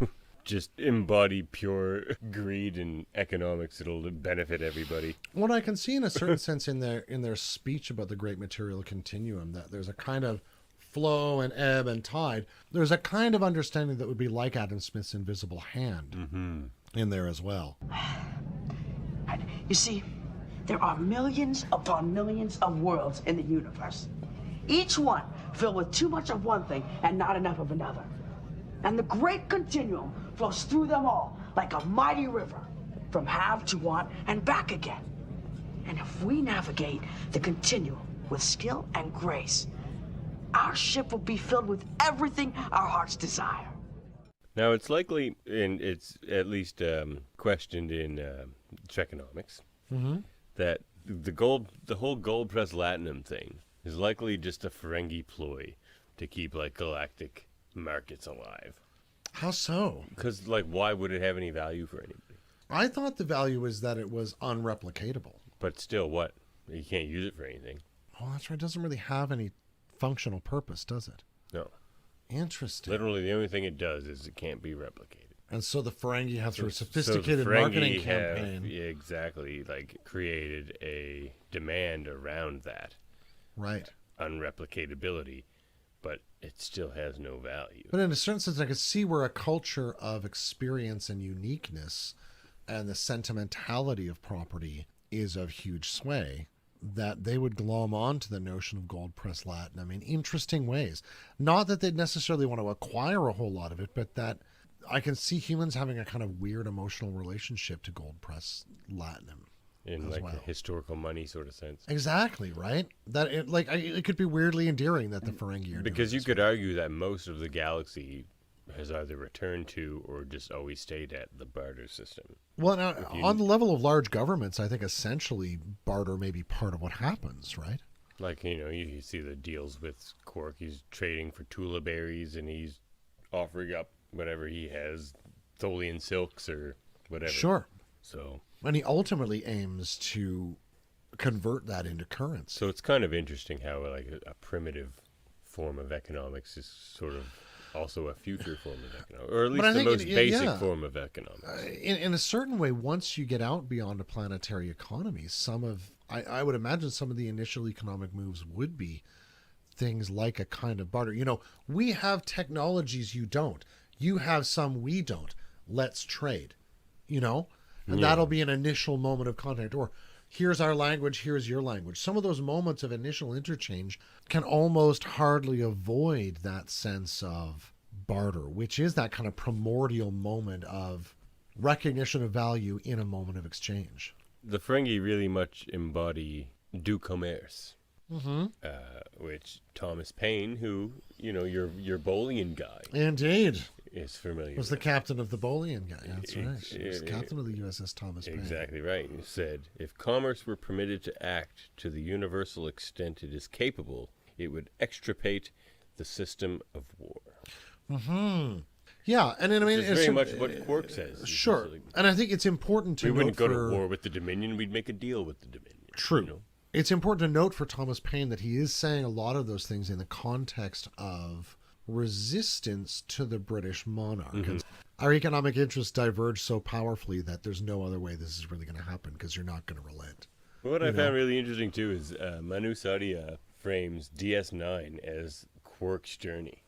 Speaker 4: just embody pure greed and economics, it'll benefit everybody.
Speaker 1: What I can see in a certain sense in their speech about the great material continuum, that there's a kind of flow and ebb and tide. There's a kind of understanding that would be like Adam Smith's invisible hand in there as well.
Speaker 8: You see, there are millions upon millions of worlds in the universe, each one filled with too much of one thing and not enough of another. And the great continuum flows through them all like a mighty river, from have to want and back again. And if we navigate the continuum with skill and grace, our ship will be filled with everything our hearts desire.
Speaker 4: Now, it's likely, and it's at least questioned in Trekonomics, that the whole gold press latinum thing is likely just a Ferengi ploy to keep like galactic markets alive.
Speaker 1: How so?
Speaker 4: Because like, why would it have any value for anybody?
Speaker 1: I thought the value was that it was unreplicatable.
Speaker 4: But still, what? You can't use it for anything.
Speaker 1: Oh, that's right. It doesn't really have any functional purpose, does it?
Speaker 4: No.
Speaker 1: Interesting.
Speaker 4: Literally, the only thing it does is it can't be replicated.
Speaker 1: And so the Ferengi have sort of
Speaker 4: So the
Speaker 1: sophisticated
Speaker 4: Ferengi
Speaker 1: marketing
Speaker 4: have,
Speaker 1: campaign.
Speaker 4: yeah, exactly, like created a demand around that
Speaker 1: Right.
Speaker 4: unreplicatability, but it still has no value.
Speaker 1: But in a certain sense, I could see where a culture of experience and uniqueness and the sentimentality of property is of huge sway, that they would glom on to the notion of gold press latinum in interesting ways. Not that they'd necessarily want to acquire a whole lot of it, but that I can see humans having a kind of weird emotional relationship to gold press latinum.
Speaker 4: In
Speaker 1: as
Speaker 4: like
Speaker 1: well.
Speaker 4: a historical money sort of sense.
Speaker 1: Exactly, right? That it could be weirdly endearing that the Ferengi are
Speaker 4: Because
Speaker 1: doing
Speaker 4: you could argue that most of the galaxy has either returned to or just always stayed at the barter system.
Speaker 1: Well, now, on the level of large governments, I think essentially barter may be part of what happens, right?
Speaker 4: Like, you see the deals with Quark. He's trading for Tula berries and he's offering up whatever he has, Tholian silks or whatever.
Speaker 1: Sure.
Speaker 4: So
Speaker 1: And he ultimately aims to convert that into currency.
Speaker 4: it's kind of interesting how like a primitive form of economics is sort of also a future form of economics, or at
Speaker 1: But I
Speaker 4: least the
Speaker 1: think
Speaker 4: most basic form of economics.
Speaker 1: In a certain way, once you get out beyond a planetary economy, I would imagine some of the initial economic moves would be things like a kind of barter. We have technologies you don't. You have some we don't. Let's trade, And that'll be an initial moment of contact. Or here's our language, here's your language. Some of those moments of initial interchange can almost hardly avoid that sense of barter, which is that kind of primordial moment of recognition of value in a moment of exchange.
Speaker 4: The Ferengi really much embody du commerce, which Thomas Paine, who, your Bolian guy,
Speaker 1: Indeed.
Speaker 4: is familiar
Speaker 1: Was
Speaker 4: with.
Speaker 1: the captain of the Bolian guy. That's right. He was captain of the USS Thomas Paine.
Speaker 4: Exactly right. He said, if commerce were permitted to act to the universal extent it is capable, it would extirpate the system of war.
Speaker 1: Yeah, and
Speaker 4: Which is very much what Quark says. It's
Speaker 1: Sure,
Speaker 4: just like,
Speaker 1: and I think it's important to
Speaker 4: we wouldn't go
Speaker 1: for,
Speaker 4: to war with the Dominion, we'd make a deal with the Dominion.
Speaker 1: True. It's important to note for Thomas Paine that he is saying a lot of those things in the context of resistance to the British monarch. And our economic interests diverge so powerfully that there's no other way this is really going to happen because you're not going to relent.
Speaker 4: What I found really interesting, too, is Manu Sadia frames DS9 as Quark's journey.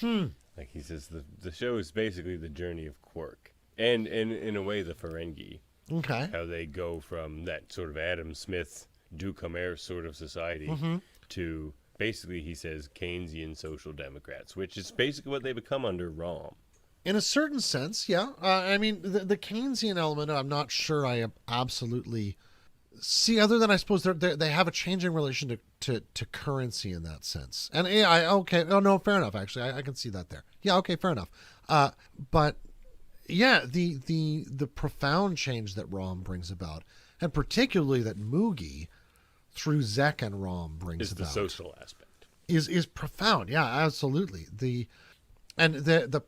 Speaker 4: Like, he says the show is basically the journey of Quark. And in a way, the Ferengi.
Speaker 1: Okay.
Speaker 4: How they go from that sort of Adam Smith, du commerce sort of society to basically, he says Keynesian social democrats, which is basically what they become under Rom.
Speaker 1: In a certain sense, yeah. I mean, the Keynesian element, I'm not sure I absolutely see, other than I suppose they have a changing relation to currency in that sense. And okay, oh no, fair enough. Actually, I can see that there. Yeah, okay, fair enough. But yeah, the profound change that Rom brings about, and particularly that Mugi, through Zek and Rom, brings about,
Speaker 4: is the social aspect.
Speaker 1: Is profound. Yeah, absolutely. The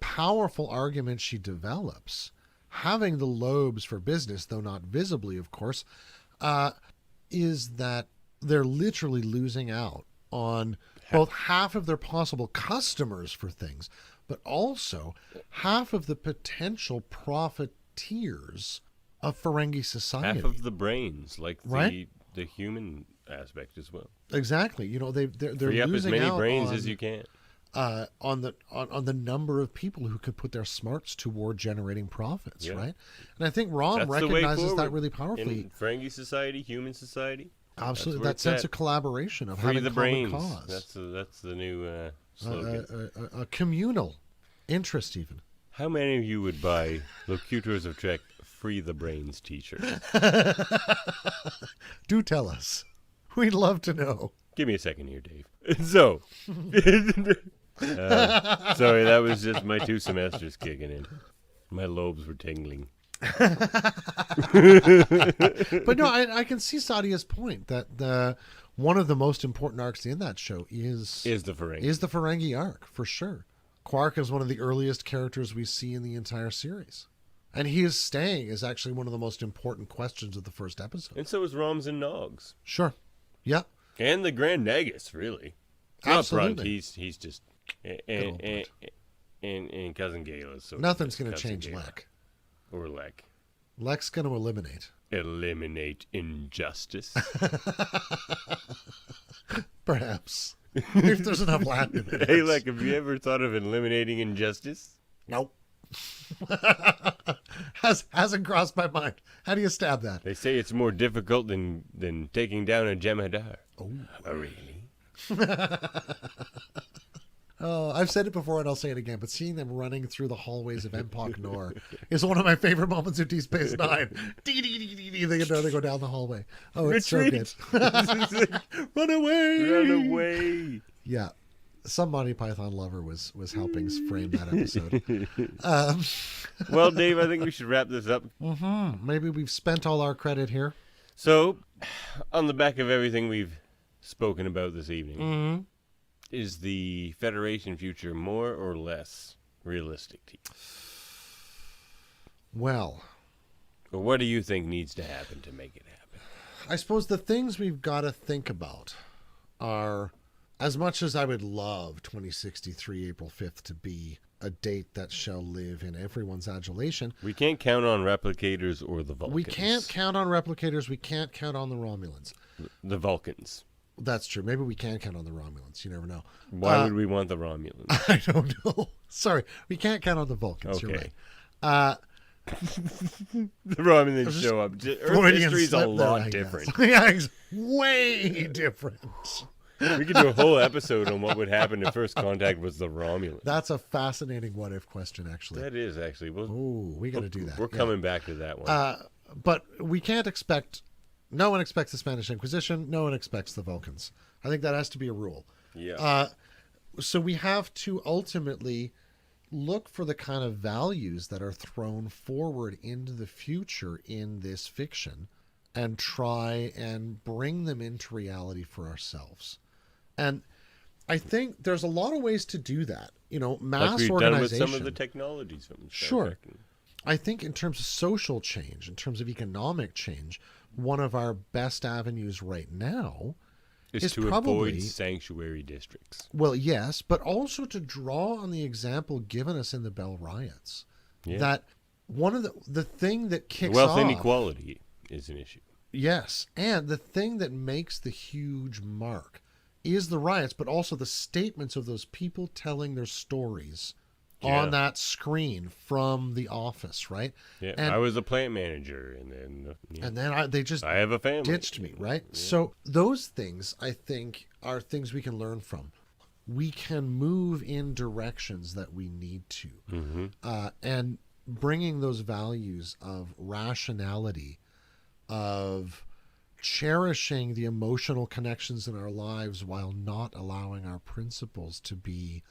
Speaker 1: powerful argument she develops, having the lobes for business, though not visibly, of course, is that they're literally losing out on both half of their possible customers for things, but also half of the potential profiteers of Ferengi society.
Speaker 4: Half of the brains, like
Speaker 1: right?
Speaker 4: the human aspect as well.
Speaker 1: Exactly. You know, they're
Speaker 4: free up as
Speaker 1: losing
Speaker 4: many
Speaker 1: out
Speaker 4: brains
Speaker 1: on,
Speaker 4: as you can.
Speaker 1: On the number of people who could put their smarts toward generating profits,
Speaker 4: Yeah.
Speaker 1: right? And I think Rom
Speaker 4: That's the way
Speaker 1: recognizes that
Speaker 4: forward.
Speaker 1: really powerfully.
Speaker 4: In Ferengi society, human society.
Speaker 1: Absolutely,
Speaker 4: where
Speaker 1: that
Speaker 4: it's
Speaker 1: sense
Speaker 4: at.
Speaker 1: of collaboration, of
Speaker 4: Free
Speaker 1: having
Speaker 4: the
Speaker 1: common
Speaker 4: brains.
Speaker 1: cause,
Speaker 4: That's the new slogan.
Speaker 1: a communal interest, even.
Speaker 4: How many of you would buy Locutors of Trek Free the Brains t-shirt?
Speaker 1: Do tell us. We'd love to know.
Speaker 4: Give me a second here, Dave. So, sorry, that was just my 2 semesters kicking in. My lobes were tingling.
Speaker 1: But no, I can see Sadia's point that one of the most important arcs in that show is
Speaker 4: the Ferengi.
Speaker 1: Is the Ferengi arc, for sure. Quark is one of the earliest characters we see in the entire series. And his staying is actually one of the most important questions of the first episode.
Speaker 4: And so is Roms and Nogs.
Speaker 1: Sure. Yeah.
Speaker 4: And the Grand Nagus, really.
Speaker 1: Absolutely.
Speaker 4: Up front, he's just... And Cousin Gale is so...
Speaker 1: Nothing's going to
Speaker 4: Cousin
Speaker 1: change
Speaker 4: Gale.
Speaker 1: Lek.
Speaker 4: Or Lek.
Speaker 1: Lek's going to eliminate.
Speaker 4: Eliminate injustice.
Speaker 1: Perhaps. If there's enough Latin in it.
Speaker 4: Hey, Lek, have you ever thought of eliminating injustice?
Speaker 1: Nope. Hasn't crossed my mind. How do you stab that?
Speaker 4: They say it's more difficult than taking down a Jem'Hadar.
Speaker 1: Oh,
Speaker 4: really?
Speaker 1: Oh, I've said it before and I'll say it again, but seeing them running through the hallways of Empok Nor is one of my favorite moments of Deep Space Nine. They go down the hallway. Oh, it's
Speaker 4: Retreat.
Speaker 1: so good. Run away!
Speaker 4: Run away!
Speaker 1: Yeah. Some Monty Python lover was helping frame that episode.
Speaker 4: Well, Dave, I think we should wrap this up.
Speaker 1: Maybe we've spent all our credit here.
Speaker 4: So, on the back of everything we've spoken about this evening, is the Federation future more or less realistic to you?
Speaker 1: Well,
Speaker 4: Or what do you think needs to happen to make it happen?
Speaker 1: I suppose the things we've got to think about are, as much as I would love 2063 April 5th to be a date that shall live in everyone's adulation,
Speaker 4: We can't count on replicators or the Vulcans.
Speaker 1: we can't count on replicators. We can't count on the Romulans.
Speaker 4: The Vulcans.
Speaker 1: That's true. Maybe we can count on the Romulans. You never know.
Speaker 4: Why would we want the Romulans?
Speaker 1: I don't know. Sorry. We can't count on the Vulcans. You're
Speaker 4: Okay.
Speaker 1: right.
Speaker 4: The Romulans show up. Earth
Speaker 1: Freudian
Speaker 4: history's a
Speaker 1: slip there,
Speaker 4: lot
Speaker 1: I guess.
Speaker 4: different.
Speaker 1: Yeah, it's way different.
Speaker 4: We could do a whole episode on what would happen if First Contact was the Romulans.
Speaker 1: That's a fascinating what-if question, actually.
Speaker 4: That is, actually.
Speaker 1: Oh, we got to do that.
Speaker 4: We're
Speaker 1: Yeah.
Speaker 4: coming back to that one.
Speaker 1: But we can't expect... No one expects the Spanish Inquisition. No one expects the Vulcans. I think that has to be a rule.
Speaker 4: Yeah.
Speaker 1: So we have to ultimately look for the kind of values that are thrown forward into the future in this fiction and try and bring them into reality for ourselves. And I think there's a lot of ways to do that. You know, mass
Speaker 4: like we've
Speaker 1: organization.
Speaker 4: done with some of the technologies from Star
Speaker 1: Sure.
Speaker 4: Trek.
Speaker 1: I think in terms of social change, in terms of economic change, one of our best avenues right now
Speaker 4: Is to
Speaker 1: probably,
Speaker 4: avoid sanctuary districts.
Speaker 1: well, yes, but also to draw on the example given us in the Bell riots.
Speaker 4: Yeah.
Speaker 1: That one of the thing that kicks
Speaker 4: Wealth
Speaker 1: off,
Speaker 4: inequality is an issue.
Speaker 1: yes, and the thing that makes the huge mark is the riots, but also the statements of those people telling their stories on that screen from the office, right?
Speaker 4: Yeah,
Speaker 1: and,
Speaker 4: I was a plant manager, and then
Speaker 1: they just
Speaker 4: I have a family.
Speaker 1: ditched me, right? Yeah. So those things, I think, are things we can learn from. We can move in directions that we need to, and bringing those values of rationality, of cherishing the emotional connections in our lives while not allowing our principles to be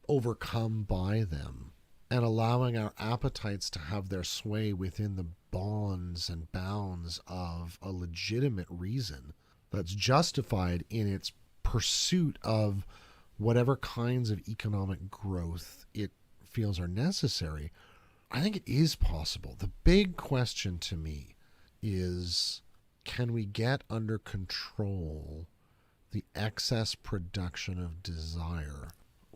Speaker 1: overcome by them, and allowing our appetites to have their sway within the bonds and bounds of a legitimate reason that's justified in its pursuit of whatever kinds of economic growth it feels are necessary. I think it is possible. The big question to me is, can we get under control the excess production of desire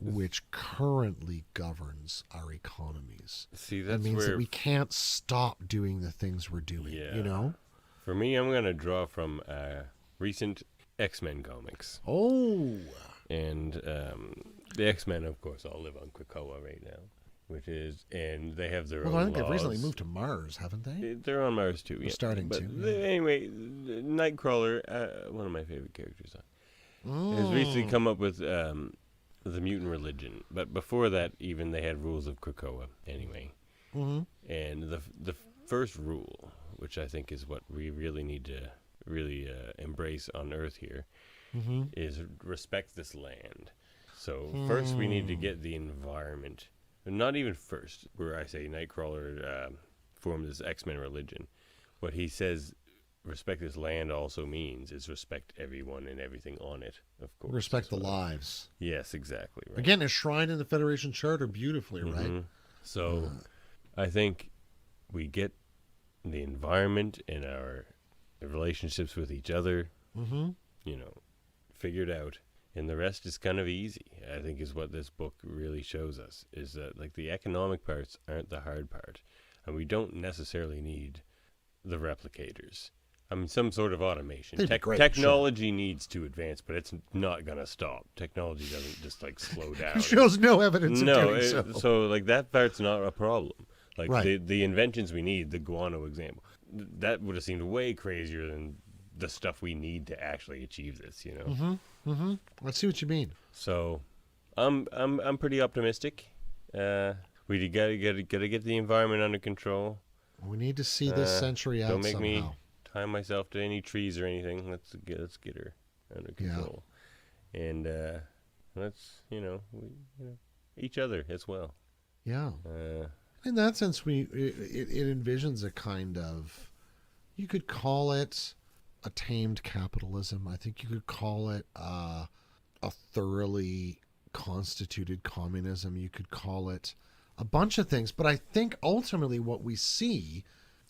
Speaker 1: which currently governs our economies?
Speaker 4: See, that
Speaker 1: means that we can't stop doing the things we're doing, you know?
Speaker 4: For me, I'm going to draw from recent X-Men comics.
Speaker 1: Oh!
Speaker 4: And the X-Men, of course, all live on Krakoa right now, and they have their own
Speaker 1: I think
Speaker 4: laws.
Speaker 1: they've recently moved to Mars, haven't they?
Speaker 4: They're on Mars, too.
Speaker 1: They're starting to.
Speaker 4: Anyway, Nightcrawler, one of my favorite characters, has recently come up with the mutant religion. But before that, even, they had rules of Krakoa, anyway. And the first rule, which I think is what we really need to embrace on Earth here, is respect this land. So first we need to get the environment. Not even first, where I say Nightcrawler formed this X-Men religion. What he says respect this land also means is respect everyone and everything on it, of course.
Speaker 1: Respect the lives.
Speaker 4: Yes, exactly. Right.
Speaker 1: Again, enshrined in the Federation Charter beautifully, right?
Speaker 4: So I think we get the environment and our relationships with each other, figured out, and the rest is kind of easy. I think is what this book really shows us, is that like the economic parts aren't the hard part, and we don't necessarily need the replicators. I mean, some sort of automation. Technology needs to advance, but it's not going to stop. Technology doesn't just like slow down.
Speaker 1: It shows no evidence of doing so.
Speaker 4: So like that part's not a problem. Like the inventions we need, the guano example, that would have seemed way crazier than the stuff we need to actually achieve this,
Speaker 1: I see what you mean.
Speaker 4: So, I'm pretty optimistic. We gotta get the environment under control.
Speaker 1: We need to see this century out.
Speaker 4: Don't make
Speaker 1: somehow.
Speaker 4: me tie myself to any trees or anything. Let's get her under control, and let's each other as well.
Speaker 1: Yeah. In that sense, it envisions a kind of, you could call it a tamed capitalism. I think you could call it a thoroughly constituted communism. You could call it a bunch of things. But I think ultimately what we see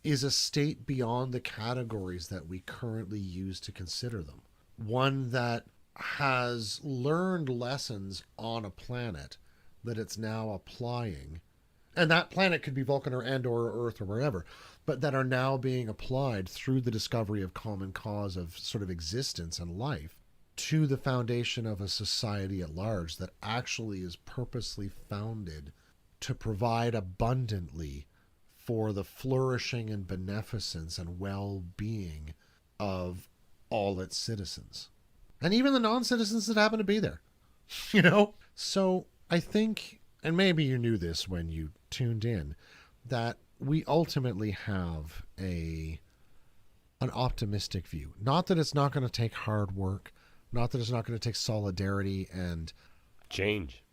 Speaker 1: is a state beyond the categories that we currently use to consider them. One that has learned lessons on a planet that it's now applying. And that planet could be Vulcan or Earth or wherever, but that are now being applied through the discovery of common cause of sort of existence and life to the foundation of a society at large that actually is purposely founded to provide abundantly for the flourishing and beneficence and well-being of all its citizens. And even the non-citizens that happen to be there, So I think, and maybe you knew this when you tuned in, that we ultimately have an optimistic view. Not that it's not going to take hard work, not that it's not going to take solidarity and
Speaker 4: change.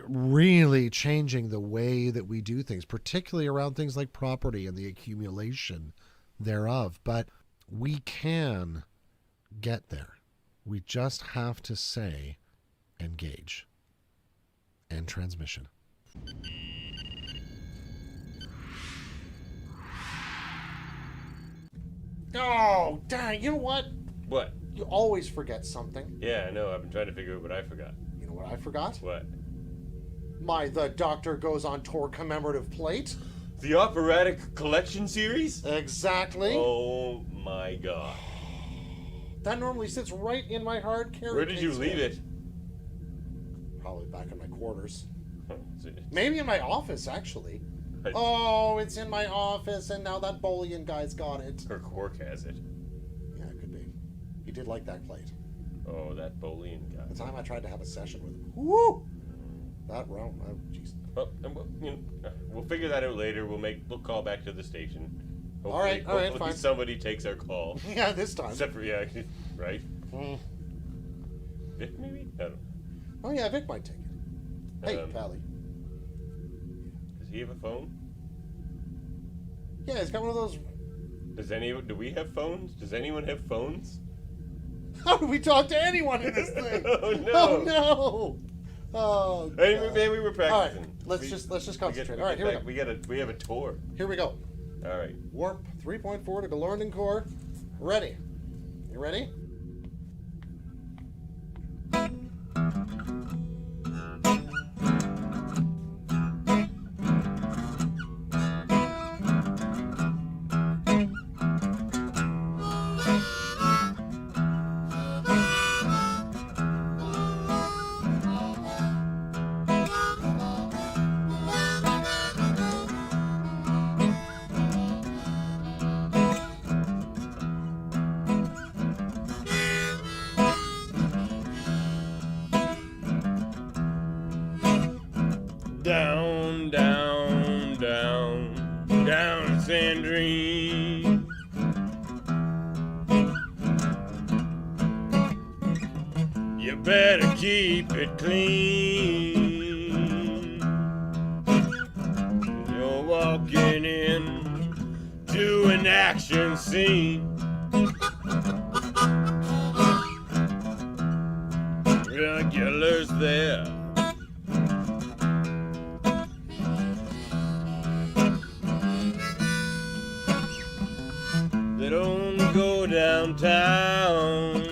Speaker 1: Really changing the way that we do things, particularly around things like property and the accumulation thereof. But we can get there. We just have to say engage. End transmission. Oh, dang. You know what?
Speaker 4: What?
Speaker 1: You always forget something.
Speaker 4: Yeah, I know. I've been trying to figure out what I forgot.
Speaker 1: You know what I forgot?
Speaker 4: What?
Speaker 1: The Doctor Goes on Tour commemorative plate.
Speaker 4: The operatic collection series?
Speaker 1: Exactly.
Speaker 4: Oh my god.
Speaker 1: That normally sits right in my hard carry.
Speaker 4: Where did you leave it?
Speaker 1: Probably back in my quarters. Maybe in my office, actually. Oh, it's in my office, and now that Bolian guy's got it.
Speaker 4: Or Quark has it.
Speaker 1: Yeah, it could be. He did like that plate.
Speaker 4: Oh, that Bolian guy.
Speaker 1: The time I tried to have a session with him. Woo! That realm. Oh, jeez.
Speaker 4: Well, we'll figure that out later. We'll call back to the station.
Speaker 1: Hopefully, all right, fine.
Speaker 4: Somebody takes our call.
Speaker 1: Yeah, this time.
Speaker 4: Except for, yeah, right? Vic, maybe? I don't know.
Speaker 1: Oh, yeah, Vic might take it. Hey, Pally.
Speaker 4: Does he have a phone?
Speaker 1: Yeah, he's got one of those.
Speaker 4: Do we have phones? Does anyone have phones?
Speaker 1: How do we talk to anyone in this thing?
Speaker 4: Oh, no.
Speaker 1: Oh, no. Oh,
Speaker 4: hey, maybe we're practicing.
Speaker 1: All right, let's just concentrate. All right, here we go.
Speaker 4: We have a tour.
Speaker 1: Here we go.
Speaker 4: All right.
Speaker 1: Warp 3.4 to Galorndon Core. Ready. You ready?
Speaker 4: Down, down, down, down, Sandrine. You better keep it clean. You're walking in to an action scene. Regulars there. They don't go downtown,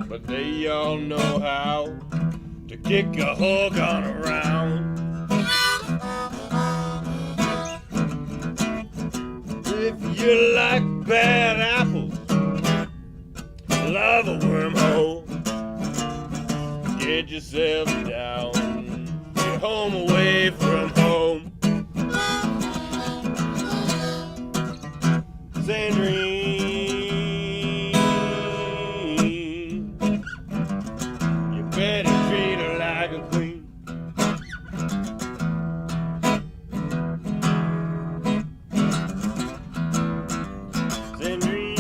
Speaker 4: but they all know how to kick a hog on around. If you like bad apples, love a wormhole, get yourself down, get home away from home. Sandrine, you better treat her like a queen. Sandrine,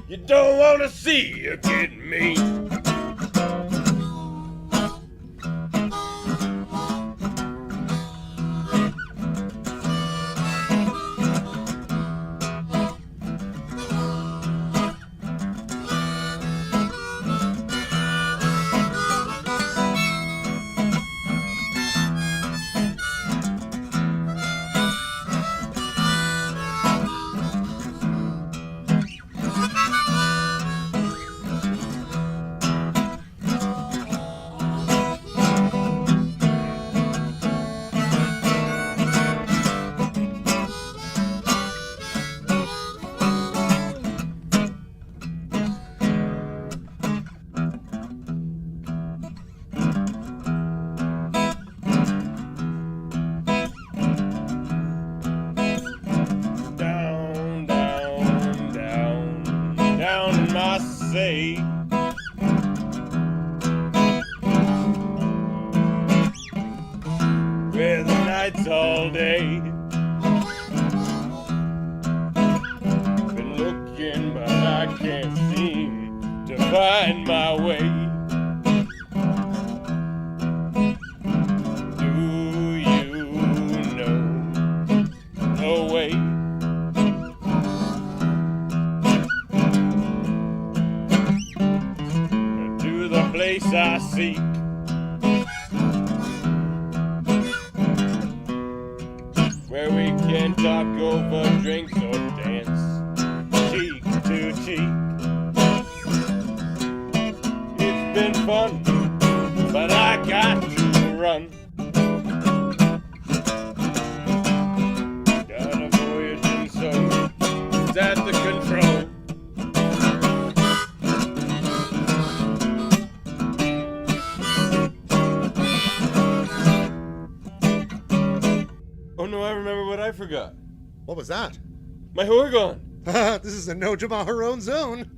Speaker 4: you don't want to see her getting mean. Say where the nights all day. Been looking, but I can't seem to find my way. Do you know the way? Place I seek, where we can talk over drinks or dance cheek to cheek. It's been fun, but I got to run. Got a voyage and so it's at the control. forgot.
Speaker 1: What was that?
Speaker 4: My Horgon!
Speaker 1: This is a no Jamaharon zone.